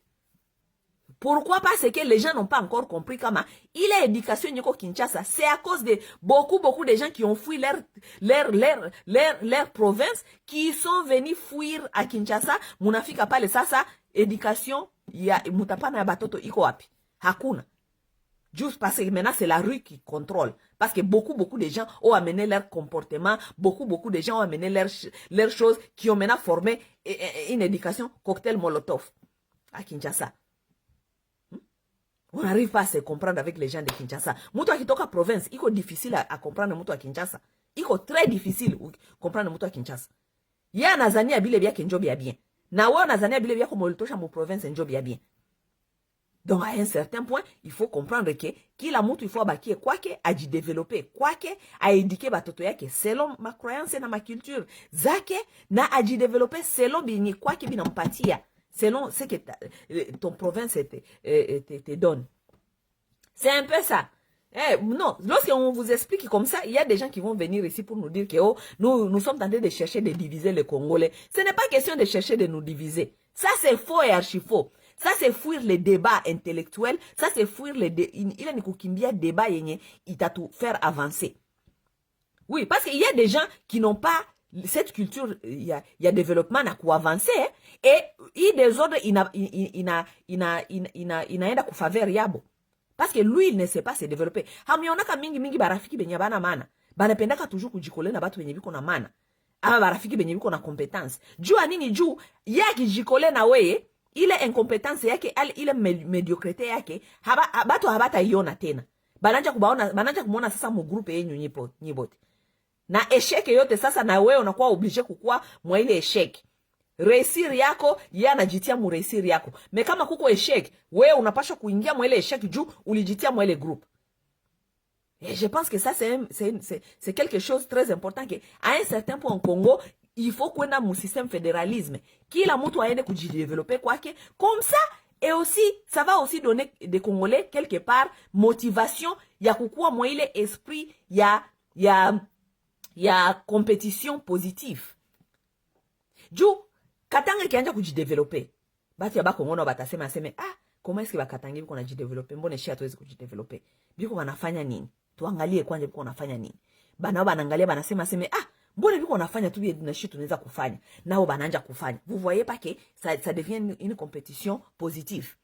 Pourquoi? Parce que les gens n'ont pas encore compris comment il est éducation nyoko Kinshasa. C'est à cause de beaucoup de gens qui ont fui leur province, qui sont venus fuir à Kinshasa. Munafika pale sasa éducation ya mutapana ya batoto iko wapi? Hakuna. Juste parce que maintenant c'est la rue qui contrôle. Parce que beaucoup de gens ont amené leur comportement, beaucoup de gens ont amené leurs choses qui ont maintenant formé une éducation cocktail Molotov à Kinshasa. On n'arrive pas à se comprendre avec les gens de Kinshasa. Mutu akitoka province, iko difficile à comprendre mutu à Kinshasa. Iko très difficile comprendre mutu à Kinshasa. Ya nazania bile bia kenjobi ya bien. Na wewe nazania bile bia comme ulitosha mu province njobi ya bien. Donc, à un certain point, il faut comprendre que kila mutu il faut abakie kwake, aji développer kwake, a éduquer batoto yake selon ma croyance na ma culture zake, na aji développer selon bini kwake binampatia, selon ce que ton province te donne. C'est un peu ça. Non, lorsqu'on vous explique comme ça, il y a des gens qui vont venir ici pour nous dire que oh, nous sommes en train de chercher de diviser les Congolais. Ce n'est pas question de chercher de nous diviser. Ça, c'est faux et archi faux. Ça, c'est fuir les débats intellectuels. Ça, c'est fuir les il a kukimbia débat yenye itatu faire avancer. Oui, parce qu'il y a des gens qui n'ont pas cette culture, il y a développement na ku avancer, et il des autres inaenda ku faveur yabo. Parce que lui, il ne sait pas se développer. Hamionaka mingi barafiki benya bana mana. Banapendaka toujours kujikole na batu wenye biko na mana. ama barafiki benye biko na competence. Jua nini juu yaki jikole na weye ile incompetence yake ile mediocrité yake batu habata iona tena. Bananja kumuona sasa mu groupe yenyu nyibote. Na esheke yote sasa na wewe unakuwa obligé kukua mwa ile esheke. Reisir yako anajitia mu reisir yako. Me kama kuko esheke, wewe unapaswa kuingia mwa ile esheke juu ulijitia mwa ile groupe. Et je pense que ça c'est quelque chose de très important que à un certain point en Congo, il faut qu'on ait un système fédéralisme. Kila mtu aende kujidévelopper kwake comme ça. Et aussi, ça va aussi donner des Congolais, quelque part, motivation, ya kukua mwa ile esprit, ya compétition positive. Juu, katanga kianja kujidévelopper. Batu ya ba Congo na batasema aseme, comment est-ce que ba katanga biko na jidévelopper? Mbone shi hatuwezi kujidévelopper? Biko wanafanya nini? Tuangalie kwanje biko wanafanya nini? Banao banaangalia banasema aseme, mbona biko wanafanya tu bie na shi tunaweza kufanya. Nao bananja kufanya. Vous voyez pas que ça devient une compétition positive.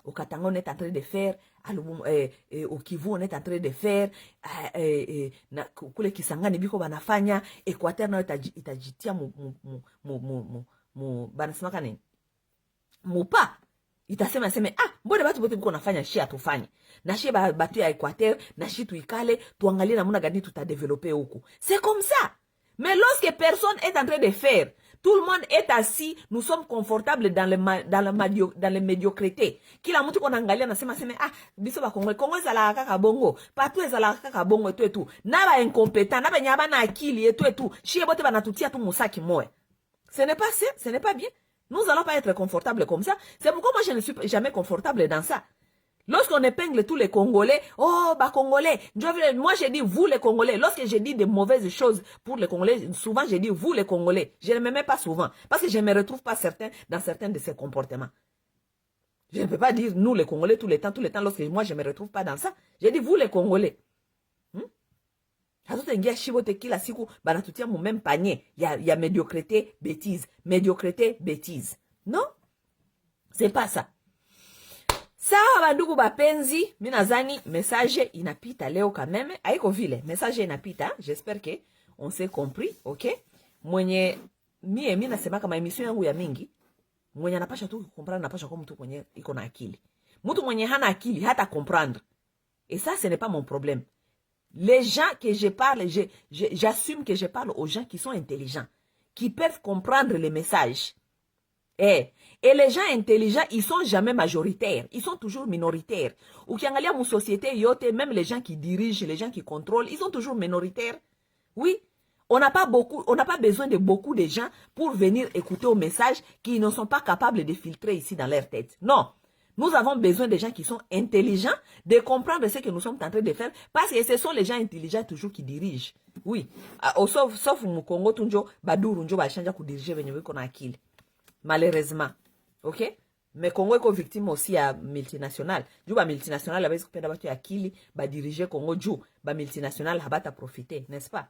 Au Katanga, on est en train de faire, au Kivu, on est en train de faire, kule Kisangani biko banafanya, Equateur na itajitia banasema kani? Mupa. Itasema mbona batu bote biko nafanya shi atufanye. Na shi batu ya Equateur, na shi tuikale, tuangalie namuna gani tutadeveloper huku. C'est comme ça. Mais lorsque personne est en train de faire, tout le monde est assis, nous sommes confortables dans les médiocrités. Kila mtu kona angalia nasema biso ba Congo ezala kaka bongo, partout ezala kaka bongo et tout. Na ba incompétent, na ba nyaba na akili et tout. Chie bote banatutia tu musaki moya. Ce n'est pas ça, ce n'est pas bien. Nous allons pas être confortables comme ça. C'est pourquoi moi je ne suis jamais confortable dans ça. Lorsqu'on épingle tous les Congolais, bah Congolais, moi j'ai dit vous les Congolais. Lorsque j'ai dit de mauvaises choses pour les Congolais, souvent j'ai dit vous les Congolais. Je ne me mets pas souvent, parce que je ne me retrouve pas dans certains de ces comportements. Je ne peux pas dire nous les Congolais tout le temps, lorsque moi je ne me retrouve pas dans ça. J'ai dit vous les Congolais. Hatutengia shibote kila siku banatutia mu même panier. Il y a médiocrité, bêtise. Médiocrité, bêtise. Non? C'est pas ça. Sawa bandugu bapenzi, minazani message inapita leo kameme. Haiko vile, message inapita. J'espère que on s'est compris, ok? Mwenye mimi nasema kama emission yangu ya mingi, mwenye anapasha tu comprendre napasha kwa mtu mwenye iko na akili. Mtu mwenye hana akili hata comprendre. Et ça ce n'est pas mon problème. Les gens que je parle, j'assume que je parle aux gens qui sont intelligents, qui peuvent comprendre les messages. Et les gens intelligents, ils sont jamais majoritaires, ils sont toujours minoritaires. Ou kiangalia mon société yote, même les gens qui dirigent, les gens qui contrôlent, ils sont toujours minoritaires. Oui, on n'a pas besoin de beaucoup de gens pour venir écouter aux messages qui ne sont pas capables de filtrer ici dans leur tête. Non. Nous avons besoin de gens qui sont intelligents, de comprendre ce que nous sommes en train de faire, parce que ce sont les gens intelligents toujours qui dirigent. Oui. Sauf au Congo, tunjo, baduru, njo, bachanja ku diriger, venye qu'on a akili. Malheureusement. Ok? Mais Congo est victime aussi à multinationales. Jou ba multinationales, la base kupenda batu ya akili, ba diriger Congo, jou, ba multinationales, habata profiter, n'est-ce pas?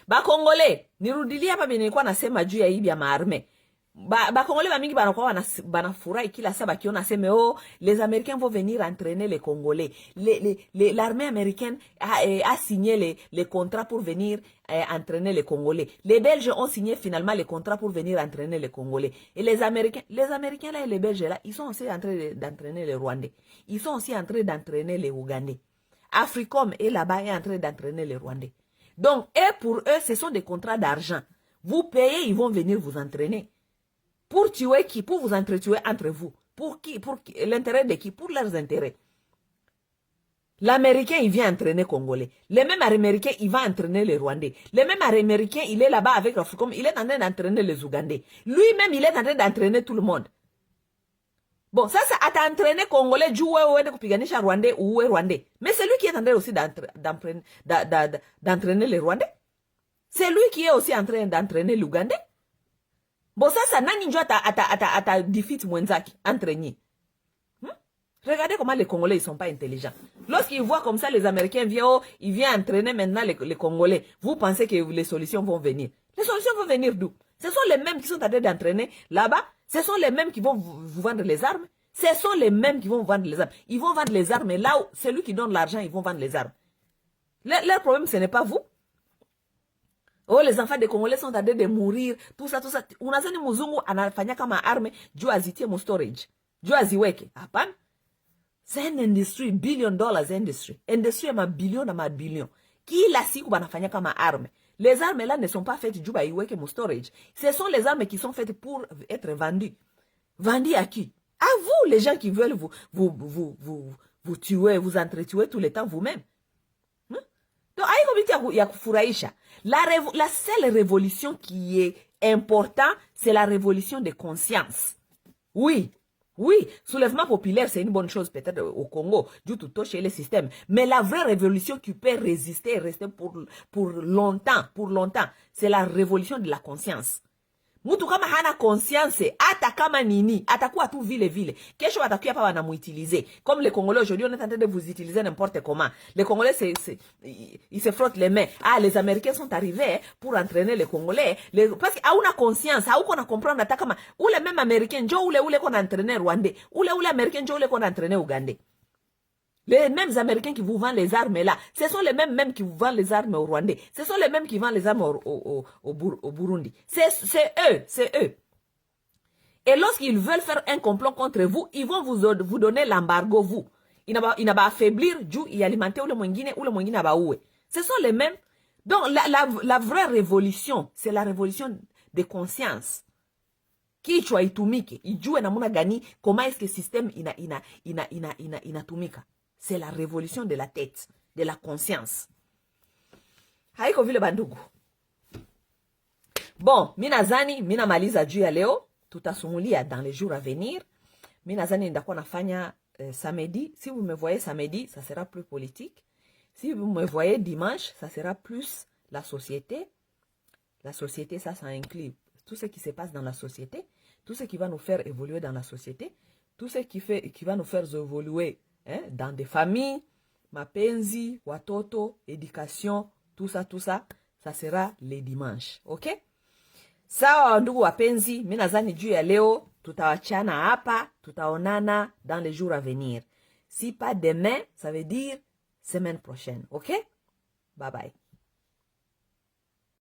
Ba Congolais, nirudilia hapa nilikuwa nasema juu ya hibi ya maarme. Ba Congolais mingi banafurahi kila saa bakiona seme les Américains vont venir entraîner les Congolais. L'armée américaine a signé les contrats pour venir entraîner les Congolais. Les Belges ont signé finalement les contrats pour venir entraîner les Congolais. Et les Américains là et les Belges là, ils sont aussi en train d'entraîner les Rwandais. Ils sont aussi en train d'entraîner les Ougandais. Africom est là-bas est en train d'entraîner les Rwandais. Donc, pour eux, ce sont des contrats d'argent. Vous payez, ils vont venir vous entraîner. Pour tuer qui? Pour vous entretuer entre vous. Pour qui? Pour l'intérêt de qui? Pour leurs intérêts. L'Américain, il vient entraîner Congolais. Le même Américain, il va entraîner les Rwandais. Le même Américain, il est là-bas avec l'Africom, il est en train d'entraîner les Ougandais. Lui-même, il est en train d'entraîner tout le monde. Bon, ça a entraîné Congolais, Rwandais ou Rwandais. Mais c'est lui qui est en train aussi d'entraîner les Rwandais. C'est lui qui est aussi en train d'entraîner l'Ougandais. Bon, ça nani njo ata defeat mwenzaki, entraîner. Regardez comment les Congolais, ils sont pas intelligents. Lorsqu'ils voient comme ça, les Américains viennent, ils viennent entraîner maintenant les Congolais. Vous pensez que les solutions vont venir. Les solutions vont venir d'où? Ce sont les mêmes qui sont en train d'entraîner là-bas. Ce sont les mêmes qui vont vous vendre les armes. Ce sont les mêmes qui vont vous vendre les armes. Ils vont vendre les armes et là où celui qui donne l'argent, ils vont vendre les armes. Leur problème, ce n'est pas vous. Oh, les enfants des Congolais sont en train de mourir, tout ça. Unazani muzungu anafanya kama arme juu azitie mu storage. Juu aziweke. Hapana. C'est une industrie, $billion industry. Industrie ya mabilion na mabilion. Kila siku banafanya kama arme. Les armes là ne sont pas faites juu baiweke mu storage. Ce sont les armes qui sont faites pour être vendues. Vendues à qui? À vous, les gens qui veulent vous tuer, vous entretuer tout le temps vous-même. Donc, la seule révolution qui est importante, c'est la révolution de conscience. Oui, soulèvement populaire, c'est une bonne chose peut-être au Congo, du tout toucher le système. Mais la vraie révolution qui peut résister et rester pour longtemps, c'est la révolution de la conscience. Mutu kama hana conscience, ata kama nini, atakuwa tu vile. Kesho atakuya pa wanamuutiliser. Comme les Congolais aujourd'hui, on est en train de vous utiliser n'importe comment. Les Congolais, ils se frottent les mains. Ah, les Américains sont arrivés pour entraîner les Congolais. Parce que hauna conscience, hauna comprendre ata kama ule même Américain, njo ule qu'on a entraîné Rwandais. Ule Américain, njo ule qu'on a entraîné Ougandais. Les mêmes Américains qui vous vendent les armes là, ce sont les mêmes qui vous vendent les armes au Rwandais. Ce sont les mêmes qui vendent les armes au Burundi. C'est eux. Et lorsqu'ils veulent faire un complot contre vous, ils vont vous donner l'embargo, vous. Il n'a pas affaiblir, il alimenter ou le mwingine abaoué. Ce sont les mêmes. Donc la vraie révolution, c'est la révolution de conscience. Kichwa itumike, ijue namuna gani, comment est-ce que le système inatumika. C'est la révolution de la tête, de la conscience. Haiko vile bandugu. Bon, mina maliza juu ya leo, tutasumulia dans les jours à venir. Minazani ndakuwa nafanya samedi. Si vous me voyez samedi, ça sera plus politique. Si vous me voyez dimanche, ça sera plus la société. La société, ça inclut tout ce qui se passe dans la société, tout ce qui va nous faire évoluer dans la société, tout ce qui va nous faire évoluer dans des familles, mapenzi, watoto, éducation, tout ça, ça sera les dimanches, ok? Sawa ndugu wapenzi, mimi nadhani juu ya leo tutawachana hapa, tutaonana dans les jours à venir. Si pas demain, ça veut dire semaine prochaine, ok? Bye bye.